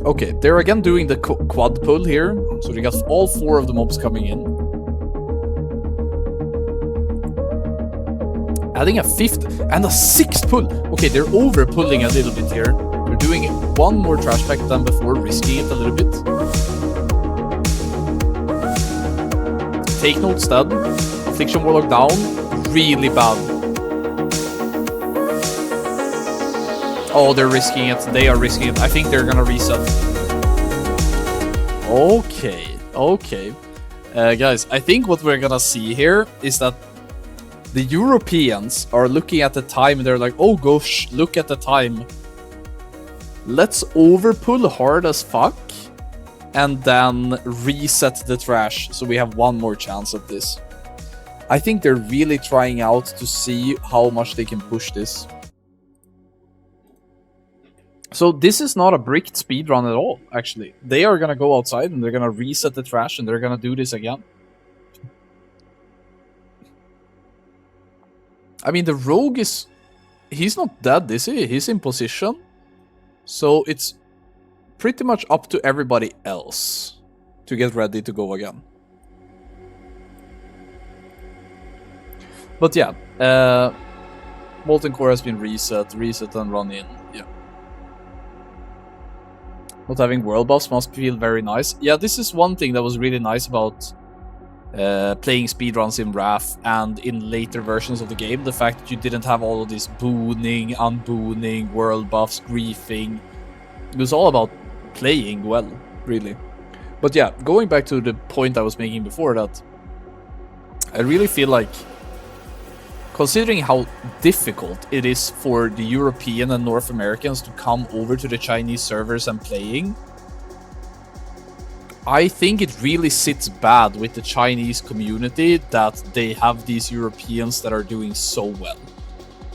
B: Okay, they're again doing the quad pull here. So they got all 4 of the mobs coming in. Adding a 5th and a 6th pull. Okay, they're over pulling a little bit here. They're doing one more trash pack than before, risking it a little bit. Take notes dead. Affliction Warlock down. Really bad. Oh, they're risking it. They are risking it. I think they're gonna reset. Okay. Guys, I think what we're gonna see here is that the Europeans are looking at the time and they're like, oh gosh, look at the time. Let's overpull hard as fuck and then reset the trash so we have one more chance at this. I think they're really trying out to see how much they can push this. So this is not a bricked speedrun at all, actually. They are gonna go outside and they're gonna reset the trash and they're gonna do this again. I mean, the rogue is... He's not dead, is he? He's in position. So it's pretty much up to everybody else to get ready to go again. But yeah, Molten Core has been reset and run in. Yeah. Not having world buffs must feel very nice. Yeah, this is one thing that was really nice about playing speedruns in Wrath and in later versions of the game. The fact that you didn't have all of this booning, unbooning, world buffs, griefing. It was all about playing well, really. But yeah, going back to the point I was making before, that I really feel like, considering how difficult it is for the European and North Americans to come over to the Chinese servers and playing, I think it really sits bad with the Chinese community that they have these Europeans that are doing so well.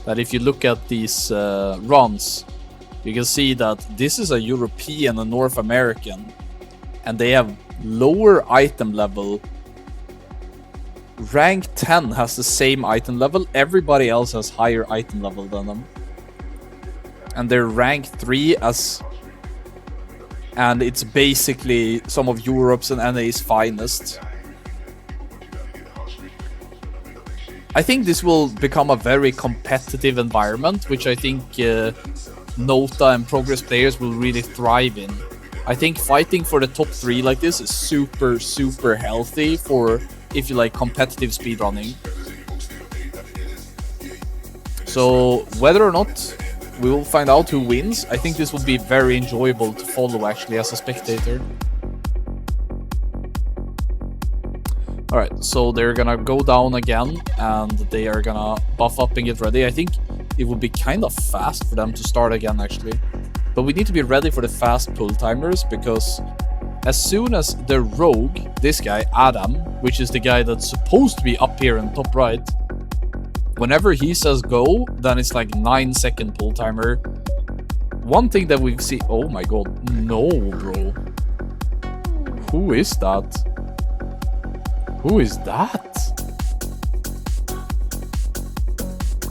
B: That if you look at these runs, you can see that this is a European and North American, and they have lower item level. Rank 10 has the same item level, everybody else has higher item level than them. And they're rank 3 as... And it's basically some of Europe's and NA's finest. I think this will become a very competitive environment, which I think Nota and Progress players will really thrive in. I think fighting for the top 3 like this is super, super healthy for if you like competitive speedrunning. So whether or not we will find out who wins, I think this will be very enjoyable to follow actually as a spectator. Alright, so they're gonna go down again and they are gonna buff up and get ready. I think it would be kind of fast for them to start again actually. But we need to be ready for the fast pull timers, because as soon as the rogue, this guy, Adam, which is the guy that's supposed to be up here in top right, whenever he says go, then it's like 9-second pull timer. One thing that we've seen... Oh my god, no, bro. Who is that? Who is that?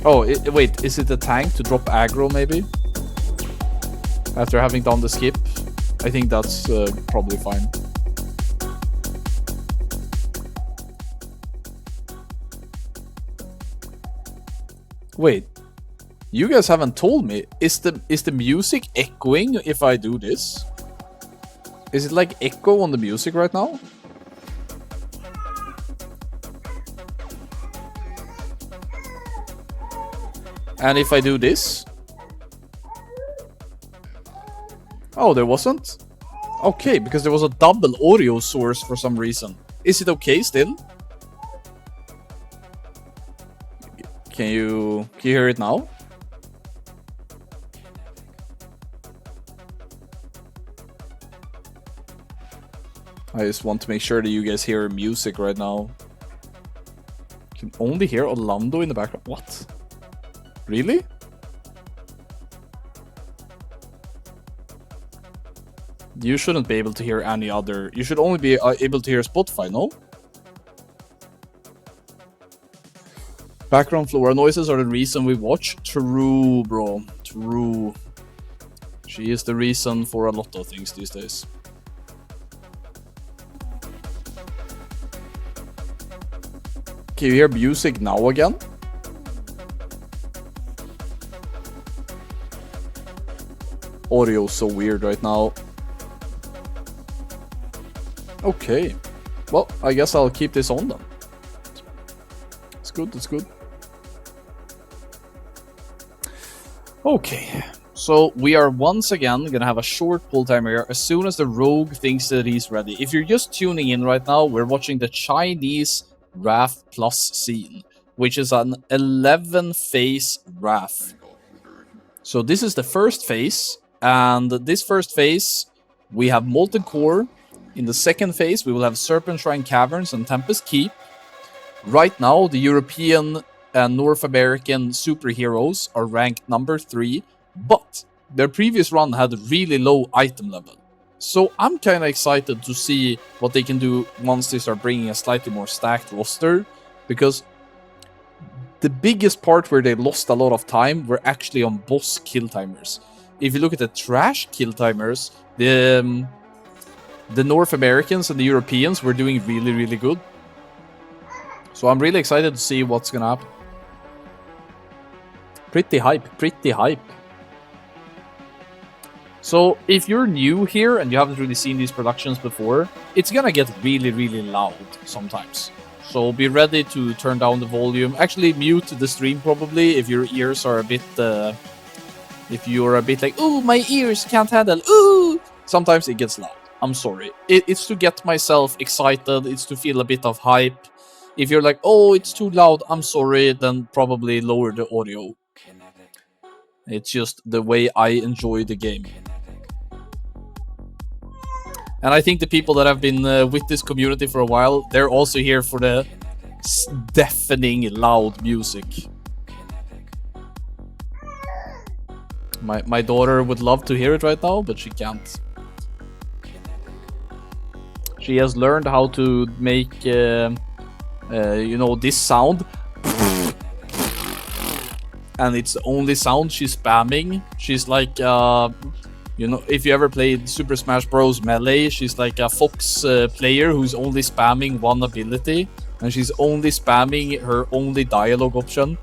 B: Oh, wait, is it a tank to drop aggro, maybe? After having done the skip? I think that's probably fine. Wait, you guys haven't told me. Is the music echoing if I do this? Is it like echo on the music right now? And if I do this? Oh, there wasn't? Okay, because there was a double audio source for some reason. Is it okay still? Can you hear it now? I just want to make sure that you guys hear music right now. You can only hear Orlando in the background. What? Really? You shouldn't be able to hear any other... You should only be able to hear Spotify, no? Background flora noises are the reason we watch. True, bro. True. She is the reason for a lot of things these days. Can you hear music now again? Audio is so weird right now. Okay. Well, I guess I'll keep this on then. It's good, it's good. Okay. So we are once again gonna have a short pull timer here as soon as the rogue thinks that he's ready. If you're just tuning in right now, we're watching the Chinese RAF Plus scene, which is an 11-phase RAF. So this is the first phase, and this first phase we have Molten Core. In the second phase we will have Serpent Shrine Caverns and Tempest Keep. Right now the European and North American superheroes are ranked number 3, but their previous run had a really low item level. So I'm kind of excited to see what they can do once they start bringing a slightly more stacked roster, because the biggest part where they lost a lot of time were actually on boss kill timers. If you look at the trash kill timers, the North Americans and the Europeans were doing really, really good. So I'm really excited to see what's gonna happen. Pretty hype, pretty hype. So if you're new here and you haven't really seen these productions before, it's gonna get really, really loud sometimes. So be ready to turn down the volume. Actually mute the stream probably if your ears are a bit... if you're a bit like, ooh, my ears can't handle, ooh! Sometimes it gets loud. I'm sorry. It's to get myself excited. It's to feel a bit of hype. If you're like, oh, it's too loud, I'm sorry, then probably lower the audio. It's just the way I enjoy the game. And I think the people that have been with this community for a while, they're also here for the deafening loud music. My daughter would love to hear it right now, but she can't. She has learned how to make, you know, this sound. And it's the only sound she's spamming. She's like, you know, if you ever played Super Smash Bros. Melee, she's like a Fox player who's only spamming one ability. And she's only spamming her only dialogue option.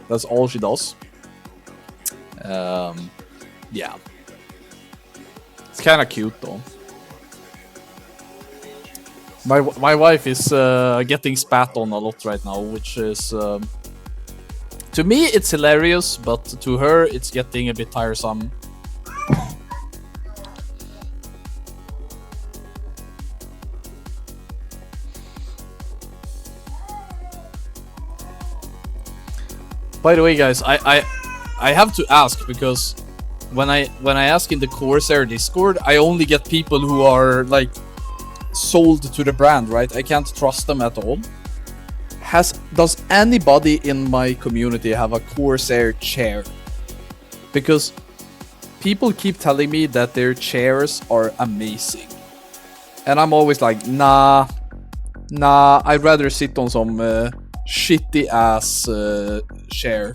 B: That's all she does. Yeah. It's kind of cute though. My wife is getting spat on a lot right now, which is to me it's hilarious, but to her it's getting a bit tiresome. By the way, guys, I have to ask, because when I ask in the Corsair Discord, I only get people who are like sold to the brand, right? I can't trust them at all. Does anybody in my community have a Corsair chair? Because people keep telling me that their chairs are amazing, and I'm always like, nah, I'd rather sit on some shitty ass chair.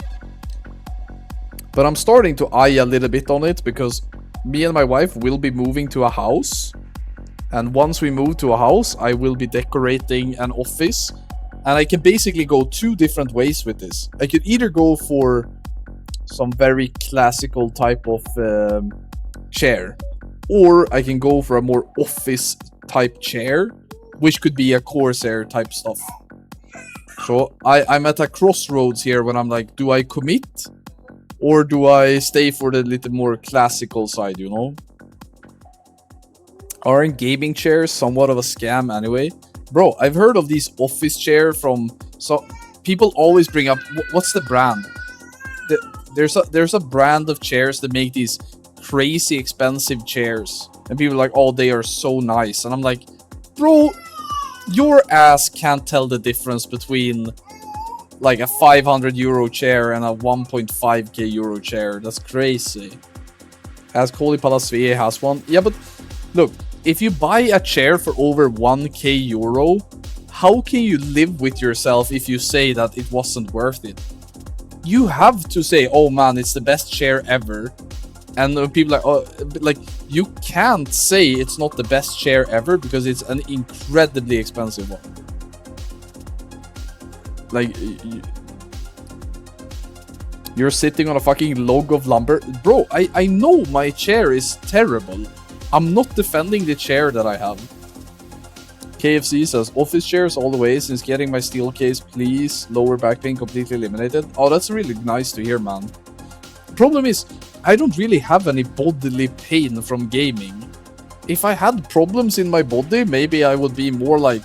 B: But I'm starting to eye a little bit on it, because me and my wife will be moving to a house, and once we move to a house, I will be decorating an office, and I can basically go two different ways with this. I could either go for some very classical type of chair, or I can go for a more office type chair, which could be a Corsair type stuff. So I'm at a crossroads here when I'm like, do I commit? Or do I stay for the little more classical side, you know? Aren't gaming chairs somewhat of a scam anyway? Bro, I've heard of these office chair from... So people always bring up... What's the brand? There's a brand of chairs that make these crazy expensive chairs. And people are like, oh, they are so nice. And I'm like, bro... Your ass can't tell the difference between like a 500 euro chair and a 1.5k euro chair. That's crazy. As Koli Palasvie has one. Yeah, but look, if you buy a chair for over 1k euro, how can you live with yourself if you say that it wasn't worth it? You have to say, oh man, it's the best chair ever. And people are like, oh, like, you can't say it's not the best chair ever because it's an incredibly expensive one. Like, you're sitting on a fucking log of lumber. Bro, I know my chair is terrible. I'm not defending the chair that I have. KFC says, office chairs all the way since getting my steel case, please. Lower back pain completely eliminated. Oh, that's really nice to hear, man. Problem is, I don't really have any bodily pain from gaming. If I had problems in my body, maybe I would be more like...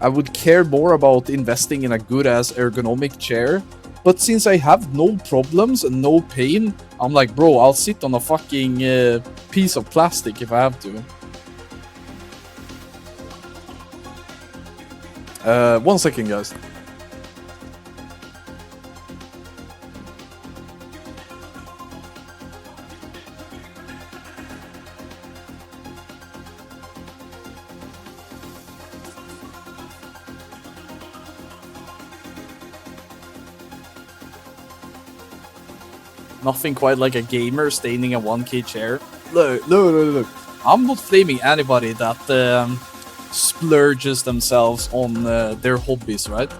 B: I would care more about investing in a good-ass ergonomic chair. But since I have no problems and no pain, I'm like, bro, I'll sit on a fucking piece of plastic if I have to. 1 second, guys. Nothing quite like a gamer staining a 1k chair. Look. I'm not flaming anybody that splurges themselves on their hobbies, right?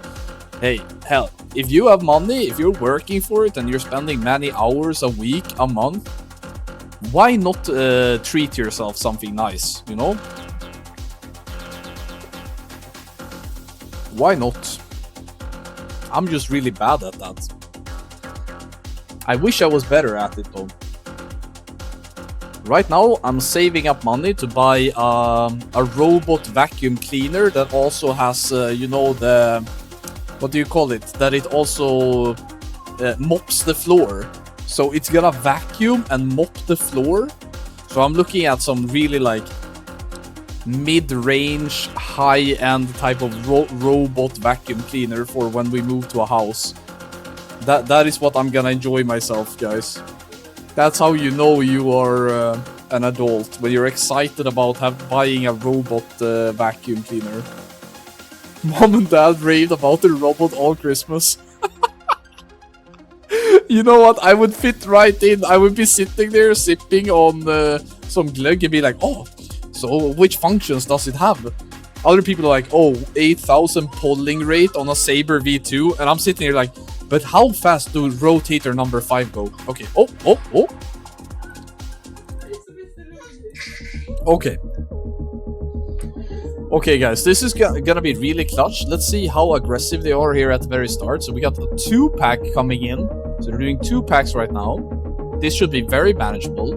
B: Hey, hell, if you have money, if you're working for it and you're spending many hours a week, a month, why not treat yourself something nice, you know? Why not? I'm just really bad at that. I wish I was better at it though. Right now, I'm saving up money to buy a robot vacuum cleaner that also has, you know, the... What do you call it? That it also mops the floor. So it's gonna vacuum and mop the floor. So I'm looking at some really like mid-range, high-end type of robot vacuum cleaner for when we move to a house. That is what I'm gonna enjoy myself, guys. That's how you know you are an adult, when you're excited about buying a robot vacuum cleaner. Mom and Dad raved about the robot all Christmas. You know what? I would fit right in. I would be sitting there sipping on some glögg and be like, oh, so which functions does it have? Other people are like, oh, 8,000 polling rate on a Saber V2. And I'm sitting here like, but how fast do rotator number 5 go? Okay. Oh. Okay. Okay, guys, this is gonna be really clutch. Let's see how aggressive they are here at the very start. So we got a 2-pack coming in. So they're doing 2 packs right now. This should be very manageable.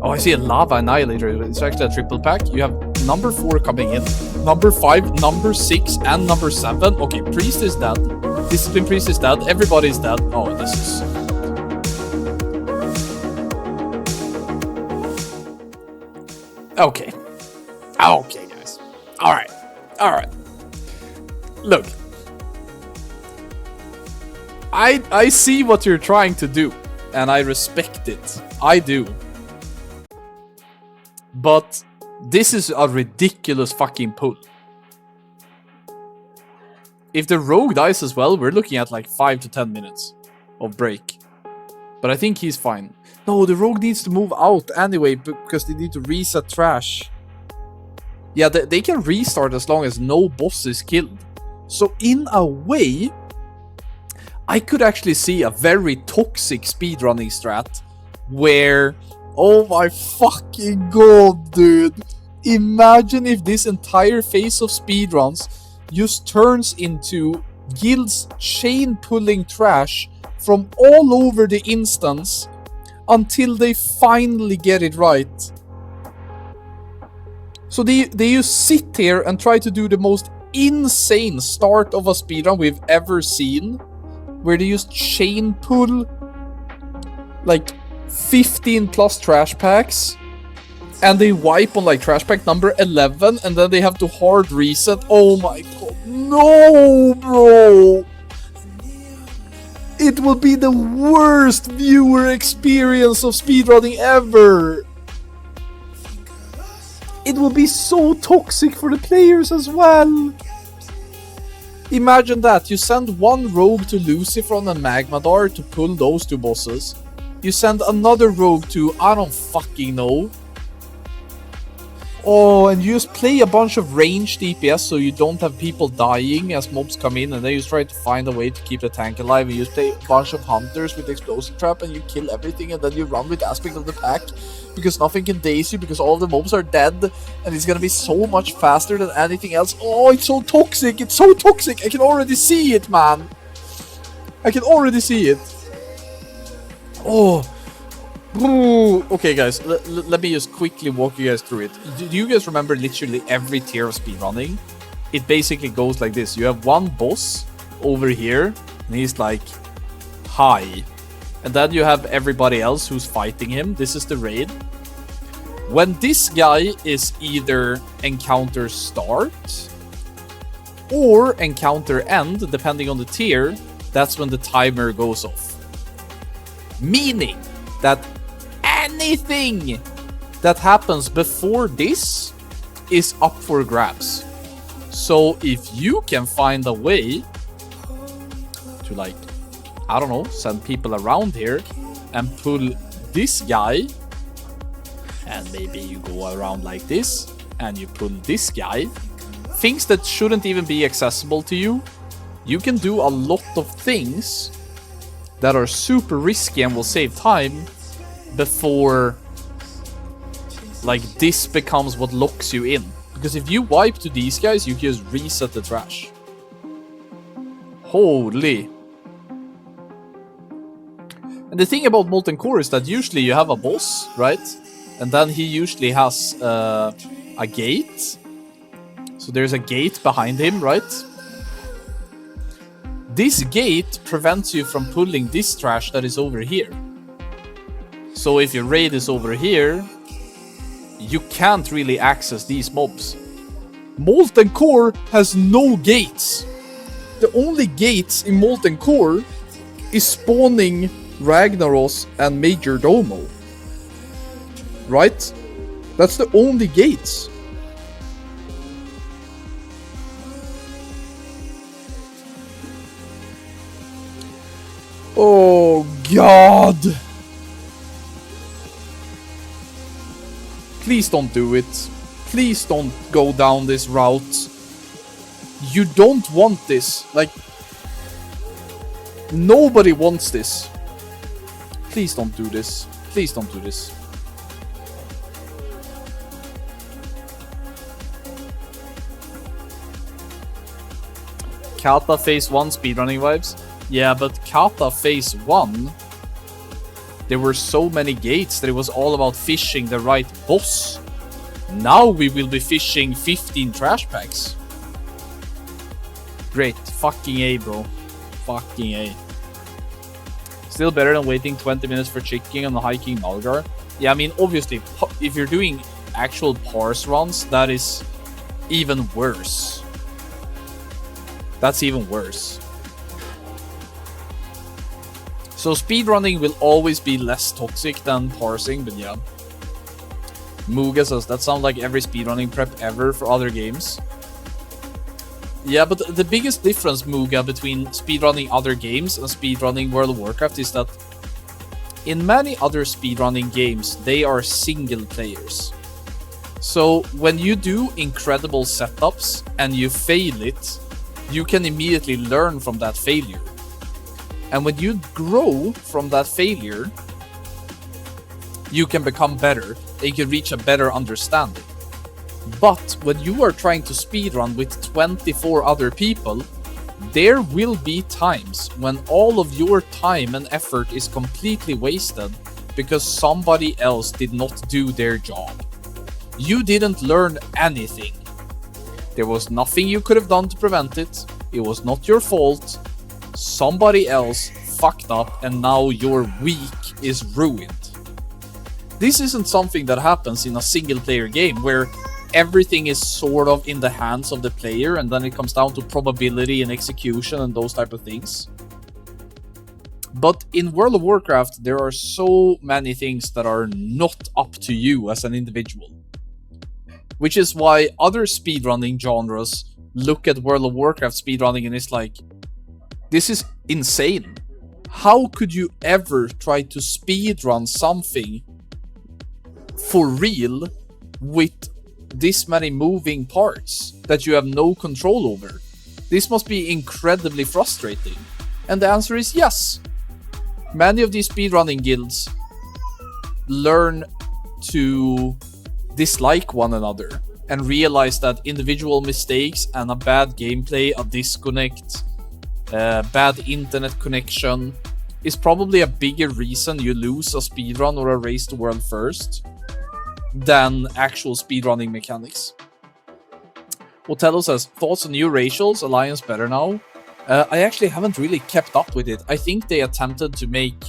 B: Oh, I see a Lava Annihilator. It's actually a 3-pack pack. You have number 4 coming in, number 5, number 6, and number 7. Okay, Priest is dead. Discipline Priest is dead. Everybody is dead. Oh, this is... Okay. Okay, guys. Alright. Alright. Look. I see what you're trying to do, and I respect it. I do. But this is a ridiculous fucking pull. If the rogue dies as well, we're looking at like 5 to 10 minutes of break. But I think he's fine. No, the rogue needs to move out anyway because they need to reset trash. Yeah, they can restart as long as no boss is killed. So in a way, I could actually see a very toxic speedrunning strat where... Oh my fucking god, dude. Imagine if this entire phase of speedruns just turns into guilds chain pulling trash from all over the instance until they finally get it right. So they just sit here and try to do the most insane start of a speedrun we've ever seen, where they just chain pull like 15 plus trash packs, and they wipe on like trash pack number 11, and then they have to hard reset. Oh my god, no, bro! It will be the worst viewer experience of speedrunning ever! It will be so toxic for the players as well! Imagine that, you send one rogue to Lucifron and Magmadar to pull those 2 bosses. You send another rogue to, I don't fucking know. Oh, and you just play a bunch of ranged DPS so you don't have people dying as mobs come in, and then you try to find a way to keep the tank alive. And you just play a bunch of hunters with explosive trap and you kill everything, and then you run with aspect of the pack because nothing can daze you because all the mobs are dead, and it's gonna be so much faster than anything else. Oh, it's so toxic! It's so toxic! I can already see it, man! I can already see it. Oh, okay, guys. Let me just quickly walk you guys through it. Do you guys remember literally every tier of speedrunning? It basically goes like this. You have one boss over here, and he's like, hi. And then you have everybody else who's fighting him. This is the raid. When this guy is either encounter start or encounter end, depending on the tier, that's when the timer goes off. Meaning that anything that happens before this is up for grabs. So if you can find a way to, like, I don't know, send people around here and pull this guy, and maybe you go around like this and you pull this guy, things that shouldn't even be accessible to you, you can do a lot of things that are super risky and will save time before, like, this becomes what locks you in. Because if you wipe to these guys, you can just reset the trash. Holy. And the thing about Molten Core is that usually you have a boss, right? And then he usually has a gate. So there's a gate behind him, right? This gate prevents you from pulling this trash that is over here. So if your raid is over here, you can't really access these mobs. Molten Core has no gates. The only gates in Molten Core is spawning Ragnaros and Major Domo. Right? That's the only gates. Oh god! Please don't do it. Please don't go down this route. You don't want this. Like, nobody wants this. Please don't do this. Please don't do this. Kata Phase 1 speedrunning vibes. Yeah, but Kata Phase 1, there were so many gates that it was all about fishing the right boss. Now we will be fishing 15 trash packs. Great. Fucking A, bro. Fucking A. Still better than waiting 20 minutes for chicken and hiking Malgar. Yeah, I mean, obviously, if you're doing actual parse runs, that is even worse. That's even worse. So speedrunning will always be less toxic than parsing, but yeah. Muga says, that sounds like every speedrunning prep ever for other games. Yeah, but the biggest difference, Muga, between speedrunning other games and speedrunning World of Warcraft is that in many other speedrunning games, they are single players. So when you do incredible setups and you fail it, you can immediately learn from that failure. And when you grow from that failure, you can become better and you can reach a better understanding. But when you are trying to speedrun with 24 other people, there will be times when all of your time and effort is completely wasted because somebody else did not do their job. You didn't learn anything. There was nothing you could have done to prevent it. It was not your fault. Somebody else fucked up and now your week is ruined. This isn't something that happens in a single player game where everything is sort of in the hands of the player and then it comes down to probability and execution and those type of things. But in World of Warcraft, there are so many things that are not up to you as an individual. Which is why other speedrunning genres look at World of Warcraft speedrunning and it's like, this is insane. How could you ever try to speedrun something for real with this many moving parts that you have no control over? This must be incredibly frustrating. And the answer is yes. Many of these speedrunning guilds learn to dislike one another and realize that individual mistakes and a bad gameplay, a disconnect, bad internet connection is probably a bigger reason you lose a speedrun or a race to world first than actual speedrunning mechanics. Otello says, thoughts on new racials? Alliance better now? I actually haven't really kept up with it. I think they attempted to make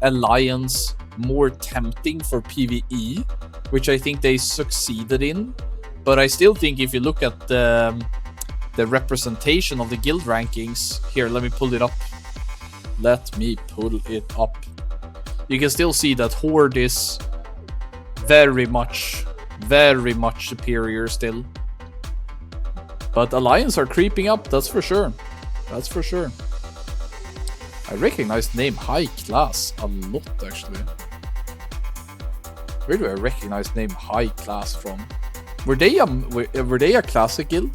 B: Alliance more tempting for PvE, which I think they succeeded in. But I still think if you look at the representation of the guild rankings, here, let me pull it up. Let me pull it up. You can still see that Horde is very much superior still. But Alliance are creeping up, that's for sure. That's for sure. I recognize the name High Class a lot, actually. Where do I recognize the name High Class from? Were they a classic guild?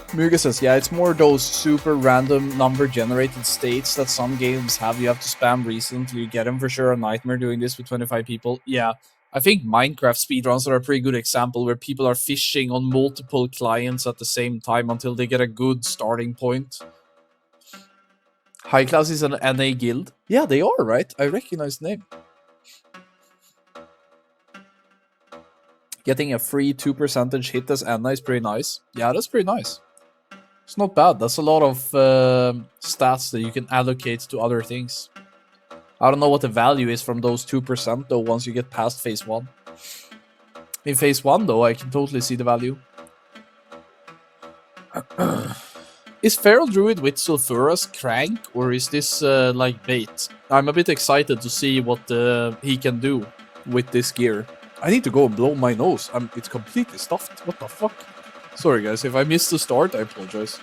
B: Muga says, yeah, it's more those super random number generated states that some games have. You have to spam recently, you get them for sure. A nightmare doing this with 25 people. Yeah, I think Minecraft speedruns are a pretty good example where people are fishing on multiple clients at the same time until they get a good starting point. High Class is an NA guild. Yeah, they are, right? I recognize the name. Getting a free 2% hit as NA is pretty nice. Yeah, that's pretty nice. It's not bad. That's a lot of stats that you can allocate to other things. I don't know what the value is from those 2% though once you get past phase 1. In phase 1 though, I can totally see the value. Is Feral Druid with Sulfuras crank or is this like bait? I'm a bit excited to see what he can do with this gear. I need to go and blow my nose. It's completely stuffed. What the fuck? Sorry guys, if I missed the start, I apologize.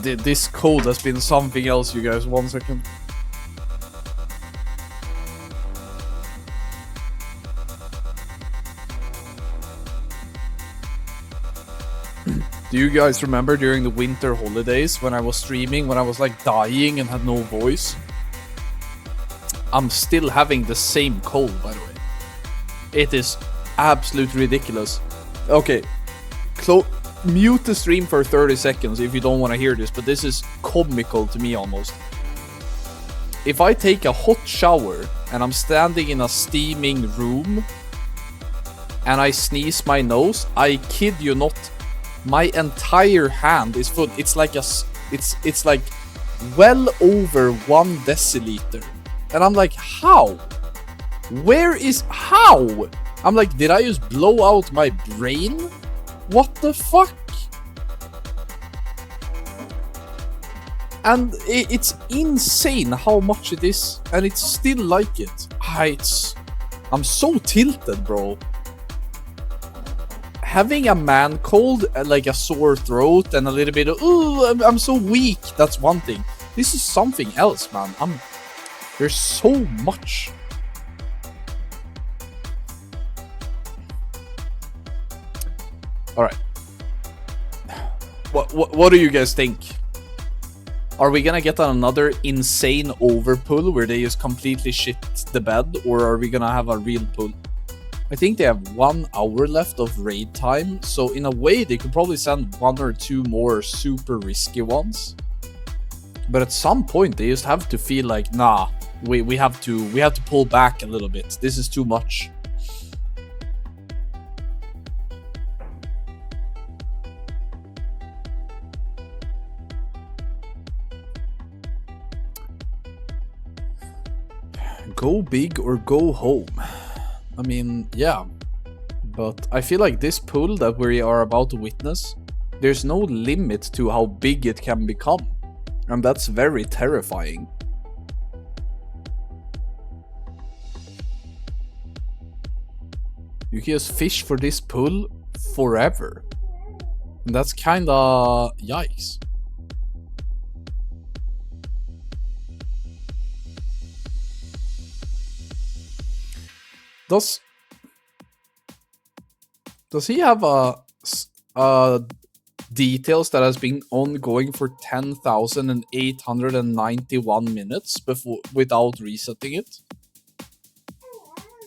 B: This code has been something else, you guys. 1 second. Do you guys remember during the winter holidays when I was streaming, when I was like dying and had no voice? I'm still having the same cold, by the way. It is absolutely ridiculous. Okay, mute the stream for 30 seconds if you don't want to hear this, but this is comical to me almost. If I take a hot shower and I'm standing in a steaming room and I sneeze my nose, I kid you not, my entire hand is full. It's like it's like well over 1 deciliter. And I'm like, how? How? I'm like, did I just blow out my brain? What the fuck? And it's insane how much it is. And it's still like it. I'm so tilted, bro. Having a man cold, like a sore throat and a little bit of, ooh, I'm so weak. That's one thing. This is something else, man. There's so much. All right. What do you guys think? Are we gonna get another insane overpull where they just completely shit the bed, or are we gonna have a real pull? I think they have 1 hour left of raid time, so in a way they could probably send 1 or 2 more super risky ones. But at some point they just have to feel like, nah, we have to pull back a little bit. This is too much. Go big or go home. I mean, yeah. But I feel like this pull that we are about to witness, there's no limit to how big it can become. And that's very terrifying. You can just fish for this pull forever. And that's kinda yikes. Does he have details that has been ongoing for 10,891 minutes before without resetting it?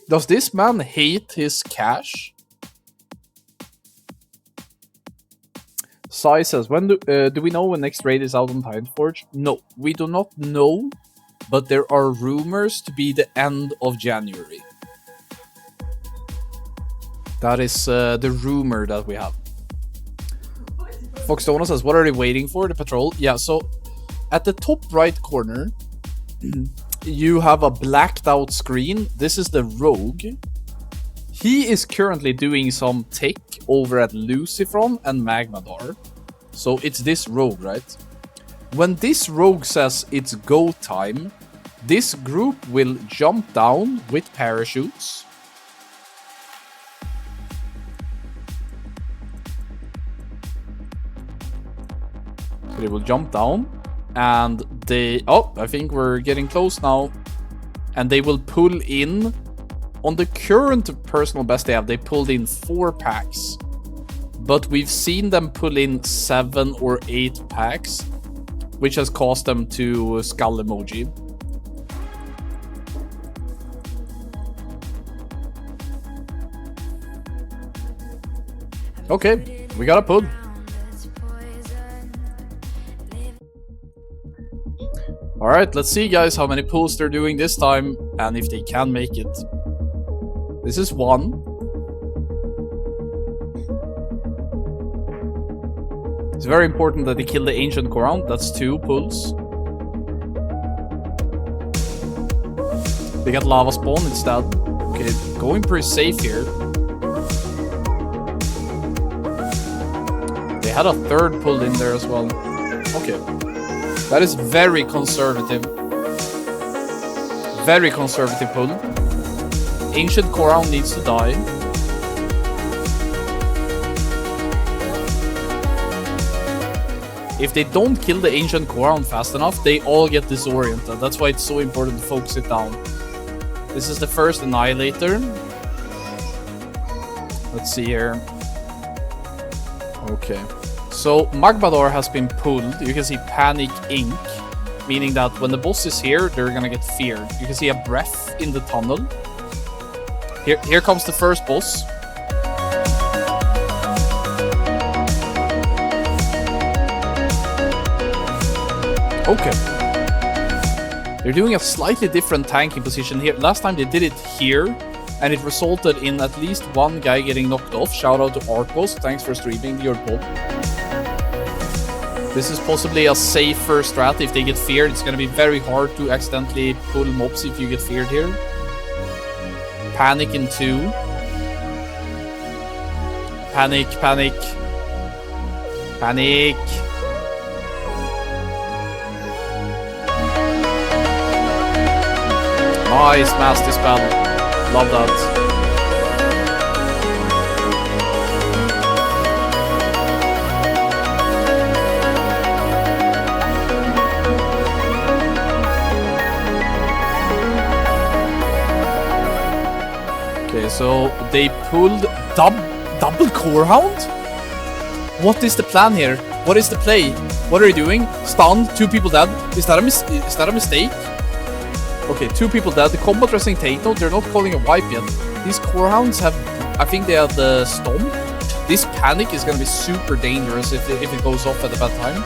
B: Does this man hate his cash? Sai says, when do we know when next raid is out on Titanforge? No, we do not know, but there are rumors to be the end of January. That is the rumor that we have. Foxdona says, what are they waiting for? The patrol? Yeah, so at the top right corner, you have a blacked out screen. This is the rogue. He is currently doing some tech over at Lucifron and Magmadar. So it's this rogue, right? When this rogue says it's go time, this group will jump down with parachutes. They will jump down and I think we're getting close now. And they will pull in. On the current personal best they have, they pulled in 4 packs. But we've seen them pull in 7 or 8 packs, which has caused them to skull emoji. Okay, we got a pull. Alright, let's see guys how many pulls they're doing this time and if they can make it. This is 1. It's very important that they kill the Ancient Corant. That's 2 pulls. They got Lava Spawn instead. Okay, going pretty safe here. They had a 3rd pull in there as well. Okay. That is very conservative. Very conservative pull. Ancient Corant needs to die. If they don't kill the Ancient Corehound fast enough, they all get disoriented. That's why it's so important to focus it down. This is the first Annihilator. Let's see here. Okay. So, Magmador has been pulled. You can see Panic Ink, meaning that when the boss is here, they're gonna get feared. You can see a breath in the tunnel. Here comes the first boss. Okay. They're doing a slightly different tanking position here. Last time they did it here, and it resulted in at least one guy getting knocked off. Shout out to Arcos. Thanks for streaming your pod. This is possibly a safer strat if they get feared. It's going to be very hard to accidentally pull mobs if you get feared here. Panic in 2. Panic, panic. Panic. Nice master spell. Love that. Okay, so they pulled double Corehound? What is the plan here? What is the play? What are you doing? Stunned, 2 people dead. Is that a mistake? Okay, 2 people dead. The combat dressing take note, they're not calling a wipe yet. These Corehounds have, I think they have the Stomp. This Panic is gonna be super dangerous if it goes off at a bad time.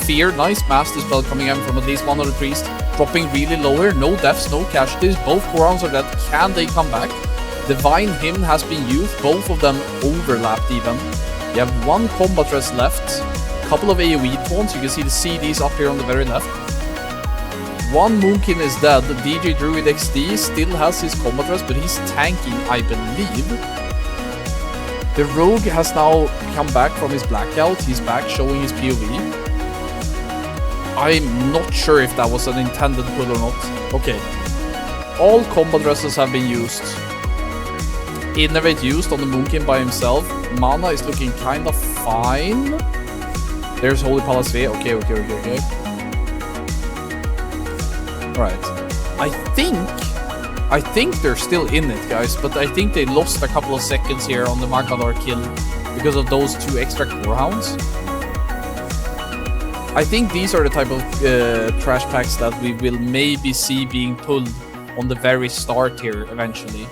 B: Fear, nice master spell coming in from at least one of the priests. Dropping really lower, no deaths, no casualties. Both Corehounds are dead. Can they come back? Divine Hymn has been used, both of them overlapped even. You have 1 combat rest left, couple of AoE taunts, you can see the CDs up here on the very left. 1 Moonkin is dead, the DJ Druid XD still has his combat rest, but he's tanking, I believe. The Rogue has now come back from his blackout, he's back showing his POV. I'm not sure if that was an intended pull or not. Okay, all combat rests have been used. Innervate used on the Moonkin by himself. Mana is looking kind of fine. There's Holy Palace V. Okay. Alright. I think they're still in it, guys, but I think they lost a couple of seconds here on the Magmador kill because of those 2 extra Corehounds. I think these are the type of trash packs that we will maybe see being pulled on the very start here eventually.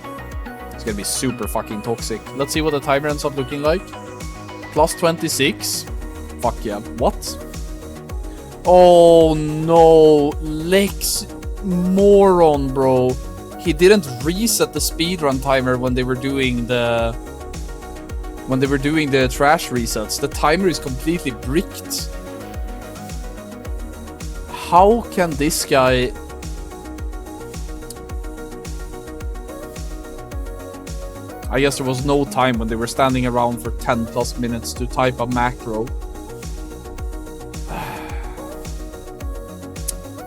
B: It's gonna be super fucking toxic. Let's see what the timer ends up looking like. Plus 26. Fuck yeah. What? Oh no. Lex moron, bro. He didn't reset the speedrun timer when they were doing the trash resets. The timer is completely bricked. How can this guy... I guess there was no time when they were standing around for 10 plus minutes to type a macro.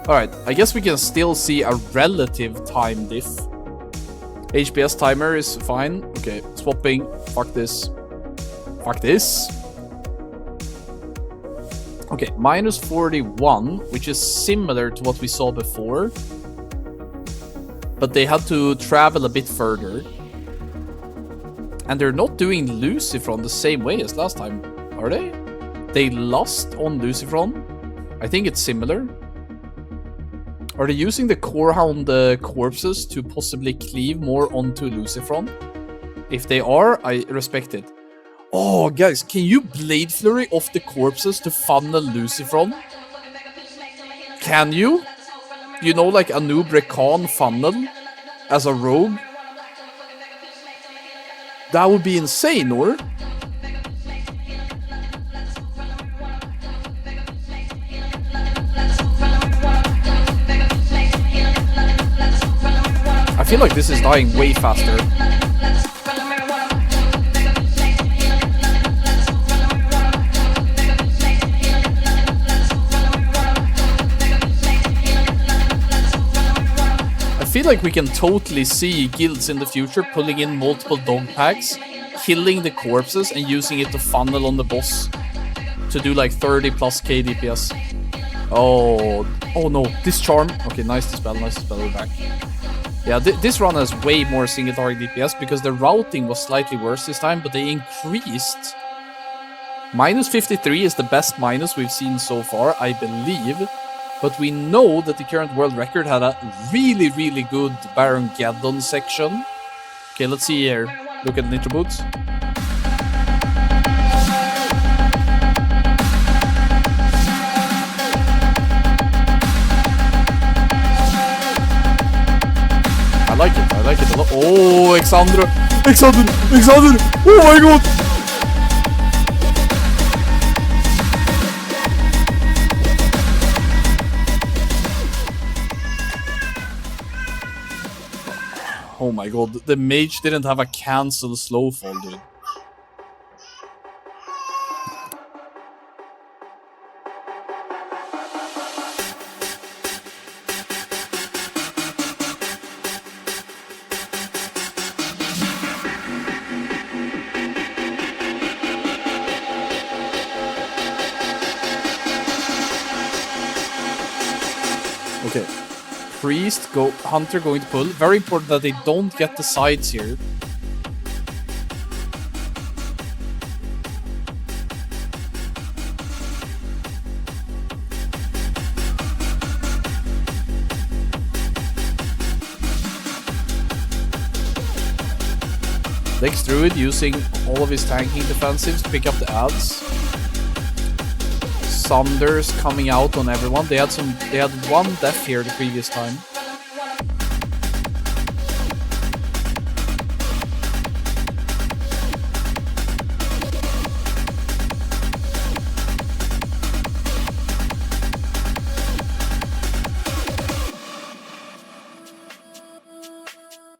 B: Alright, I guess we can still see a relative time diff. HPS timer is fine. Okay, swapping. Fuck this. Fuck this. Okay, minus 41, which is similar to what we saw before. But they had to travel a bit further. And they're not doing Lucifron the same way as last time, are they? They lost on Lucifron. I think it's similar. Are they using the Corehound corpses to possibly cleave more onto Lucifron? If they are, I respect it. Oh, guys, can you Blade Flurry off the corpses to funnel Lucifron? Can you? You know, like a Noob Recon funnel as a rogue? That would be insane, or? I feel like this is dying way faster. I feel like we can totally see guilds in the future pulling in multiple dog packs, killing the corpses and using it to funnel on the boss. to do like 30 plus K DPS. Oh no, Discharm. Okay, nice dispel, we're back. Yeah, this run has way more single target DPS because the routing was slightly worse this time, but they increased. Minus 53 is the best minus we've seen so far, I believe. But we know that the current world record had a really, really good Baron Geddon section. Okay, let's see here. Look at the Nitro Boots. I like it a lot. Oh, Exander! Oh my god! Oh my god, the mage didn't have a cancel slow fall, dude. Okay. Priest, Hunter going to pull. Very important that they don't get the sides here. Lex Druid using all of his tanking defensives to pick up the adds. Sunders coming out on everyone. They had one death here the previous time.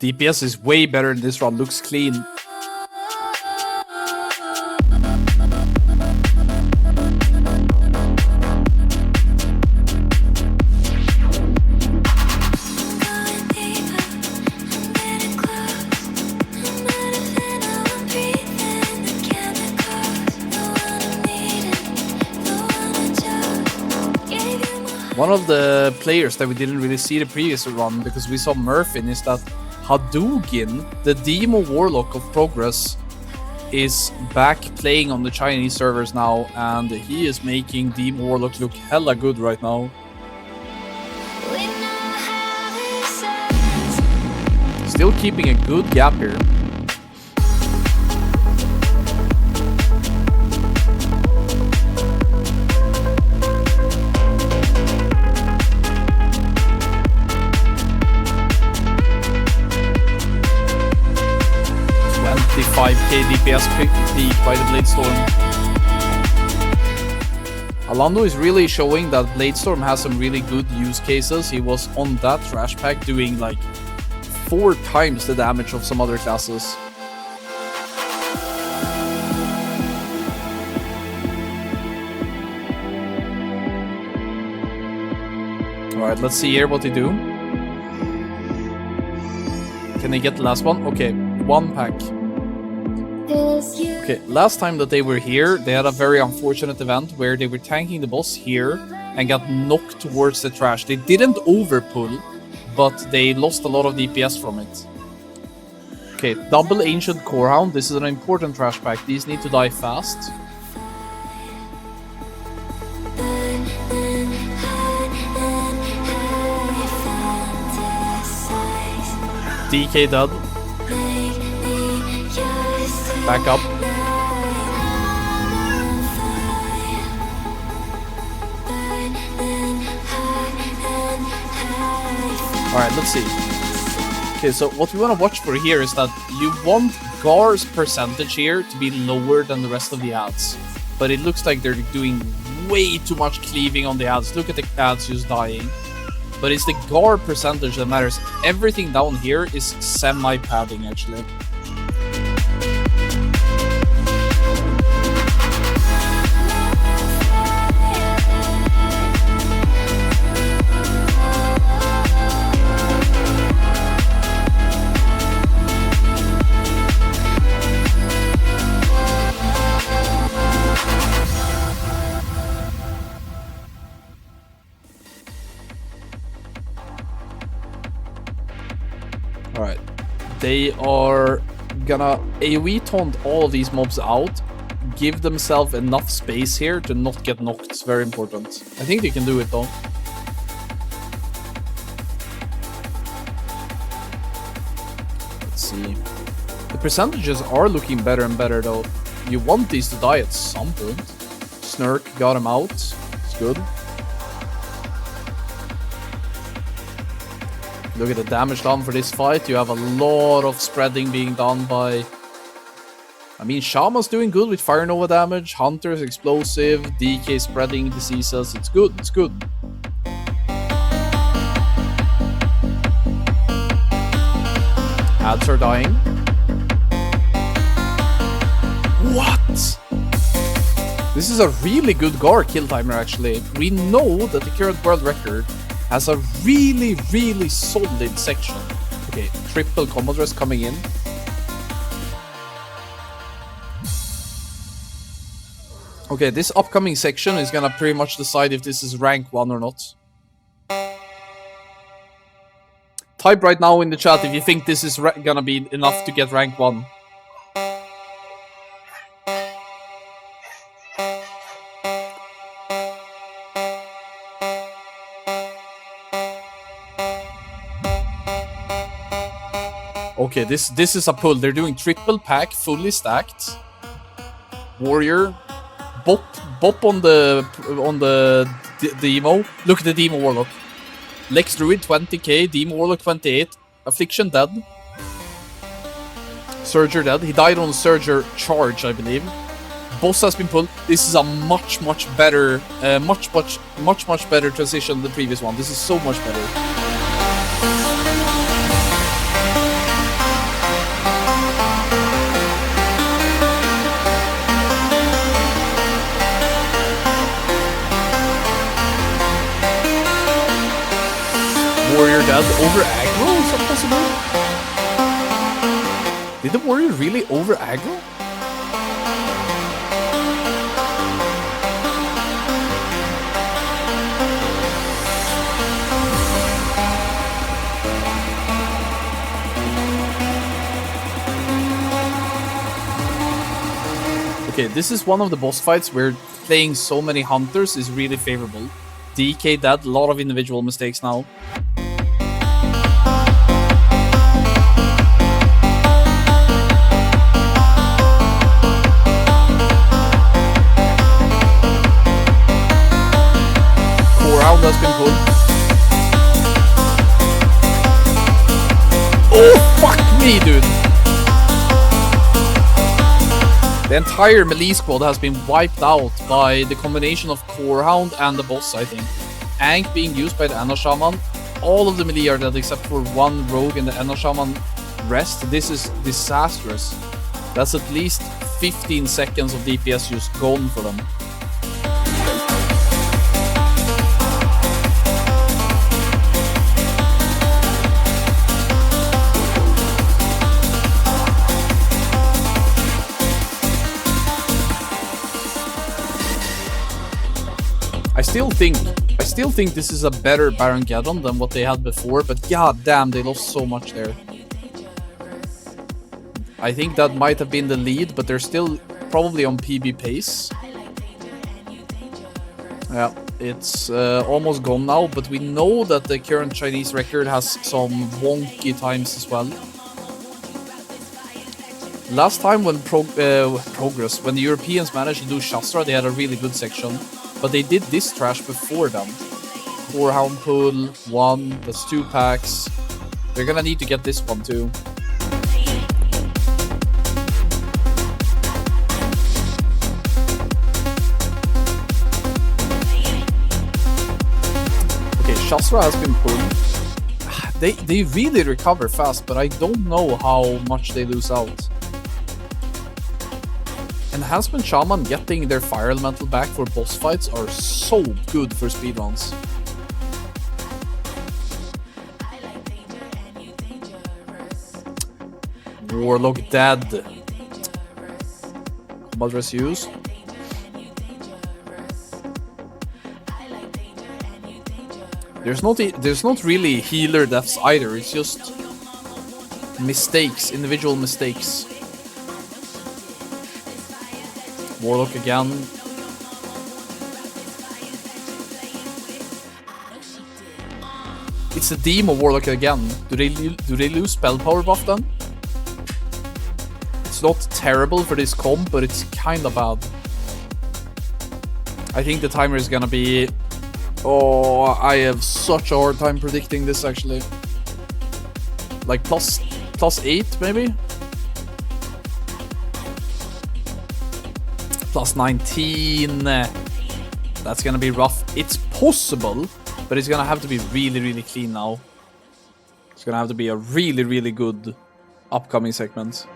B: DPS is way better in this run, looks clean. One of the players that we didn't really see the previous run because we saw Murphin is that Hadouken, the Demo Warlock of Progress, is back playing on the Chinese servers now, and he is making Demo Warlock look hella good right now. Still keeping a good gap here. The 5k DPS peak by the Bladestorm. Alando is really showing that Bladestorm has some really good use cases. He was on that trash pack doing like 4 times the damage of some other classes. Alright, let's see here what they do. Can they get the last one? Okay, 1 pack. Okay, last time that they were here, they had a very unfortunate event where they were tanking the boss here and got knocked towards the trash. They didn't overpull, but they lost a lot of DPS from it. Okay, double Ancient Corehound. This is an important trash pack. These need to die fast. DK dead. Back up. Alright, let's see. Okay, so what we want to watch for here is that you want Gar's percentage here to be lower than the rest of the ads. But it looks like they're doing way too much cleaving on the ads. Look at the ads just dying. But it's the Gar percentage that matters. Everything down here is semi-padding actually. They are gonna AoE taunt all of these mobs out, give themselves enough space here to not get knocked. It's very important. I think they can do it though. Let's see. The percentages are looking better and better though. You want these to die at some point. Snurk got him out. It's good. Look at the damage done for this fight. You have a lot of spreading being done by... I mean, Shaman's doing good with Fire Nova damage. Hunter's explosive. DK spreading diseases. It's good. It's good. Ads are dying. What? This is a really good Gar kill timer, actually. We know that the current world record has a really, really solid section. Okay, triple combo dress coming in. Okay, this upcoming section is gonna pretty much decide if this is rank 1 or not. Type right now in the chat if you think this is gonna be enough to get rank 1. Okay, this is a pull. They're doing triple pack, fully stacked. Warrior, bop on the demo. Look at the demo warlock. Lex Druid 20k, demo warlock 28, Affliction dead. Surger dead. He died on Surger charge, I believe. Boss has been pulled. This is a much better, much better transition than the previous one. This is so much better. Warrior dead over aggro? Is that possible? Did the warrior really over aggro? Okay, this is one of the boss fights where playing so many hunters is really favorable. DK dead, a lot of individual mistakes now. Round has been pulled. Oh, fuck me, dude! The entire melee squad has been wiped out by the combination of Core Hound and the boss, I think. Ank being used by the Enna Shaman. All of the melee are dead except for one rogue and the Enna Shaman rest. This is disastrous. That's at least 15 seconds of DPS just gone for them. I still think this is a better Baron Geddon than what they had before, but god damn, they lost so much there. I think that might have been the lead, but they're still probably on PB pace. Yeah, it's almost gone now, but we know that the current Chinese record has some wonky times as well. Last time when when the Europeans managed to do Shastra, they had a really good section. But they did this trash before them. Core Hound pull, 1, that's 2 packs. They're gonna need to get this one too. Okay, Shastra has been pulled. They really recover fast, but I don't know how much they lose out. Enhancement Shaman getting their Fire Elemental back for boss fights are so good for speedruns. Warlock dead. Combat dress used. There's not really healer deaths either. It's just mistakes, individual mistakes. Warlock again. It's a Demo Warlock again. Do they lose spell power buff then? It's not terrible for this comp, but it's kind of bad. I think the timer is gonna be... Oh, I have such a hard time predicting this actually. Like plus 8 maybe? Plus 19. That's gonna be rough. It's possible, but it's gonna have to be really, really clean now. It's gonna have to be a really, really good upcoming segment.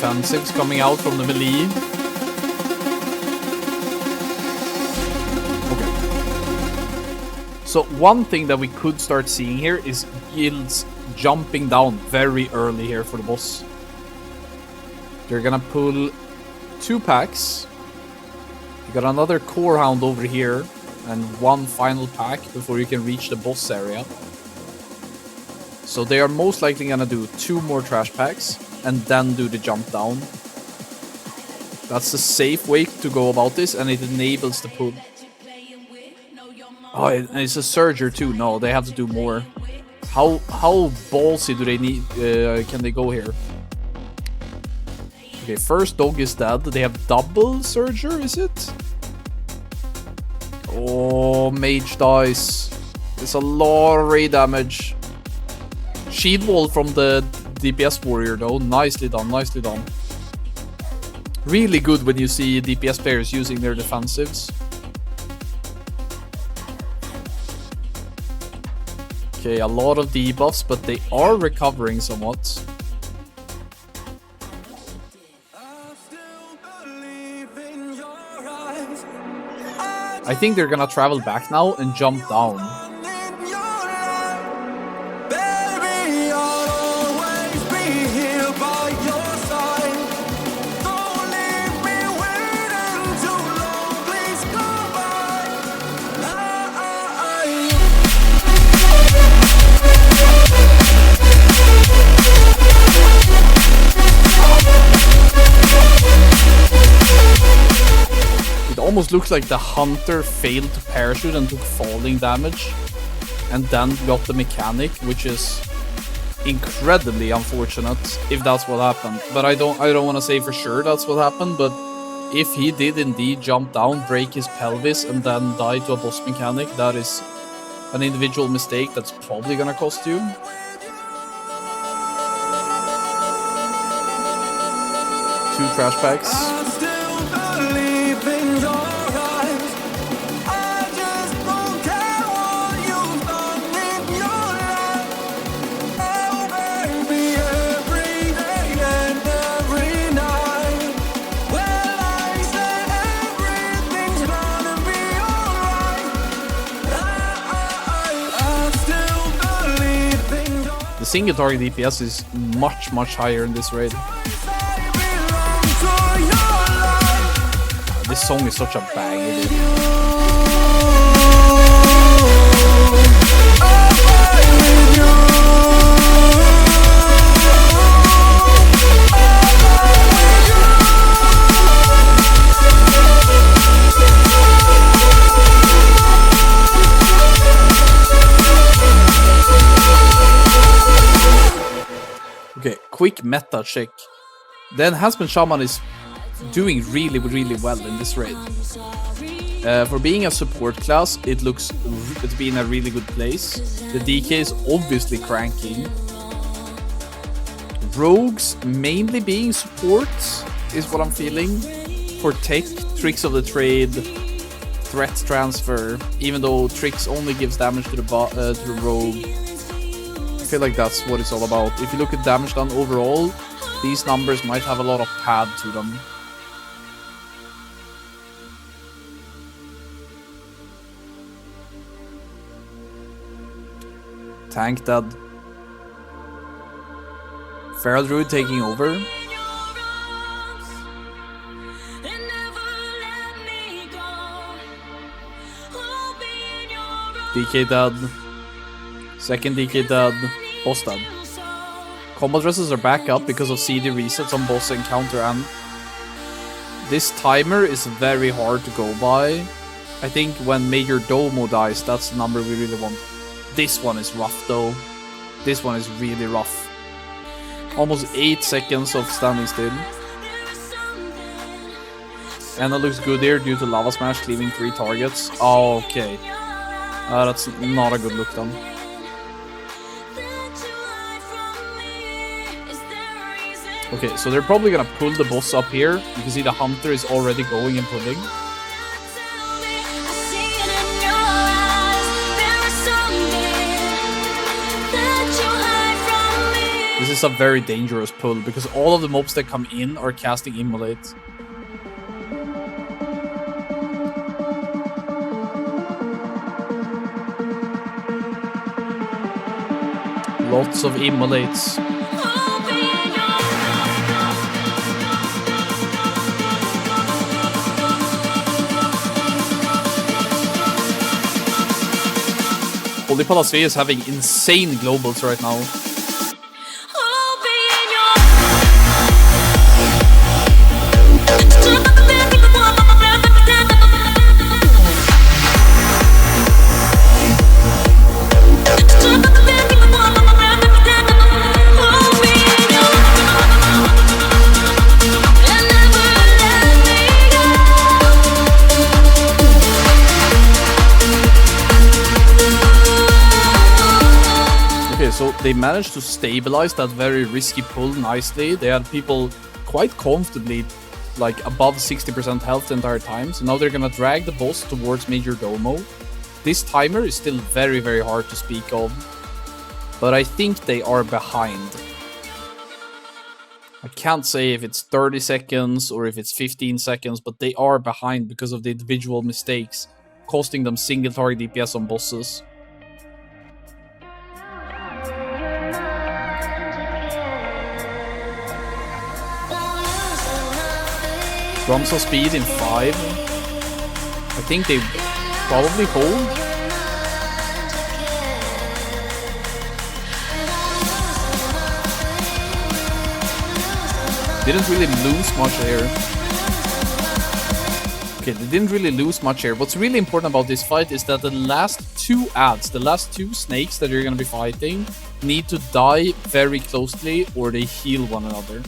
B: Defensives coming out from the melee. Okay. So one thing that we could start seeing here is guilds jumping down very early here for the boss. They're gonna pull 2 packs. You got another core hound over here and 1 final pack before you can reach the boss area. So they are most likely gonna do 2 more trash packs and then do the jump down. That's the safe way to go about this, and it enables the pull. Oh, and it's a Surger too. No, they have to do more. How ballsy do they need? Can they go here? Okay, first dog is dead. They have double Surger, is it? Oh, mage dies. It's a lot of ray damage. Shield wall from the DPS warrior though. Nicely done, nicely done. Really good when you see DPS players using their defensives. Okay, a lot of debuffs, but they are recovering somewhat. I think they're gonna travel back now and jump down. Almost looks like the hunter failed to parachute and took falling damage and then got the mechanic, which is incredibly unfortunate if that's what happened. But I don't want to say for sure that's what happened, but if he did indeed jump down, break his pelvis and then die to a boss mechanic, that is an individual mistake that's probably gonna cost you. 2 trash packs. The single target DPS is much higher in this raid. This song is such a banger, dude. Okay, quick meta check. The Enhancement Shaman is doing really well in this raid. For being a support class, it looks to be in a really good place. The DK is obviously cranking. Rogues mainly being support is what I'm feeling. For tech, Tricks of the Trade, Threat Transfer, even though Tricks only gives damage to the rogue. I feel like that's what it's all about. If you look at damage done overall, these numbers might have a lot of pad to them. Tank dead. Feral Druid taking over. DK dead. Second DK dead. Boss dead. Combat dresses are back up because of CD resets on boss encounter, and this timer is very hard to go by. I think when Major Domo dies, that's the number we really want. This one is rough though. This one is really rough. Almost 8 seconds of standing still. And it looks good here due to Lava Smash cleaving 3 targets. Oh, okay. That's not a good look then. Okay, so they're probably gonna pull the boss up here. You can see the Hunter is already going and pulling. This is a very dangerous pull because all of the mobs that come in are casting Immolate. Lots of Immolates. Holy Palasve is having insane globals right now. So they managed to stabilize that very risky pull nicely. They had people quite comfortably like above 60% health the entire time. So now they're gonna drag the boss towards Major Domo. This timer is still very, very hard to speak of. But I think they are behind. I can't say if it's 30 seconds or if it's 15 seconds, but they are behind because of the individual mistakes, costing them single target DPS on bosses. Drums of speed in 5. I think they probably hold. Didn't really lose much here. Okay, they didn't really lose much here. What's really important about this fight is that the last 2 adds, the last 2 snakes that you're gonna be fighting, need to die very closely or they heal one another.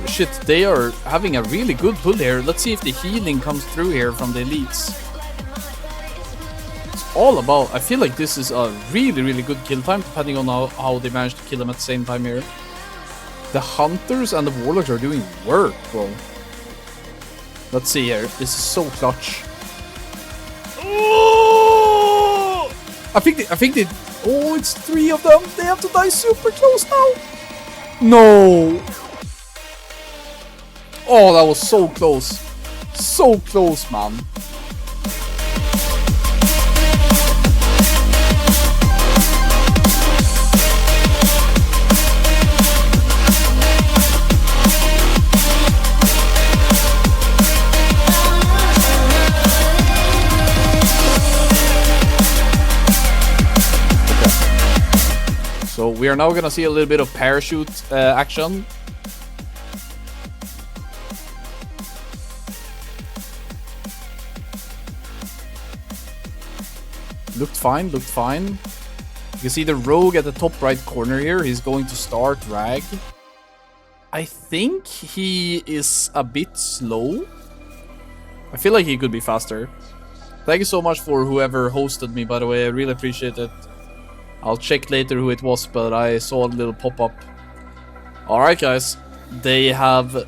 B: Shit, they are having a really good pull here. Let's see if the healing comes through here from the elites. It's all about... I feel like this is a really, really good kill time, depending on how they manage to kill them at the same time here. The Hunters and the Warlocks are doing work, bro. Let's see here. This is so clutch. Oh! I think they... Oh, it's 3 of them. They have to die super close now. No! Oh, that was so close. So close, man. Okay. So we are now gonna see a little bit of parachute action. Looked fine, looked fine. You can see the rogue at the top right corner here. He's going to start drag. I think he is a bit slow. I feel like he could be faster. Thank you so much for whoever hosted me, by the way. I really appreciate it. I'll check later who it was, but I saw a little pop-up. Alright, guys. They have...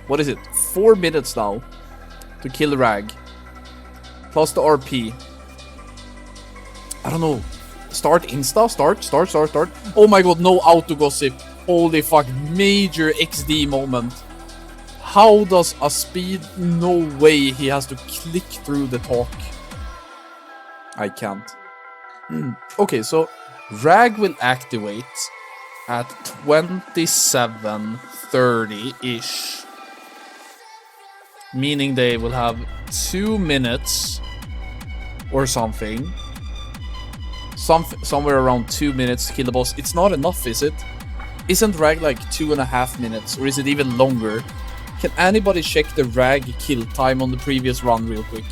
B: What is it? 4 minutes now to kill Rag. Plus the RP. I don't know. Start Insta? Start. Oh my god, no auto gossip. Holy fuck. Major XD moment. How does a speed? No way he has to click through the talk. I can't. Okay, so Rag will activate at 27:30-ish. Meaning they will have 2 minutes or something. Somewhere around 2 minutes to kill the boss. It's not enough, is it? Isn't Rag like 2.5 minutes? Or is it even longer? Can anybody check the Rag kill time on the previous run real quick?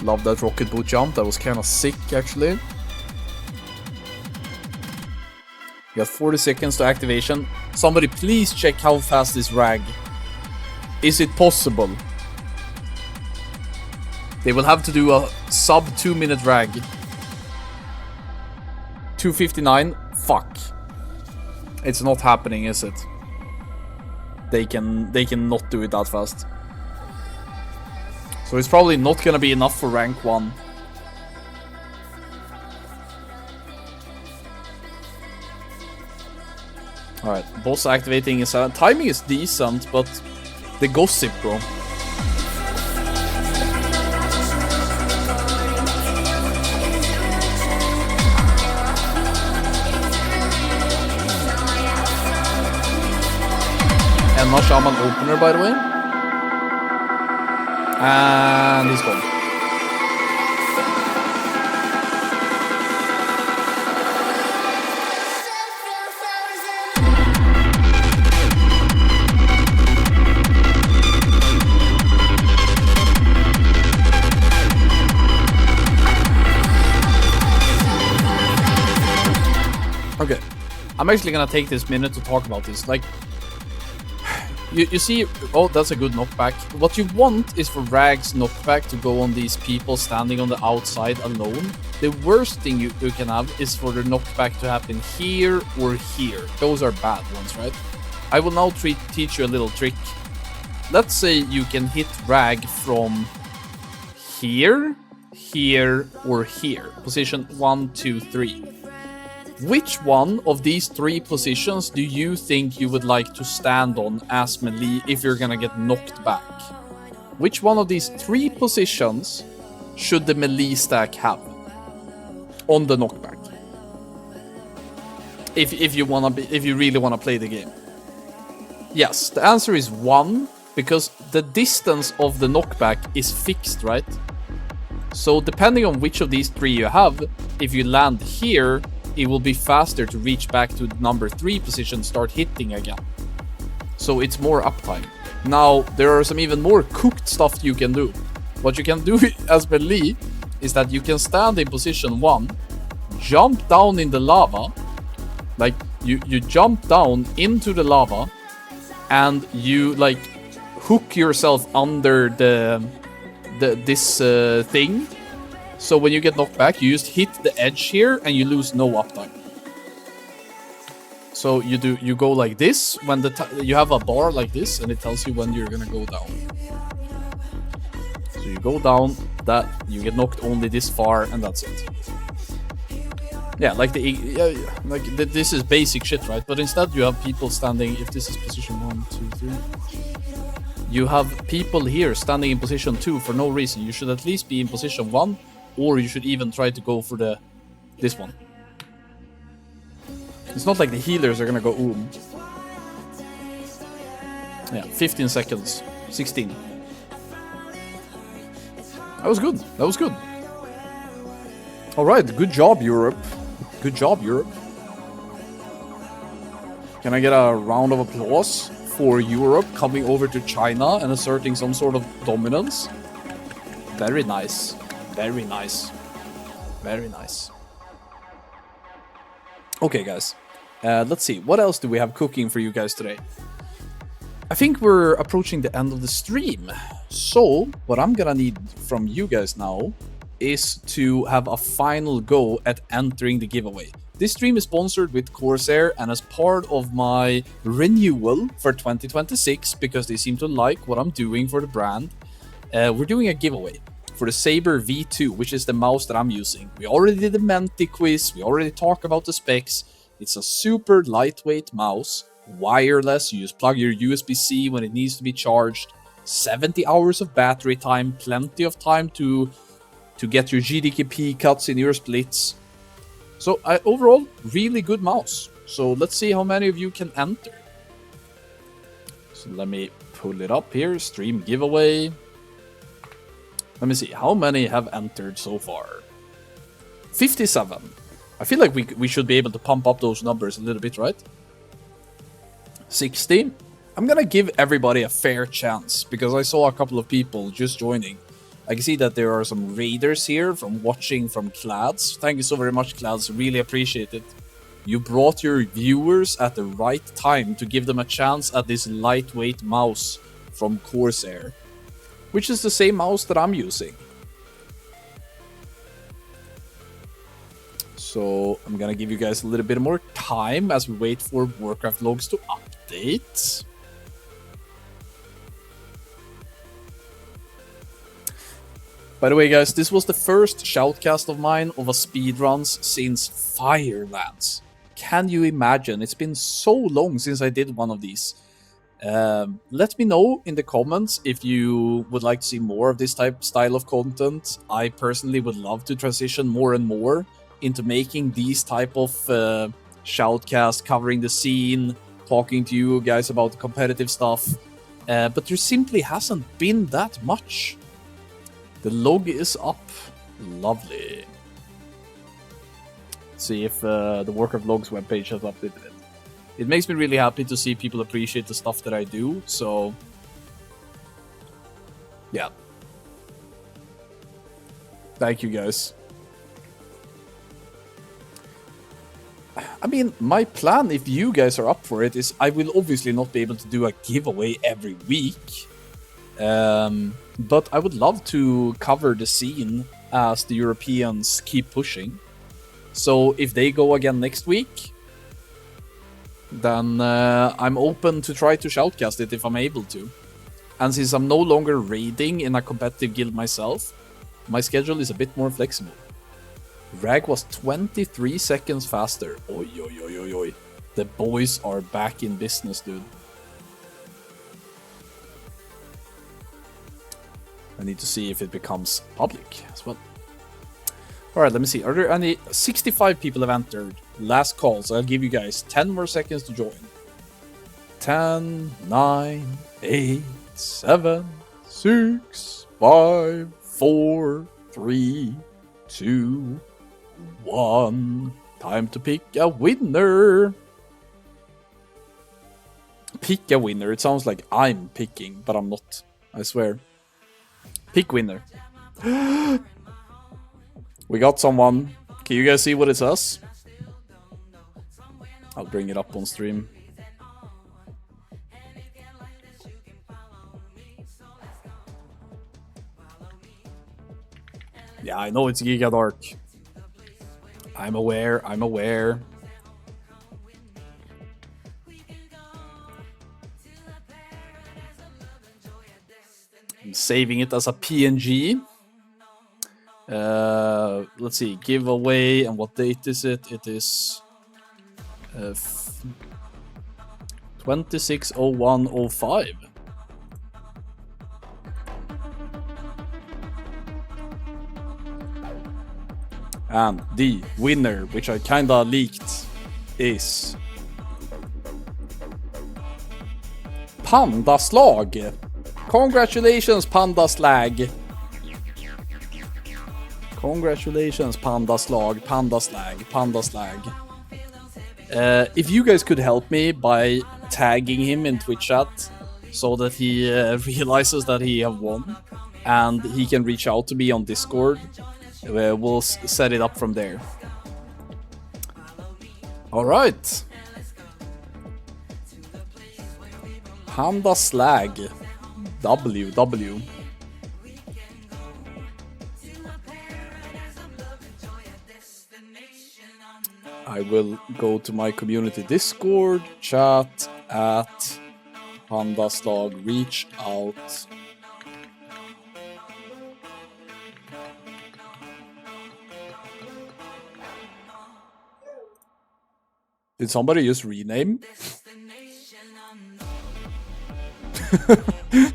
B: Love that rocket boot jump. That was kind of sick, actually. You got 40 seconds to activation. Somebody please check how fast is Rag. Is it possible? They will have to do a sub 2 minute Rag. 2:59. Fuck. It's not happening, is it? They cannot do it that fast. So it's probably not gonna be enough for rank 1. Alright, boss activating is... timing is decent, but the gossip, bro. Emma Shaman opener, by the way. And he's gone. Okay, I'm actually gonna take this minute to talk about this. Like, you see, oh, that's a good knockback. What you want is for Rag's knockback to go on these people standing on the outside alone. The worst thing you can have is for the knockback to happen here or here. Those are bad ones, right? I will now teach you a little trick. Let's say you can hit Rag from here, here, or here. Position 1, 2, 3. Which one of these 3 positions do you think you would like to stand on as melee if you're gonna get knocked back? Which one of these 3 positions should the melee stack have on the knockback? If you really wanna play the game. Yes, the answer is 1, because the distance of the knockback is fixed, right? So depending on which of these 3 you have, if you land here, it will be faster to reach back to number 3 position, start hitting again. So it's more uptime. Now, there are some even more cooked stuff you can do. What you can do as melee is that you can stand in position 1, jump down in the lava, like you jump down into the lava, and you like hook yourself under this thing. So when you get knocked back, you just hit the edge here and you lose no uptime. So you go like this when you have a bar like this, and it tells you when you're gonna go down. So you go down, that you get knocked only this far, and that's it. Yeah, like this is basic shit, right? But instead you have people standing. If this is position 1, 2, 3. You have people here standing in position 2 for no reason. You should at least be in position 1, or you should even try to go for this one. It's not like the healers are gonna go oom. Yeah, 15 seconds. 16. That was good. That was good. Alright, good job, Europe. Good job, Europe. Can I get a round of applause for Europe coming over to China and asserting some sort of dominance? Very nice. Very nice. Very nice. Okay, guys. Let's see. What else do we have cooking for you guys today? I think we're approaching the end of the stream. So, what I'm gonna need from you guys now is to have a final go at entering the giveaway. This stream is sponsored with Corsair, and as part of my renewal for 2026, because they seem to like what I'm doing for the brand, we're doing a giveaway for the Saber V2, which is the mouse that I'm using. We already did the Menti quiz, we already talked about the specs. It's a super lightweight mouse, wireless, you just plug your USB-C when it needs to be charged, 70 hours of battery time, plenty of time to get your GDKP cuts in your splits. So overall, really good mouse. So let's see how many of you can enter. So let me pull it up here, stream giveaway. Let me see, how many have entered so far? 57. I feel like we should be able to pump up those numbers a little bit, right? 60. I'm gonna give everybody a fair chance, because I saw a couple of people just joining. I can see that there are some raiders here from watching from Clads. Thank you so very much, Clads. Really appreciate it. You brought your viewers at the right time to give them a chance at this lightweight mouse from Corsair, which is the same mouse that I'm using. So I'm gonna give you guys a little bit more time as we wait for Warcraft logs to update. By the way, guys, this was the first shoutcast of mine of a speedruns since Firelands. Can you imagine? It's been so long since I did one of these. Let me know in the comments if you would like to see more of this style of content. I personally would love to transition more and more into making these type of shoutcasts, covering the scene, talking to you guys about the competitive stuff. But there simply hasn't been that much. The log is up. Lovely. Let's see if the Warcraft logs webpage has updated it. It makes me really happy to see people appreciate the stuff that I do, so yeah. Thank you, guys. I mean, my plan, if you guys are up for it, is I will obviously not be able to do a giveaway every week. But I would love to cover the scene as the Europeans keep pushing. So if they go again next week, then I'm open to try to shoutcast it if I'm able to. And since I'm no longer raiding in a competitive guild myself, my schedule is a bit more flexible. Rag was 23 seconds faster. Oi, oi, oi, oi, oi. The boys are back in business, dude. I need to see if it becomes public as well. Alright, let me see. Are there any... 65 people have entered. Last call, so I'll give you guys 10 more seconds to join. 10, 9, 8, 7, 6, 5, 4, 3, 2, 1. Time to pick a winner. Pick a winner. It sounds like I'm picking, but I'm not. I swear. Pick winner. We got someone. Can you guys see what it says? I'll bring it up on stream. Yeah, I know it's Giga Dark. I'm aware, I'm aware. I'm saving it as a PNG. Let's see, giveaway, and what date is it? It is 26/01/05. And the winner, which I kinda leaked, is Pandaslag. Congratulations, Pandaslag. Congratulations, Pandaslag, Pandaslag, Pandaslag. If you guys could help me by tagging him in Twitch chat so that he realizes that he have won and he can reach out to me on Discord, we'll set it up from there. Alright. Pandaslag. WW. I will go to my community Discord, chat at Pandaslag, reach out. Did somebody just rename?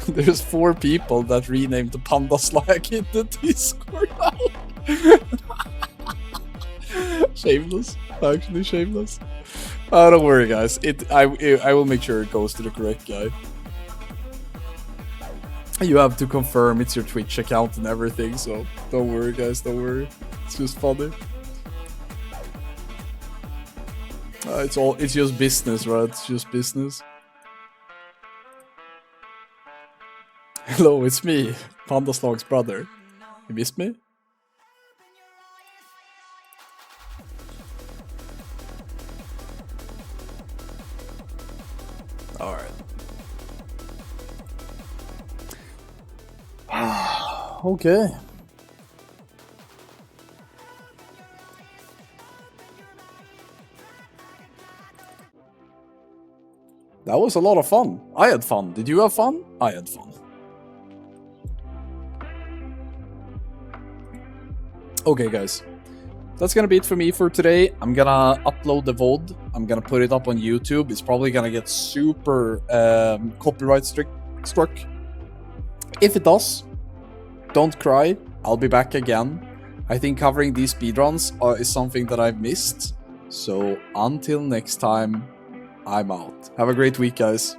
B: There's 4 people that renamed the Pandaslag in the Discord now. Shameless. Actually shameless. Don't worry, guys. I will make sure it goes to the correct guy. You have to confirm it's your Twitch account and everything, so don't worry, guys. Don't worry. It's just funny. It's just business, right? It's just business. Hello, it's me, Pandaslag's brother. You missed me? Alright. Okay. That was a lot of fun. I had fun. Did you have fun? I had fun. Okay, guys. That's gonna be it for me for today. I'm gonna upload the VOD. I'm gonna put it up on YouTube. It's probably gonna get super copyright struck. If it does, don't cry. I'll be back again. I think covering these speedruns is something that I've missed. So until next time, I'm out. Have a great week, guys.